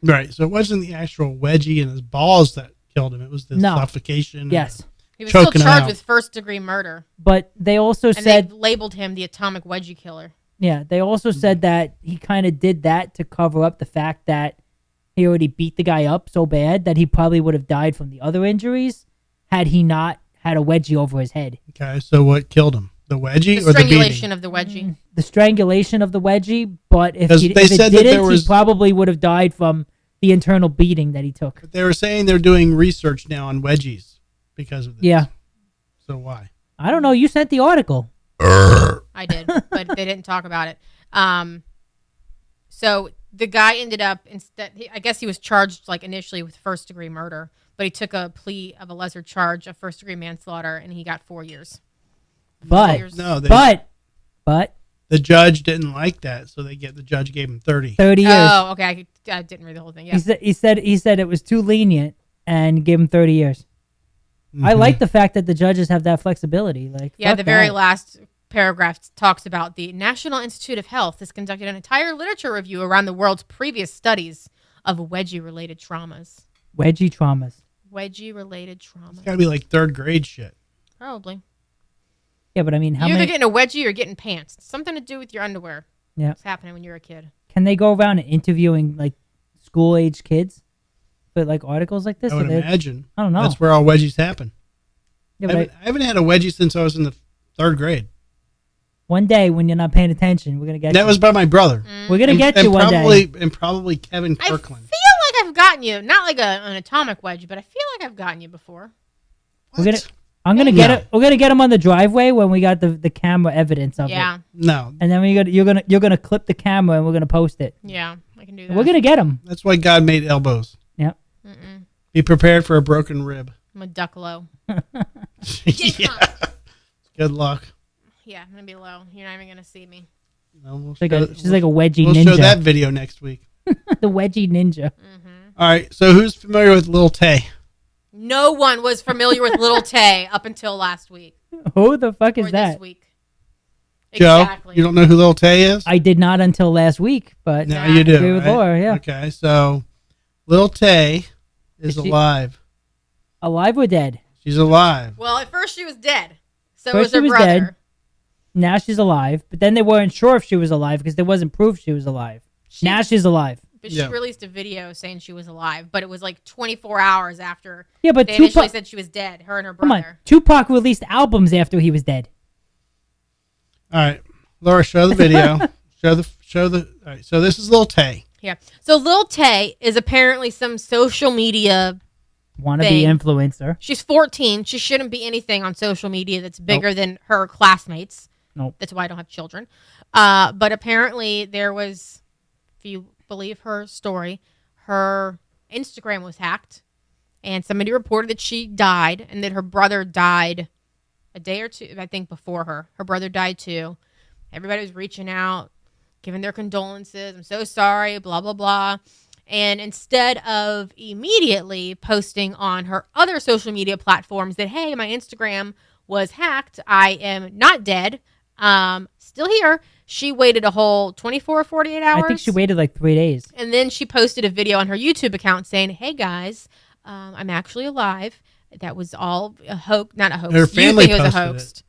Right. So it wasn't the actual wedgie in his balls that killed him. It was the No. suffocation. Yes. He was still Choking him charged out. with first-degree murder, But they also and said, they labeled him the atomic wedgie killer. yeah, they also said that he kind of did that to cover up the fact that he already beat the guy up so bad that he probably would have died from the other injuries had he not had a wedgie over his head. Okay. So what killed him? The wedgie The or the strangulation beating? of the wedgie. The strangulation of the wedgie, but if, 'Cause he, they if it said that there didn't, was- he probably would have died from the internal beating that he took. But they were saying they're doing research now on wedgies because of this. Yeah. So why? I don't know. You sent the article. I did, but they didn't talk about it. So the guy ended up I guess he was charged like initially with first-degree murder, but he took a plea of a lesser charge of first-degree manslaughter, and he got 4 years. But, Years. No, but the judge didn't like that, so the judge gave him 30. 30 years. Oh, okay. I didn't read the whole thing. Yeah. He said it was too lenient and gave him 30 years. I Mhm. like the fact that the judges have that flexibility. Like, Yeah, fuck the very that. last paragraph talks about the National Institute of Health has conducted an entire literature review around the world's previous studies of wedgie-related traumas. wedgie traumas. Wedgie-related traumas. It's got to be like third grade shit. Probably. Yeah, but I mean, how You're either many? getting a wedgie or getting pants. It's something to do with your underwear. Yeah. It's happening when you're a kid. Can they go around and interviewing like school-age kids for like articles like this? I would Or they- imagine. I don't know. That's where all wedgies happen. Yeah, I but haven't had a wedgie since I was in the third grade. one day when you're not paying attention, we're gonna get That you. was by my brother. We're gonna get and you one probably, day. And probably Kevin I feel Kirkland. like I've gotten you. Not like an atomic wedgie, but I feel like I've gotten you before. We're gonna. What? I'm gonna No. get it. We're gonna get him on the driveway when we got the camera evidence of Yeah. it, No. and then you're gonna clip the camera and we're gonna post it. Yeah. I can do that. And we're gonna get him. That's why God made elbows. Yeah. Be prepared for a broken rib. I'm a duck low. Yeah. Good luck. Yeah, I'm going to be low. You're not even going to see me. No, we'll She's like show- she's like a wedgie we'll ninja. show that video next week. The wedgie ninja. All right. So who's familiar with Lil Tay? No one was familiar with Little Tay up until last week. Who the fuck Or is that? this week. Joe, Exactly. you don't know who Lil Tay is? I did not until last week, but Now you do. agree with right? Laura, yeah. Okay. So Lil Tay is Is she- alive. alive or dead? She's alive. Well, at first she was dead. So First was she her was brother. dead. Now she's alive, but then they weren't sure if she was alive because there wasn't proof she was alive. Now she's alive. But Yeah. she released a video saying she was alive, but it was like 24 hours after Yeah, but they initially Tupac. said she was dead, her and her Come on, brother. Tupac released albums after he was dead. All right. Laura, show the video. show the. All right. So this is Lil Tay. Yeah. So Lil Tay is apparently some social media. Wannabe Thing. influencer. She's 14. She shouldn't be anything on social media that's bigger than her classmates. Nope. That's why I don't have children. But apparently there was, if you believe her story, her Instagram was hacked, and somebody reported that she died and that her brother died a day or two, I think, before her. Her brother died too. Everybody was reaching out, giving their condolences. I'm so sorry, blah, blah, blah. And instead of immediately posting on her other social media platforms that, hey, my Instagram was hacked, I am not dead, Still here. She waited a whole 24 or 48 hours. I think she waited like 3 days. And then she posted a video on her YouTube account saying, "Hey guys, I'm actually alive. That was all a hoax, not a hoax. Her family you think it was a posted hoax."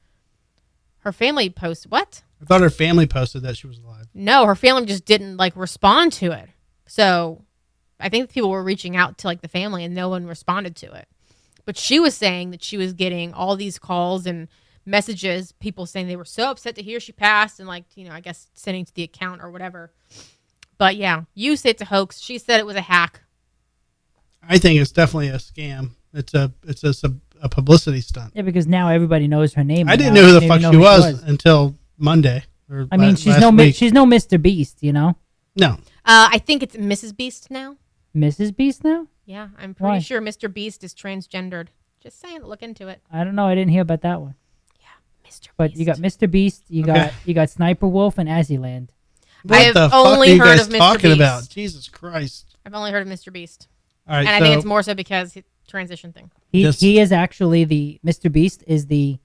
Her family posted what? I thought her family posted that she was alive. No, her family just didn't like respond to it. So I think people were reaching out to like the family and no one responded to it. But she was saying that she was getting all these calls and messages, people saying they were so upset to hear she passed and like, I guess sending to the account or whatever. But yeah, you say it's a hoax. She said it was a hack. I think it's definitely a scam. It's a publicity stunt. Yeah, because now everybody knows her name. I didn't now. know who the They fuck didn't she know was until Monday. I mean, she's no Mr. Beast, No. I think it's Mrs. Beast now. Mrs. Beast now? Yeah, I'm pretty Why? sure Mr. Beast is transgendered. Just saying, look into it. I don't know. I didn't hear about that one. Mr. But Beast. you got Mr. Beast, you got Sniper Wolf and Azzyland. What have the fuck only are you heard guys of Mr. talking Beast. about? Jesus Christ. I've only heard of Mr. Beast. All right, And I think it's more so because transition thing. He is actually Mr. Beast is the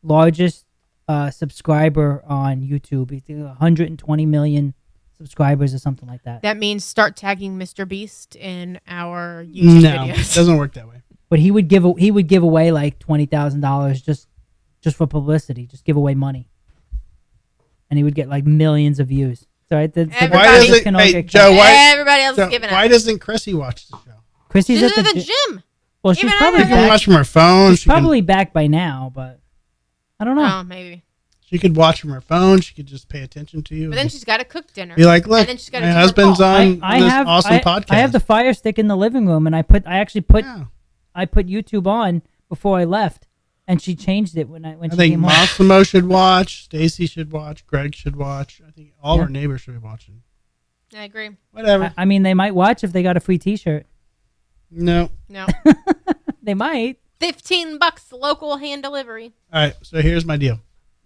largest subscriber on YouTube. He's 120 million subscribers or something like that. That means start tagging Mr. Beast in our YouTube no, it videos. doesn't work that way. But he would give away like $20,000 just for publicity, just give away money, and he would get like millions of views. So Why doesn't Joe? Everybody else is giving why up. doesn't Chrissy watch the show? Chrissy's She's at at the the gym. Well, she's Even probably She can back. watch from her phone. She's probably back by now, but I don't know. Oh, maybe. She could watch from her phone. She could just pay attention to you. But then she's got to cook dinner. be like, look, and then she's gotta my do her husband's call. on this awesome podcast. I have the Fire Stick in the living room, and I actually put YouTube on before I left, and she changed it when I she think came home. Massimo should watch. Stacy should watch. Greg should watch. I think all our neighbors should be watching. I agree. Whatever. I mean, they might watch if they got a free T-shirt. No. No. They might. $15 local hand delivery. All right. So here's my deal.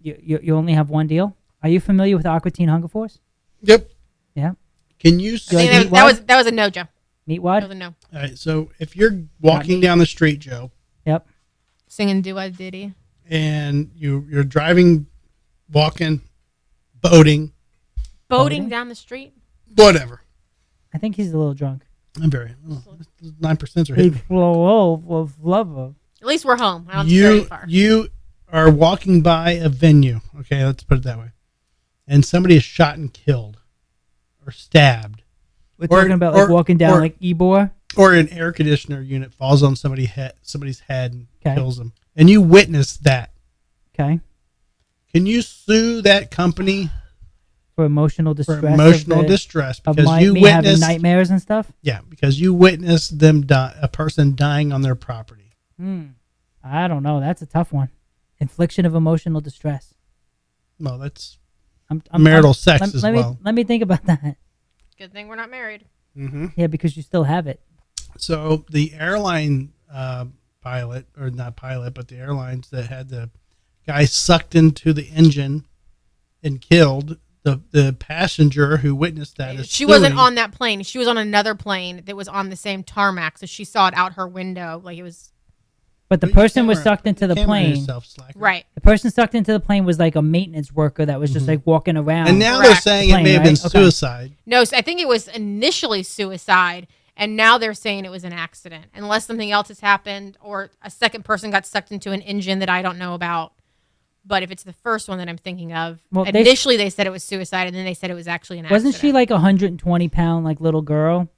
You only have one deal. Are you familiar with Aqua Teen Hunger Force? Yep. Yeah. Can you I see? think that was a no, Joe. That Meatwad? was a no. All right. So if you're walking down the street, Joe, Yep. Singing Do I Diddy. and you're driving, walking, boating, Boating down the street. whatever. I think he's a little drunk. I'm very 9% are hitting. Lover. At least we're home. I don't have to go very You far. you are walking by a venue. Okay, let's put it that way. And somebody is shot and killed, or stabbed, We're talking about like walking down or- like Ybor. or an air conditioner unit falls on somebody's head and Okay. kills them, and you witness that. Okay. Can you sue that company For emotional for distress. emotional distress Of because you me having witnessed nightmares and stuff. Yeah, because you witnessed them a person dying on their property. I don't know. That's a tough one. Infliction of emotional distress. Well, that's I'm marital sex as let well. Me, let me think about that. Good thing we're not married. Mm-hmm. Yeah, because you still have it. So the airline pilot, or not pilot, but the airlines that had the guy sucked into the engine and killed the passenger who witnessed that. Is She wasn't suing. on that plane. She was on another plane that was on the same tarmac, so she saw it out her window. Like it was But the Put your person was camera- sucked into the camera on plane. yourself, slacker. right. The person sucked into the plane was like a maintenance worker that was just like walking around. And now Correct. they're saying Plane, it may have been right? Okay. suicide. No, so I think it was initially suicide, and now they're saying it was an accident, unless something else has happened or a second person got sucked into an engine that I don't know about. But if it's the first one that I'm thinking of, Well, initially they said it was suicide, and then they said it was actually an accident. wasn't she like 120-pound like little girl?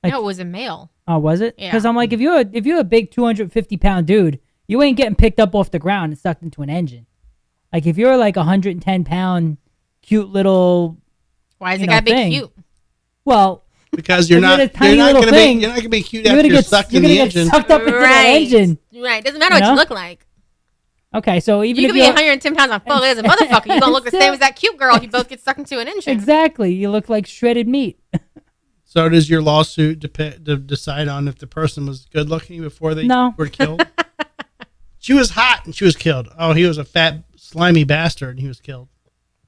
No, it was a male. Oh, was it? Yeah. Because I'm like, if you're a big 250-pound dude, you ain't getting picked up off the ground and sucked into an engine. Like if you're like 110-pound, cute little, Why is You it know, got to be thing. cute? well, Because you're If you're not a tiny you're not little gonna thing, be you're not gonna be cute you're after gonna you're get sucked you're in gonna the get engine. sucked up into that engine. Right. Doesn't matter You what know? you look like. Okay, so even You if could be you're 110 pounds on full as a motherfucker. You're gonna look the same as that cute girl if you both get stuck into an engine. exactly, you look like shredded meat. So does your lawsuit decide on if the person was good looking before they No. were killed? She was hot and she was killed. Oh, he was a fat, slimy bastard and he was killed.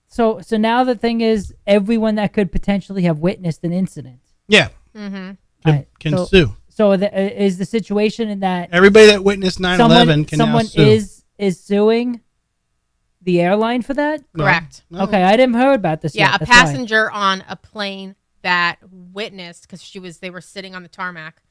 So now the thing is, everyone that could potentially have witnessed an incident Yeah, Mm-hmm. Alright, can so- sue. So is the situation in that Everybody that witnessed 9/11 can now someone sue. is suing the airline for that? Correct. No. Okay, I didn't hear about this Yeah, yet. a That's why. passenger on a plane that witnessed because they were sitting on the tarmac.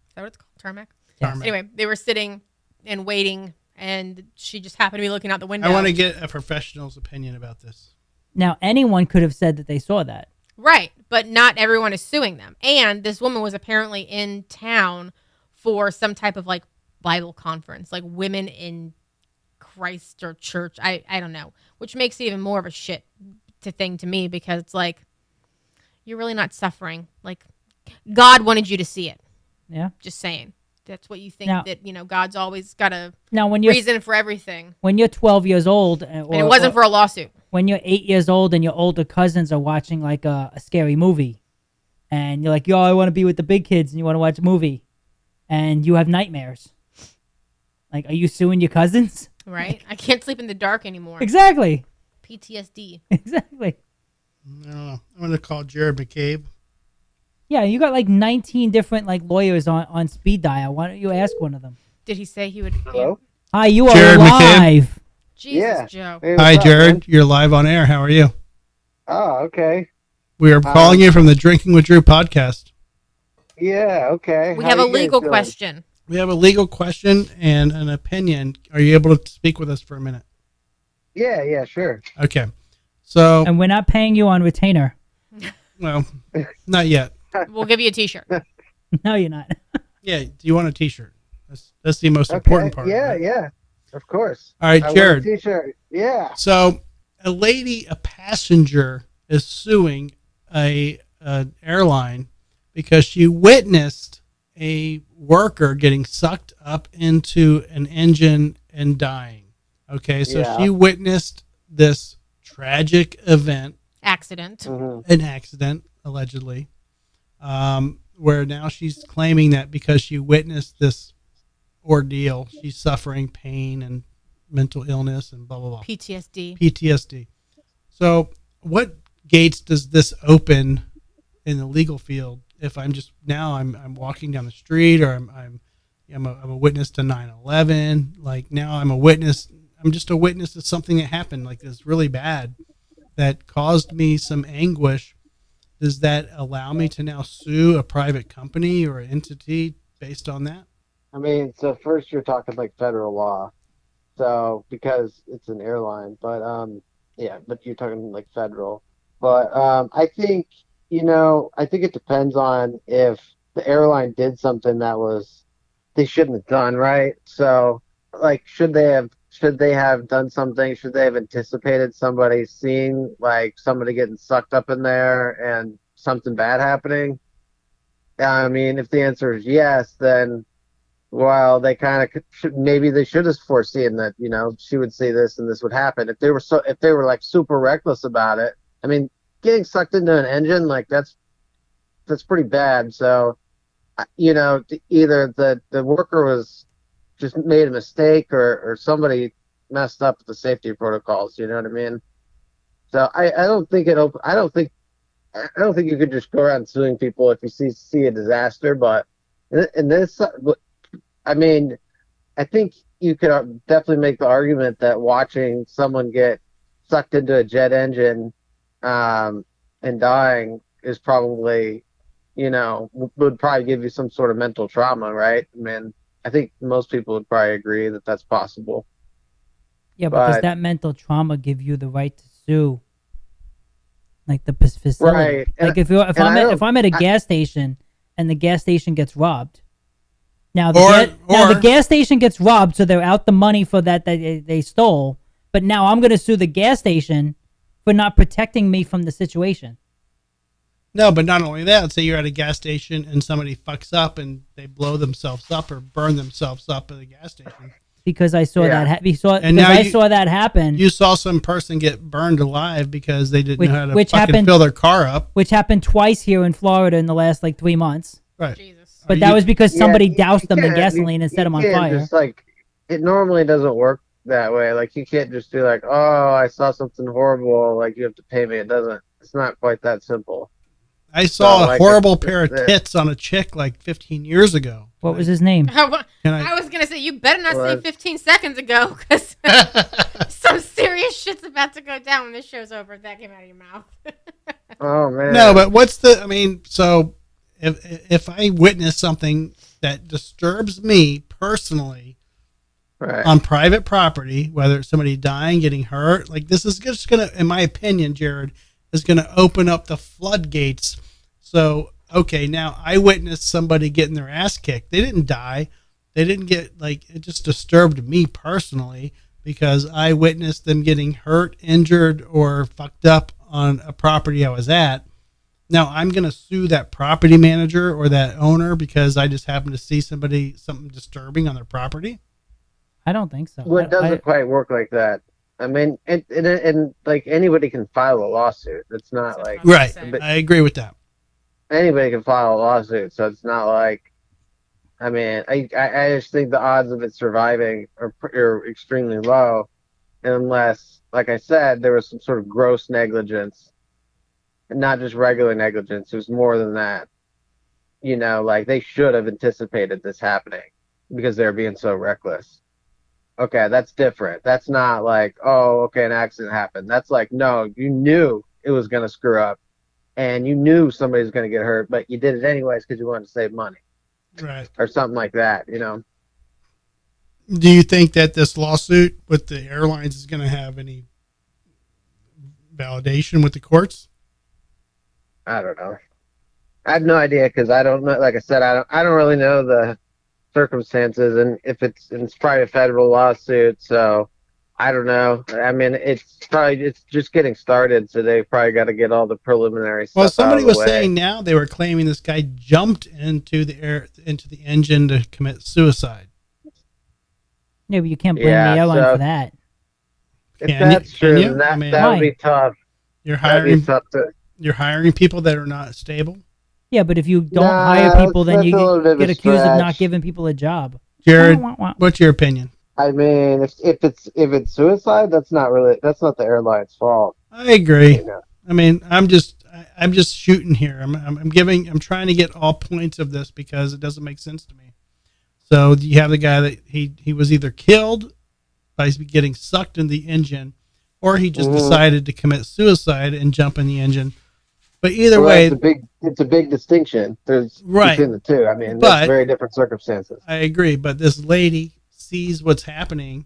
Is that what it's called? Tarmac? Tarmac. Anyway, they were sitting and waiting, and she just happened to be looking out the window. I want to get a professional's opinion about this. Now, anyone could have said that they saw that. Right, but not everyone is suing them. And this woman was apparently in town for some type of like Bible conference, like Women in Christ or church. I don't know, which makes it even more of a shit thing to me because it's like you're really not suffering. Like God wanted you to see it. Yeah. Just saying. That's what you think Now- that God's always got a Now, when you're reason for everything, when you're 12 years old, and it wasn't for a lawsuit. when you're 8 years old and your older cousins are watching like a scary movie, and you're like, yo, I want to be with the big kids, and you want to watch a movie, and you have nightmares. Like, are you suing your cousins? Right? I can't sleep in the dark anymore. Exactly. PTSD. Exactly. I don't know. I'm going to call Jared McCabe. Yeah, you got like 19 different like lawyers on speed dial. Why don't you ask one of them? Did he say he would? Hello? Hi, you are Jared McCabe. live. Jesus, Yeah. Joe. Hey, what's Hi, up, Jared. man? You're live on air. How are you? Oh, okay. We are calling you from the Drinking with Drew podcast. Yeah, okay. We How have a you guys legal doing? question. We have a legal question and an opinion. Are you able to speak with us for a minute? Yeah, sure. Okay. So, And we're not paying you on retainer. well, not yet. We'll give you a T-shirt. No, you're not. Yeah. Do you want a T-shirt? That's the most Okay. important part. Yeah, right? yeah. Of course. All right, I want Jared. a t-shirt. Yeah. So, a passenger, is suing an airline because she witnessed a worker getting sucked up into an engine and dying. Okay, so Yeah. she witnessed this tragic event, Accident. an accident, allegedly, where now she's claiming that because she witnessed this ordeal, she's suffering pain and mental illness and blah, blah, blah. PTSD. PTSD. So, what gates does this open in the legal field? If I'm just now I'm walking down the street, or I'm a witness to 9/11. Like now I'm a witness. I'm just a witness to something that happened like this really bad that caused me some anguish. Does that allow me to now sue a private company or an entity based on that? I mean, so first you're talking like federal law. So, because it's an airline, but yeah, but you're talking like federal. But I think, I think it depends on if the airline did something that they shouldn't have done, right? So, like, should they have done something? Should they have anticipated somebody seeing like somebody getting sucked up in there and something bad happening? I mean, if the answer is yes, then well, they kind of maybe they should have foreseen that, she would see this and this would happen. If they were like super reckless about it, I mean, getting sucked into an engine, like that's pretty bad. So, either the worker was just made a mistake or somebody messed up with the safety protocols. You know what I mean? So I don't think you could just go around suing people if you see a disaster. But in this, I mean, I think you could definitely make the argument that watching someone get sucked into a jet engine and dying is probably, would probably give you some sort of mental trauma, right? I mean, I think most people would probably agree that that's possible. Yeah, but does But- that mental trauma give you the right to sue? Like the facility. Right. Like And- if I'm at a gas station and the gas station gets robbed. Now Or- the gas station gets robbed, so they're out the money for that they stole. But now I'm going to sue the gas station for not protecting me from the situation. No, but not only that. Let's say you're at a gas station and somebody fucks up and they blow themselves up or burn themselves up at the gas station. Because I saw Yeah. that And now I you- saw that happen, You saw some person get burned alive because they didn't know how to Which fucking happened- fill their car up. which happened twice here in Florida in the last like 3 months. Right. Jesus. But Are that you- was because Yeah, somebody you doused them in can't- gasoline and set them on can't fire. Just like it normally doesn't work that way. Like you can't just be like, "Oh, I saw something horrible. Like you have to pay me." It doesn't. It's not quite that simple. I saw So, a like, horrible it's- pair of it's- tits on a chick like 15 years ago. What was his name? Can I was gonna say you better not say What? 15 seconds ago because some serious shit about to go down when this show's over. If that came out of your mouth. Oh man. No, but what's the? I mean, so if I witness something that disturbs me personally right. on private property, whether it's somebody dying, getting hurt, like this is just gonna, in my opinion, Jared, is gonna open up the floodgates. So okay, now I witnessed somebody getting their ass kicked. They didn't die. They didn't get like it. Just disturbed me personally because I witnessed them getting hurt, injured, or fucked up on a property I was at. Now I'm going to sue that property manager or that owner because I just happened to see something disturbing on their property. I don't think so. Well, it doesn't quite work like that. I mean, and like anybody can file a lawsuit. It's not That's like what I'm Right. saying. I agree with that. anybody can file a lawsuit. So it's not like, I mean, I just think the odds of it surviving are extremely low, unless, like I said, there was some sort of gross negligence, and not just regular negligence. It was more than that. You know, like they should have anticipated this happening because they're being so reckless. Okay, that's different. That's not like, oh, okay, an accident happened. That's like, no, you knew it was going to screw up and you knew somebody was going to get hurt, but you did it anyways because you wanted to save money Right. or something like that, you know? Do you think that this lawsuit with the airlines is going to have any validation with the courts? I don't know. I have no idea because I don't know. Like I said, I don't really know the circumstances, and if it's probably a federal lawsuit, so I don't know. I mean, it's just getting started, so they probably got to get all the preliminary stuff. Well, somebody out of the was way. saying now they were claiming this guy jumped into the engine to commit suicide. Yeah, but you can't blame Yeah, the airline so- for that. If Can you- that's true, can you? then that I mean- that would Why? be tough. You're That'd be hiring tough to. you're hiring people that are not stable. Yeah, but if you don't Nah, hire people, then that's you a little bit of get a accused of not stretch. giving people a job. Jared, Wah, wah, wah. what's your opinion? I mean, if it's suicide, that's not the airline's fault. I agree. You know? I mean, I'm just shooting here. I'm trying to get all points of this because it doesn't make sense to me. So you have the guy that he was either killed by getting sucked in the engine, or he just decided to commit suicide and jump in the engine. But either Well, way, it's a big distinction. There's Right. between the two. I mean, But- that's very different circumstances. I agree. But this lady sees what's happening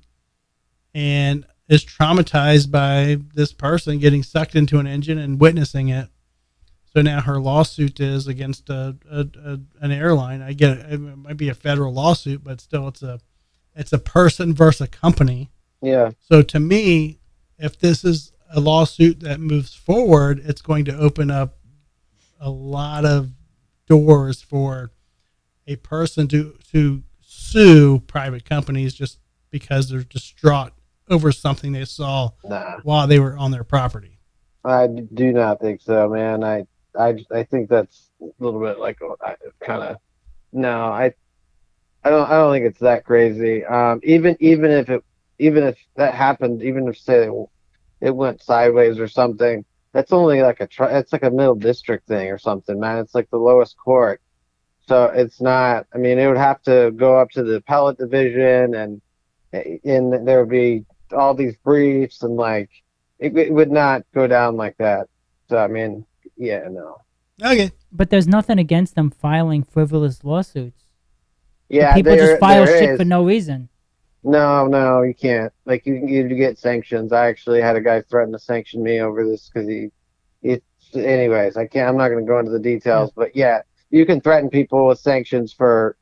and is traumatized by this person getting sucked into an engine and witnessing it. So now her lawsuit is against an airline. I get it. It might be a federal lawsuit, but still, it's a person versus a company. Yeah. So to me, if this is a lawsuit that moves forward, it's going to open up a lot of doors for a person to sue private companies just because they're distraught over something they saw Nah, while they were on their property. I do not think so, man. I think that's a little bit like kind of no. I don't think it's that crazy. Even if that happened, even if say it went sideways or something, that's only like it's like a middle district thing or something, man. It's like the lowest court. So it's not, I mean, it would have to go up to the appellate division and there would be all these briefs and like, it would not go down like that. So, I mean, yeah, no. Okay. But there's nothing against them filing frivolous lawsuits. Yeah, People just file there shit is. for no reason. No, you can't. Like you get sanctions. I actually had a guy threaten to sanction me over this because anyways, I'm not going to go into the details, but yeah, you can threaten people with sanctions for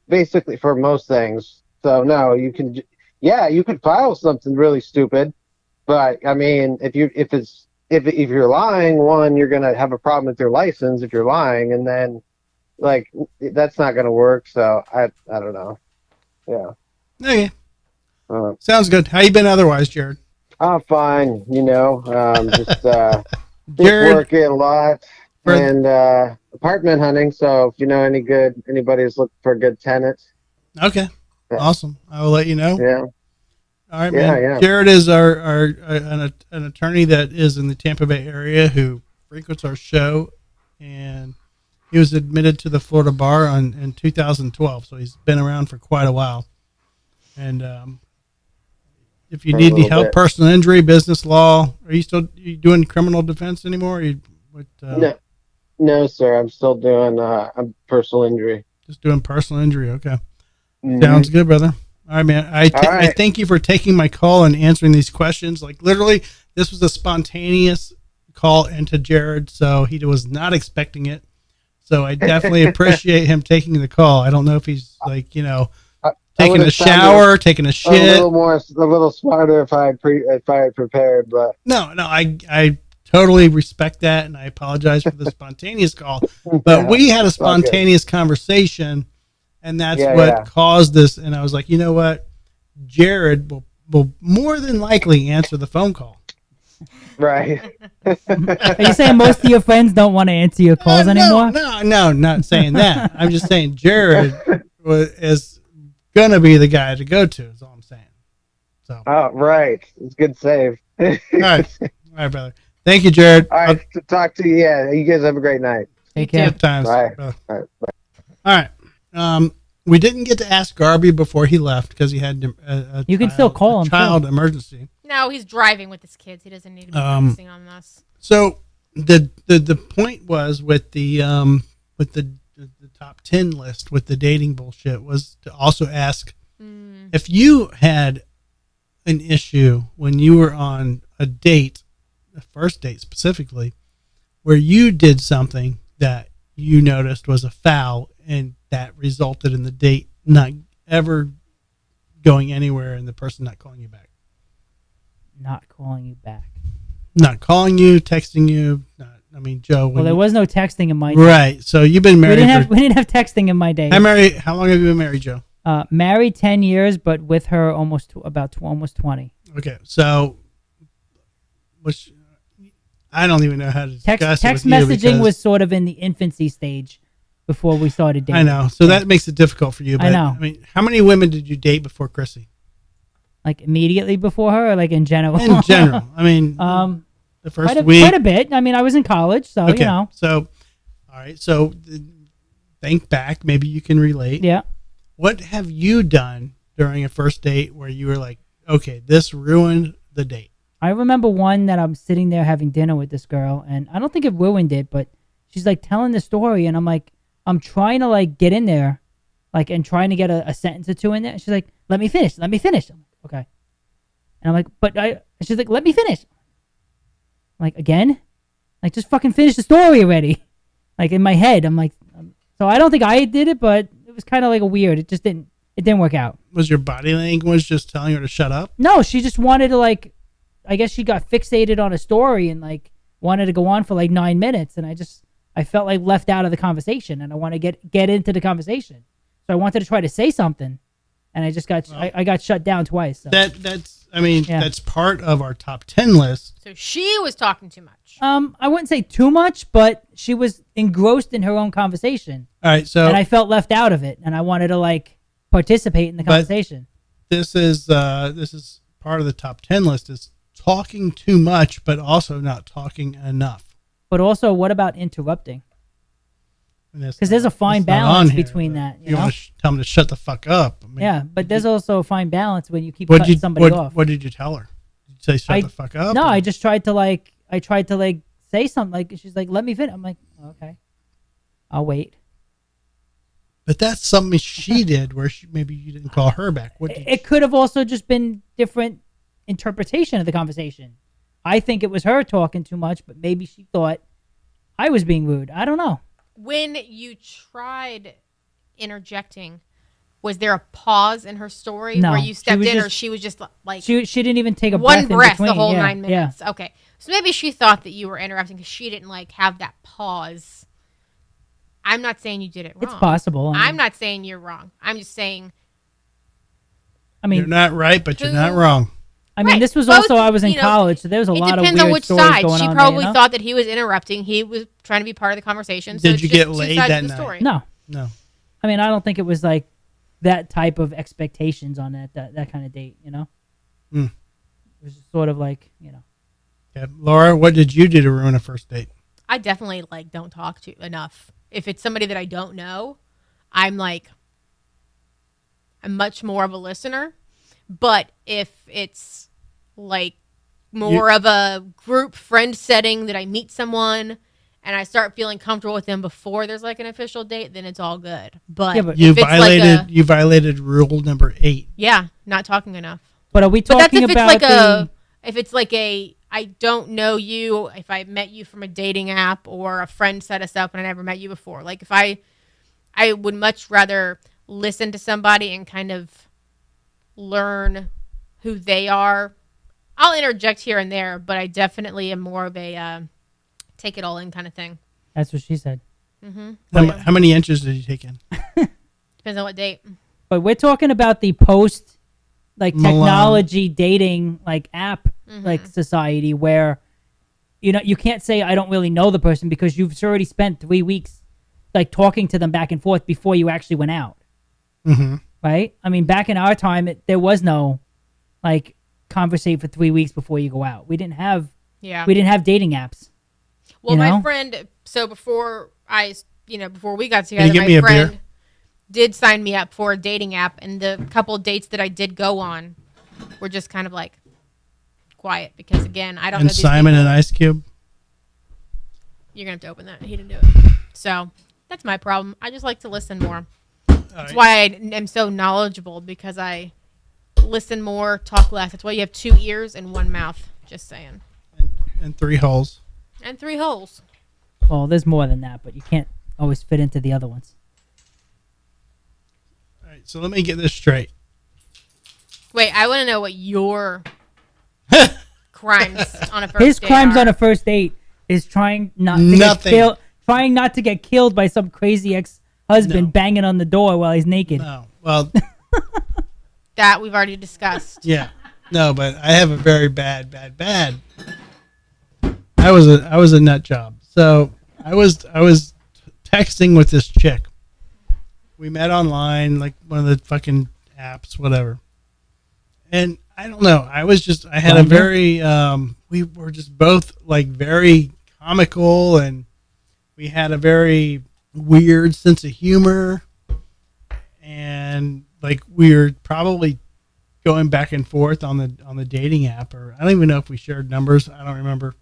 basically for most things. So no, you could file something really stupid, but I mean, if you're lying, one, you're going to have a problem with your license if you're lying, and then like that's not going to work. So I don't know. Yeah. Okay. Uh, Sounds good. How you been otherwise, Jared? I'm fine, just Jared, working a lot For- and apartment hunting. So if you know anybody who's looking for a good tenant, okay. Yeah. Awesome. I will let you know. yeah, All right, Yeah, man. yeah. Jared is an attorney that is in the Tampa Bay area who frequents our show, and he was admitted to the Florida bar in 2012. So he's been around for quite a while, and if you For a need any little help, bit. personal injury, business law, are you doing criminal defense anymore? Or No, no, sir. I'm still doing I'm personal injury. just doing personal injury? Okay. Mhm. Sounds good, brother. All right, man. I All right. thank you for taking my call and answering these questions. Like literally, this was a spontaneous call into Jared, so he was not expecting it. So I definitely appreciate him taking the call. I don't know if he's like I taking a would've sounded shower, taking a a shit. little smarter if I had prepared, but No, I totally respect that, and I apologize for the spontaneous call. But we had a it's all good. spontaneous conversation, and that's Yeah, what yeah. caused this. And I was like, you know what, Jared will more than likely answer the phone call. Right. Are you saying most of your friends don't want to answer your calls anymore? No, not saying that. I'm just saying Jared is gonna be the guy to go to. Is all I'm saying. So, all Oh, right. It's a good save. All right, brother. Thank you, Jared. right. To talk to you. Yeah. You guys have a great night. Take You care. Good times. Bye. brother. All right. All right. We didn't get to ask Garby before he left because he had a You can still call him, too. child emergency. No, he's driving with his kids. He doesn't need to be Um, focusing on this. So the point was with the top 10 list with the dating bullshit was to also ask if you had an issue when you were on a date, a first date specifically, where you did something that you noticed was a foul and that resulted in the date not ever going anywhere and the person not calling you back. Not calling you back. Not calling you, texting you. Joe. Well, there was no texting in my day. Right. So you've been We married. we didn't have texting in my day. How long have you been married, Joe? Married 10 years, but with her almost 20. Okay. So, which I don't even know how to discuss Text it with you messaging because- was sort of in the infancy stage before we started dating. I know. So that makes it difficult for you. But, I know. how many women did you date before Chrissy? Like immediately before her, or like in general? In general. The first quite a, week. quite a bit. I mean, I was in college, so Okay. you know. So, all right. So, think back. Maybe you can relate. Yeah. What have you done during a first date where you were like, okay, this ruined the date? I remember one that I'm sitting there having dinner with this girl, and I don't think it ruined it, but she's like telling the story, and I'm trying to like get in there, like, and trying to get a sentence or two in there. And she's like, let me finish. I'm like, okay. And I'm like, she's like, let me finish. I'm like, again? Like, just fucking finish the story already. Like, in my head, I'm like, so I don't think I did it, but it was kind of like a weird. It didn't work out. Was your body language just telling her to shut up? No, she just wanted to like, I guess she got fixated on a story and like wanted to go on for like 9 minutes, and I felt like left out of the conversation, and I want to get into the conversation, so I wanted to try to say something, and I just got I got shut down twice. So. That's part of our top 10 list. So she was talking too much. I wouldn't say too much, but she was engrossed in her own conversation, All right, so and I felt left out of it, and I wanted to like participate in the conversation. this is part of the top 10 list is talking too much, but also not talking enough. But also, what about interrupting? Because Because there's a fine balance between that. You know? want to tell them to shut the fuck up. Yeah, but there's also a fine balance when you keep What cutting somebody off. What did you tell her? Did you say shut the fuck up? No, or- I just tried to like say something. Like, she's like, "Let me finish." I'm like, "Okay, I'll wait." But that's something she did where maybe you didn't call her back. What did It could have also just been different interpretation of the conversation. I think it was her talking too much, but maybe she thought I was being rude. I don't know. When you tried interjecting, was there a pause in her story No, where you she stepped was in, or just- she was just like She didn't even take a one breath in the between. whole Yeah, 9 yeah. minutes? Okay, so maybe she thought that you were interrupting because she didn't like have that pause. I'm not saying you did it wrong. It's possible. I I'm mean- not saying you're wrong. I'm just saying I mean, you're not right, but you're not Who- wrong. I mean, Right. this was Both, also I was in you know, college, so there was a it lot of depends weird on which stories side. going She on probably there, you know? thought that he was interrupting. He was trying to be part of the conversation. So Did it's you just get two laid sides that of the night? story. No, No. I mean, I don't think it was like that type of expectations on that kind of date. You know, Hmm. it was just sort of like, you know. Okay. Laura, what did you do to ruin a first date? I definitely like don't talk to enough. If it's somebody that I don't know, I'm much more of a listener. But if it's like more of a group friend setting that I meet someone and I start feeling comfortable with them before there's like an official date, then it's all good. But, Yeah, but- You if it's like a, you violated rule number 8. yeah, not talking enough. But are we But that's talking if it's about like the? if it's like a I don't know you, if I met you from a dating app or a friend set us up and I never met you before. Like if I would much rather listen to somebody and kind of learn who they are. I'll interject here and there, but I definitely am more of a take it all in kind of thing. That's what she said. How many inches did you take in? Depends on what date. But we're talking about the post, like Milan. technology dating, like app, like society where, you can't say I don't really know the person because you've already spent 3 weeks, like talking to them back and forth before you actually went out. Mm-hmm. Right? I mean, back in our time, there was no, like, conversate for 3 weeks before you go out. We didn't have dating apps. Well, You know? my friend, so before we got Can you together, get my me a friend beer? did sign me up for a dating app, and the couple of dates that I did go on were just kind of like quiet because, again, I don't know And these Simon people. and Ice Cube. You're going to have to open that. He didn't do it. So that's my problem. I just like to listen more. That's why I am so knowledgeable, because I listen more, talk less. That's why you have 2 ears and 1 mouth. Just saying. And 3 holes. And 3 holes. Well, there's more than that, but you can't always fit into the other ones. All right, so let me get this straight. Wait, I want to know what your crimes on a first His date crimes are. on a first date is trying not to Nothing. get killed, trying not to get killed by some crazy ex-husband No. banging on the door while he's naked. No. Well, That we've already discussed. yeah. No, but I have a very bad. I was a nut job. So I was texting with this chick. We met online, like one of the fucking apps, whatever. And I don't know. I had a Grindr? very we were just both like very comical, and we had a very weird sense of humor, and like we were probably going back and forth on the dating app, or I don't even know if we shared numbers. I don't remember,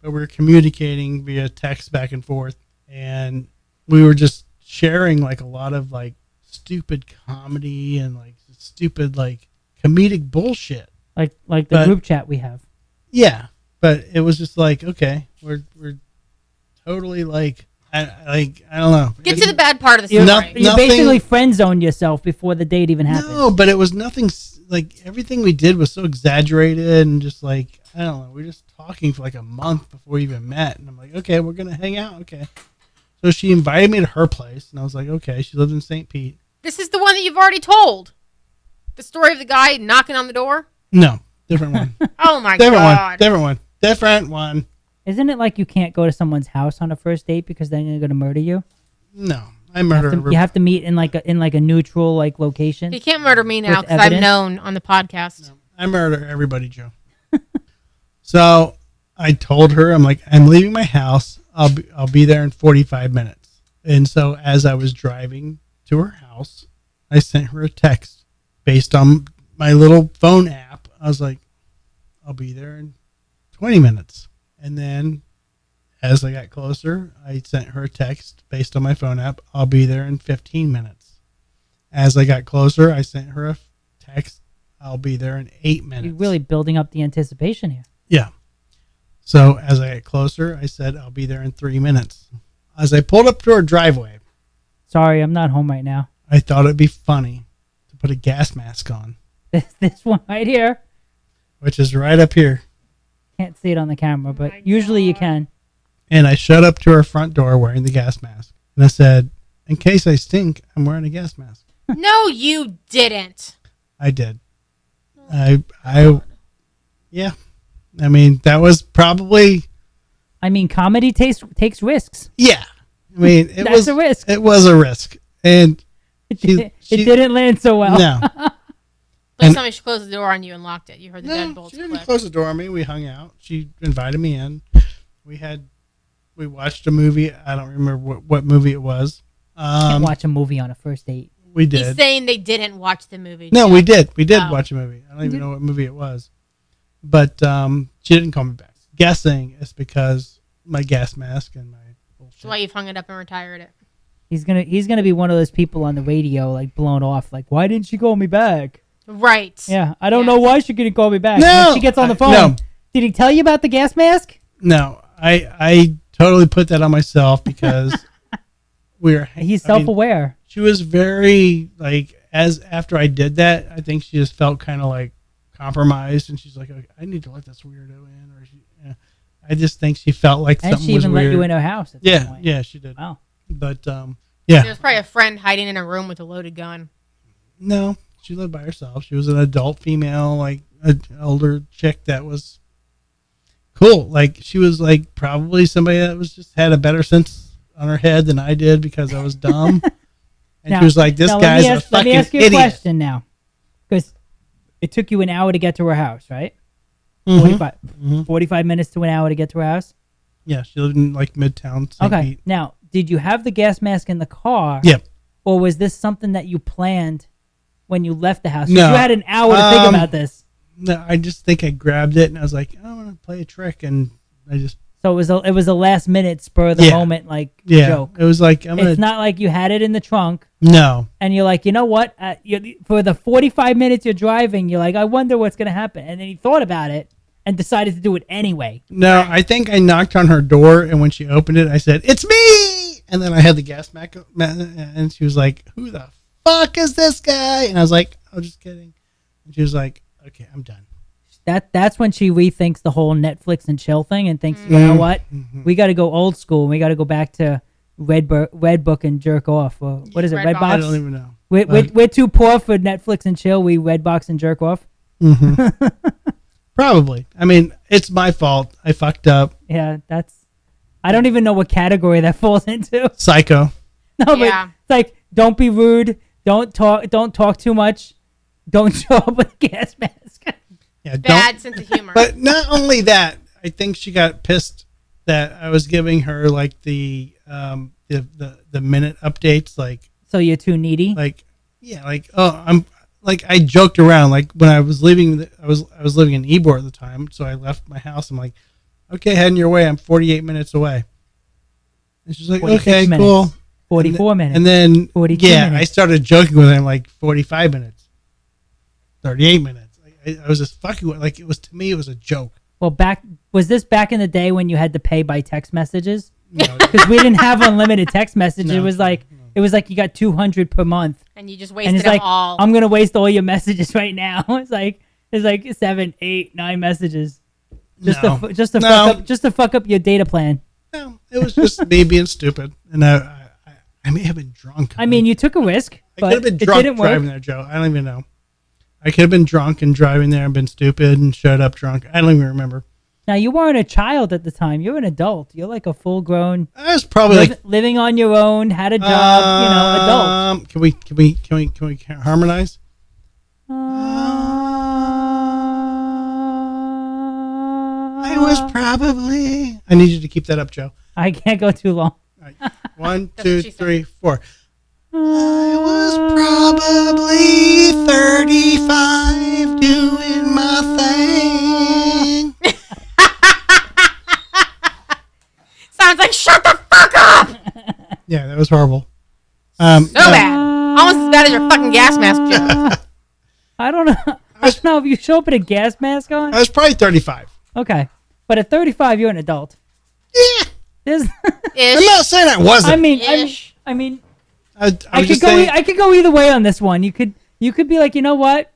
but we were communicating via text back and forth, and we were just sharing like a lot of like stupid comedy and like stupid like comedic bullshit. Like the But- group chat we have. Yeah, but it was just like, okay, we're totally like I don't know. Get to the bad part of the You, story. No- you Nothing- basically friend zoned yourself before the date even happened. No, but it was nothing. Like everything we did was so exaggerated, and just like I don't know, we were just talking for like a month before we even met, and I'm like, okay, we're gonna hang out, okay. So she invited me to her place, and I was like, okay. She lived in St. Pete. This is the one that you've already told. The story of the guy knocking on the door. No, different one. Oh my Different god. Different one. Isn't it like you can't go to someone's house on a first date because then they're gonna murder you? No, I murdered. You have to meet in like a neutral like location. You can't murder me now With because I'm evidence? known on the podcast. I murder everybody, Joe. So I told her, I'm like, I'm leaving my house. I'll be there in 45 minutes. And so as I was driving to her house, I sent her a text based on my little phone app. I was like, I'll be there in 20 minutes. And then as I got closer, I sent her a text based on my phone app. I'll be there in 15 minutes. As I got closer, I sent her a text. I'll be there in 8 minutes. You're really building up the anticipation here. Yeah. So as I got closer, I said, I'll be there in 3 minutes. As I pulled up to her driveway, Sorry, I'm not home right now. I thought it'd be funny to put a gas mask on, This one right here. which is right up here. Can't see it on the camera, but usually you can. And I showed up to her front door wearing the gas mask. And I said, in case I stink, I'm wearing a gas mask. No, you didn't. I did. Yeah. I mean, that was probably, I mean, comedy takes risks. yeah. I mean, it That's was a risk. It was a risk. And It, She- it she- didn't land so well. no. Please And- tell me she closed the door on you and locked it. You heard the No, deadbolts she didn't click. close the door on me. We hung out. She invited me in. We watched a movie. I don't remember what movie it was. Can't watch a movie on a first date. We He's did. saying they didn't watch the movie. No, Jeff. we did. We did Oh. watch a movie. I don't even know what movie it was. But she didn't call me back. Guessing it's because my gas mask and my bullshit. That's why you've hung it up and retired it. He's gonna be one of those people on the radio, like blown off, like, why didn't she call me back? Right. Yeah, I don't Yeah. know why she couldn't call me back. No! And then she gets on the phone. No. Did he tell you about the gas mask? No, I totally put that on myself because He's self-aware. She was very like after I did that, I think she just felt kind of like compromised, and she's like, okay, I need to let this weirdo in, or I just think she felt like And something she was even weird. let you in her house at that Yeah, point. yeah, she did. Wow. But yeah, There's probably a friend hiding in a room with a loaded gun. no, she lived by herself. She was an adult female, like an older chick that was cool. Like she was like probably somebody that was just had a better sense on her head than I did because I was dumb. And Now- she was like, "This now, guy's a let fucking me ask you idiot." a question now, because it took you an hour to get to her house, right? Mhm. 45, Mhm. 45 minutes to an hour to get to her house. Yeah, she lived in like Midtown. St. Okay. Pete. Now, did you have the gas mask in the car? Yep. Or was this something that you planned when you left the house? 'Cause No. You had an hour to think about this. No, I just think I grabbed it and I was like, "I want to play a trick," and I just So it was a last minute spur of the Yeah. moment like yeah, joke. it was like I'm gonna It's not like you had it in the trunk no. and you're like, you know what? For the 45 minutes you're driving, you're like, I wonder what's gonna happen, and then you thought about it and decided to do it anyway. No, I think I knocked on her door, and when she opened it, I said, "It's me!" And then I had the gas mac, and she was like, "Who the fuck is this guy?" And I was like, "Oh, just kidding." And she was like, "Okay, I'm done." That's when she rethinks the whole Netflix and chill thing and thinks, you know what? We got to go old school. We got to go back to Red Book and jerk off. Or what is it? Redbox. I Redbox. don't even know. We're too poor for Netflix and chill. We Redbox and jerk off. Probably. I mean, it's my fault. I fucked up. Yeah, that's. I don't even know what category that falls into. Psycho. No, Yeah. but it's like, don't be rude. Don't talk too much. Don't show up with a gas mask. Yeah, Bad sense of humor. But not only that, I think she got pissed that I was giving her like the minute updates, like So you're too needy. I'm like I joked around like when I was leaving. I was living in Ybor at the time, so I left my house. I'm like, okay, heading your way. I'm 48 minutes away. And she's like, 46 okay, minutes. cool. 44 minutes. And then 42 yeah, minutes. I started joking with him like 45 minutes, 38 minutes. I was just fucking with, like it was to me. It was a joke. Well, was this back in the day when you had to pay by text messages? No, Because we didn't have unlimited text messages. No. It was like you got 200 per month, and you just and wasted it's them like all. I'm gonna waste all your messages right now. It's like 7, 8, 9 messages just No. to fuck up your data plan. No, it was just me being stupid, and I may have been drunk. I mean, you took a risk, I but could have been it drunk didn't work. driving there, Joe. I don't even know. I could have been drunk and driving there and been stupid and showed up drunk. I don't even remember. Now you weren't a child at the time. You're an adult. You're like a full-grown, I was probably living on your own, had a job. Adult. Can we harmonize? I was probably. I need you to keep that up, Joe. I can't go too long. All right. 1, That's 2, what she said. 3, 4. I was probably 35 doing my thing. Sounds like shut the fuck up. Yeah, that was horrible. So bad. Almost as bad as your fucking gas mask joke. I don't know. I don't know if you show up with a gas mask on. I was probably 35. Okay, but at 35, you're an adult. Yeah. There's, I'm not saying I wasn't. Ish. I mean, I I was could just go. saying. I could go either way on this one. You could be like, you know what?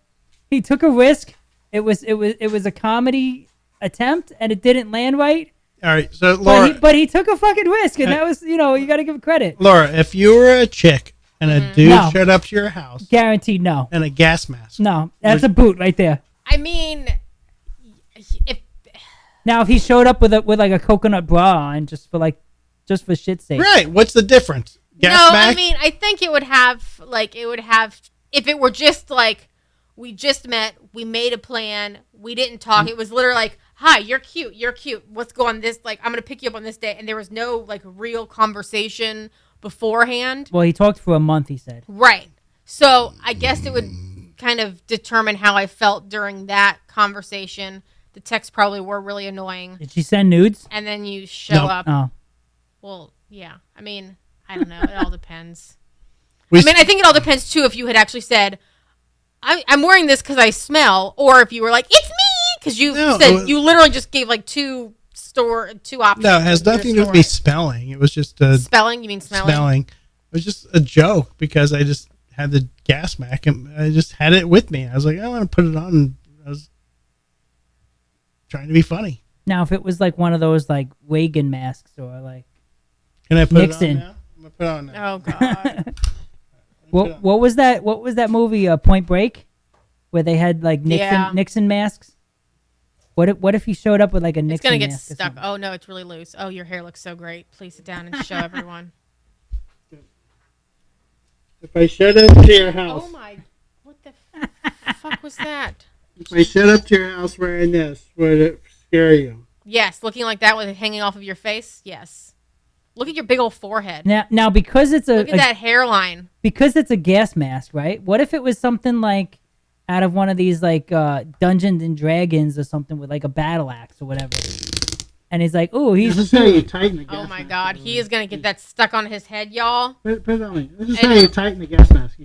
He took a risk. It was a comedy attempt, and it didn't land right. All right, so Laura, But he took a fucking risk, and that was, you got to give him credit. Laura, if you were a chick and a dude No. showed up to your house Guaranteed, no, and a gas mask, no. That's a boot right there. I mean, if Now, if he showed up with like a coconut bra on, just for shit's sake, right? What's the difference? Gas no, mask? I mean, I think it would have if it were just like we just met, we made a plan, we didn't talk. It was literally like, "Hi, you're cute. Let's go on this. Like, I'm gonna pick you up on this day." And there was no like real conversation beforehand. Well, he talked for a month. He said. Right. So I guess it would kind of determine how I felt during that conversation. The texts probably were really annoying. Did she send nudes? And then you show No. up. Oh. Well, yeah. I mean, I don't know. It all depends. We I mean, I think it all depends, too, if you had actually said, I'm wearing this because I smell, or if you were like, it's me, because you No, said, it was- you literally just gave like two options. No, it has of your nothing to do with story. me spelling. It was just a Spelling? You mean smelling? smelling. It was just a joke because I just had the gas mask and I just had it with me. I was like, I want to put it on. And I was trying to be funny. Now, if it was like one of those like Reagan masks or like Can I put Nixon. it on now? I'm gonna put it on now. Oh, God. what was that movie Point Break where they had like Yeah. Nixon masks? What if he showed up with like a It's Nixon going to get mask or stuck. something? Oh, no, it's really loose. Oh, your hair looks so great. Please sit down and show everyone. If I showed up to your Oh, my. What the fuck was that? if I showed up to your house wearing this, would it scare you? Yes, looking like that with it hanging off of your face. Yes. Look at your big old forehead. Now because it's Look at that hairline. because it's a gas mask, right? What if it was something like out of one of these like Dungeons and Dragons or something with like a battle axe or whatever? And he's like, "Oh, This he's is how you tighten the gas Oh, my mask. God. He is going to get that stuck on his head, y'all. Put it on me. This is And- how you tighten the gas mask. You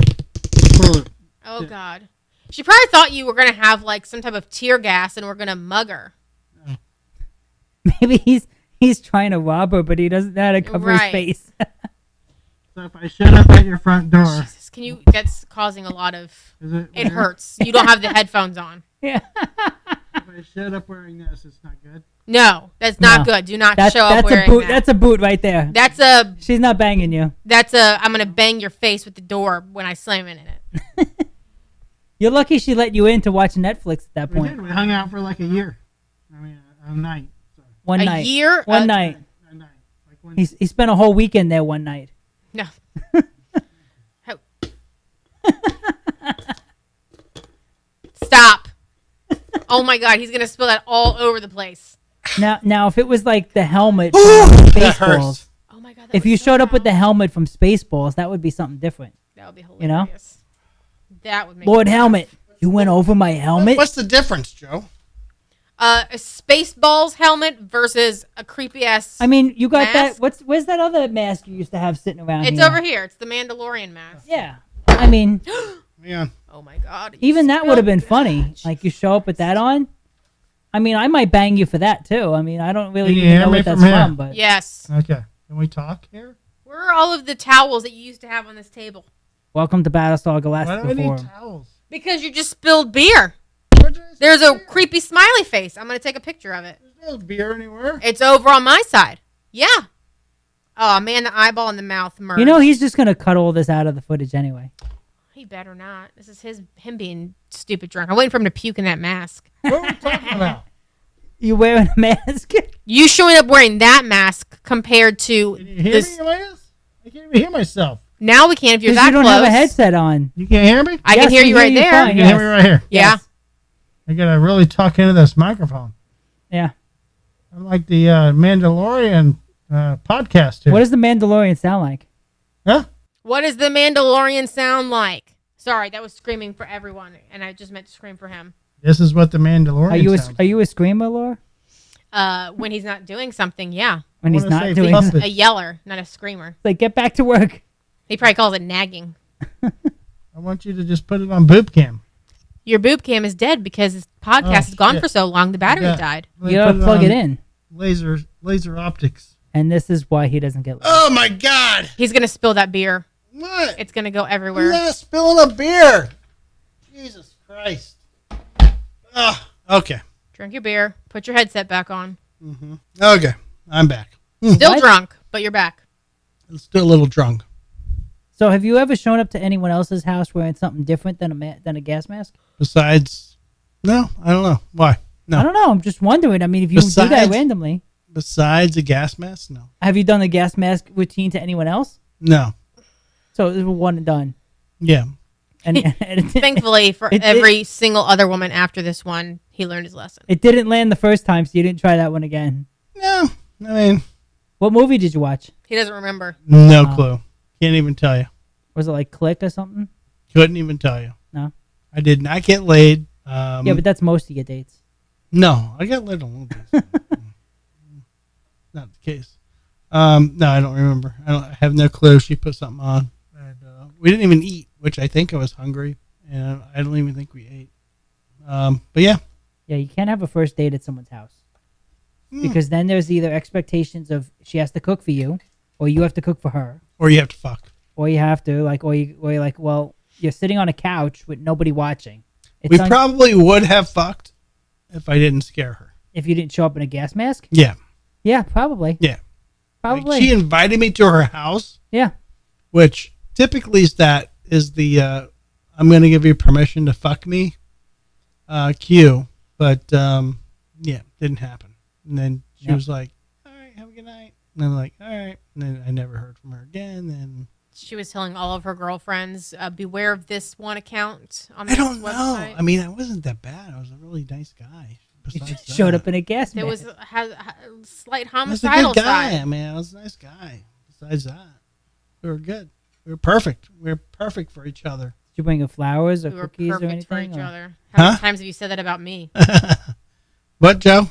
pull it. Oh, God. She probably thought you were going to have, like, some type of tear gas and we're going to mug her. maybe he's trying to rob her, but he doesn't know how to cover Right. his face." So if I showed up at your front door, Jesus, can you... That's causing a lot of... is it? It hurts. You don't have the headphones on. Yeah, If I showed up wearing this, it's not good. No, that's not No. good. Do not that's show up that's wearing a boot. that. That's a boot right there. She's not banging you. I'm going to bang your face with the door when I slam it in it. You're lucky she let you in to watch Netflix at that We point. did. We hung out for like a year. I mean, a night. So, One A night. year? One night. a night. Like when He spent a whole weekend there one night. No. How- Stop. Oh my God, he's gonna spill that all over the place. Now, if it was like the helmet Ooh, from that hurts. Spaceballs, Oh my God. That if was you so showed up with the loud. helmet from Spaceballs, that would be something different. That would be hilarious. You know? That would make Lord me laugh. Helmet, you went over my helmet. What's the difference, Joe? A Spaceballs helmet versus a creepy ass. I mean, you got Mask? that. Where's that other mask you used to have sitting around It's here? over here. It's the Mandalorian mask. Yeah. I mean, Yeah. Oh my God. you even that would have been spilled funny. that. Like you show up with that on. I mean, I might bang you for that too. I mean, I don't really Can you even hear know me what that's from here? from, but Yes. Okay. Can we talk here? Where are all of the towels that you used to have on this table? welcome to Battlestar Why do I Galactica need Forum. towels? Because you just spilled beer. Where did I There's a spill beer? creepy smiley face. I'm gonna take a picture of it. There's no beer anywhere. It's over on my side. Yeah. Oh man, the eyeball and the mouth merged. You know, he's just gonna cut all this out of the footage anyway. He better not. This is him being stupid drunk. I'm waiting for him to puke in that mask. What are we talking about? You wearing a mask? You showing up wearing that mask compared to Can you hear this. me, Elias? I can't even hear myself. Now we can if you're Because that you don't close. have a headset on. You can't hear me? I Yes, can hear we you right there. fine, You can yes. hear me right here. Yeah. Yes. I gotta really talk into this microphone. Yeah. I'm like the Mandalorian podcast here. What does the Mandalorian sound like? Huh? What does the Mandalorian sound like? Sorry, that was screaming for everyone, and I just meant to scream for him. This is what the Mandalorian sounds Are you a screamer, Laura? When he's not doing something, yeah. When he's wanna not say doing puppet. A yeller, not a screamer. like get back to work. He probably calls it nagging. I want you to just put it on boop cam. Your boob cam is dead because his podcast Oh, has gone shit. for so long the battery Yeah. died. Let me You gotta put plug it on in. Laser optics. And this is why he doesn't get. Oh my God! He's gonna spill that beer. What? It's gonna go everywhere. Yeah, spilling a beer. Jesus Christ. Oh, okay. Drink your beer. Put your headset back on. Okay. I'm back. Still What? drunk, but you're back. I'm still a little drunk. So have you ever shown up to anyone else's house wearing something different than a gas mask? Besides, no, I don't know. Why? No. I don't know. I'm just wondering. I mean, if you do that Besides- randomly, Besides a gas mask? No. have you done the gas mask routine to anyone else? No. So it was one and done. Yeah. And it, Thankfully, for It- every single other woman after this one, he learned his lesson. it didn't land the first time, so you didn't try that one again. No. I mean, What movie did you watch? He doesn't remember. no clue. Can't even tell you. Was it like Click or something? Couldn't even tell you. No. I did not get laid. Yeah, but that's most of your dates. No, I got laid on one days. Not the case. No, I don't remember. I have no clue. She put something on. And, we didn't even eat, which I think I was hungry, and I don't even think we ate. But yeah. Yeah, you can't have a first date at someone's house. Because then there's either expectations of she has to cook for you, or you have to cook for her. Or you have to fuck. Or you have to, or you're like, well, you're sitting on a couch with nobody watching. We probably would have fucked if I didn't scare her. If you didn't show up in a gas mask? Yeah. Yeah, probably. Yeah. Probably. Like she invited me to her house. Yeah. Which typically is the I'm going to give you permission to fuck me cue. But, yeah, didn't happen. And then she was like, all right, have a good night. And I'm like, all right. And then I never heard from her again. And She was telling all of her girlfriends, beware of this one account on I this don't know. website. I mean, I wasn't that bad. I was a really nice guy. You Besides just showed that. up in a gas There mask. was a slight I was a homicidal good guy. side. I mean, I was a nice guy. Besides that, we were good. We were perfect. We were perfect for each other. Did you bring her flowers or We were cookies or perfect anything? for each or- other. How Huh? many times have you said that about me? What, Joe?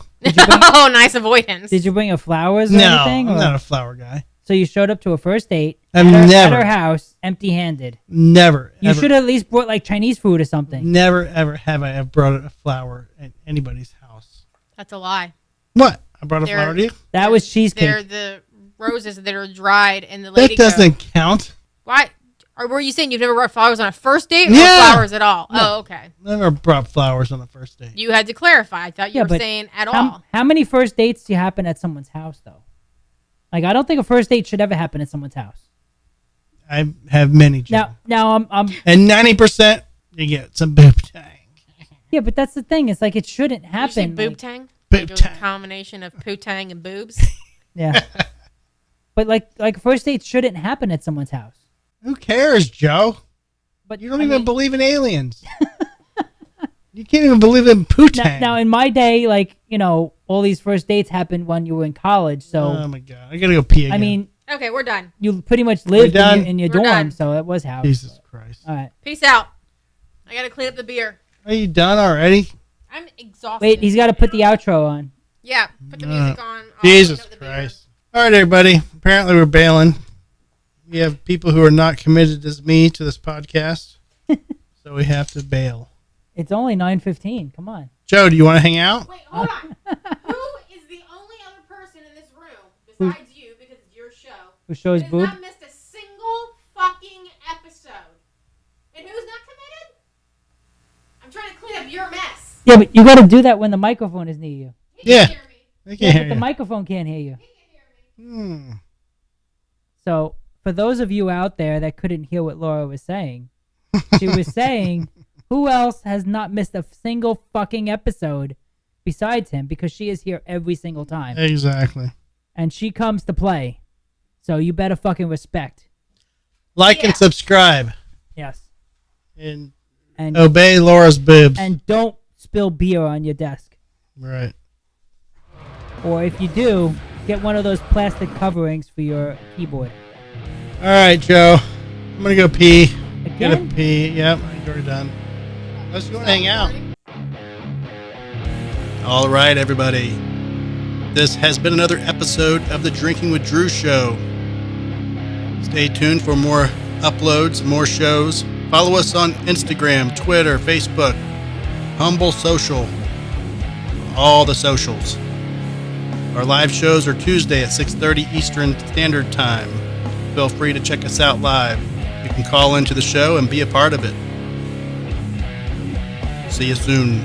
Oh, nice avoidance. Did you bring her flowers or No, anything? I'm or- not a flower guy. So you showed up to a first date I've at never- her house, empty-handed. Never. You ever, should have at least brought like Chinese food or something. Never, ever have I ever brought a flower at anybody's house. That's a lie. What? I brought a They're- flower to you? That was They're cheesecake. the roses that are dried in the lady That doesn't count. Why? Or were you saying you've never brought flowers on a first date or Yeah. flowers at all? Oh, okay. Never brought flowers on the first date. You had to clarify. I thought you Yeah, were but saying at How, all. how many first dates do you happen at someone's house though? Like I don't think a first date should ever happen at someone's house. I have many, Joe. Now I'm And 90%, you get some boob tang. yeah, but that's the thing. It's like it shouldn't Did you say happen. boob like- tang? Boob Like it was a tang. combination of poo-tang and boobs? Yeah. But like first dates shouldn't happen at someone's house. Who cares, Joe? But You don't I even mean, believe in aliens. You can't even believe in now, poo-tang. now in my day, like all these first dates happened when you were in college. So Oh, my God. I got to go pee again. I mean, Okay, we're done. you pretty much lived done? in your We're dorm, done. so it was house. Jesus Christ. All right. Peace out. I got to clean up the beer. Are you done already? I'm exhausted. Wait, he's got to put the outro on. Yeah, put the music on. I'll Jesus clean up the beer. Christ. All right, everybody. Apparently, we're bailing. We have people who are not committed as me to this podcast, so we have to bail. It's only 9:15. Come on. Joe, do you want to hang out? Wait, hold on. Who is the only other person in this room besides you, because it's your show, Who shows that has boob? not missed a single fucking episode? And who's not committed? I'm trying to clean up your mess. Yeah, but you got to do that when the microphone is near you. He Yeah. can hear me. I Yeah, can't but hear the you. microphone can't hear you. He can hear me. So, for those of you out there that couldn't hear what Laura was saying, she was saying, who else has not missed a single fucking episode besides him? Because she is here every single time. Exactly. And she comes to play. So, you better fucking respect. Like Yeah. and subscribe. Yes. And And obey Laura's boobs. and don't spill beer on your desk. Right. Or if you do, get one of those plastic coverings for your keyboard. All right, Joe. I'm going to go pee. Get a Again? pee. Yep, I'm already done. Let's go and hang out. All right, everybody. This has been another episode of the Drinking with Drew show. Stay tuned for more uploads, more shows. Follow us on Instagram, Twitter, Facebook, Humble Social, all the socials. Our live shows are Tuesday at 6:30 Eastern Standard Time. Feel free to check us out live. You can call into the show and be a part of it. See you soon.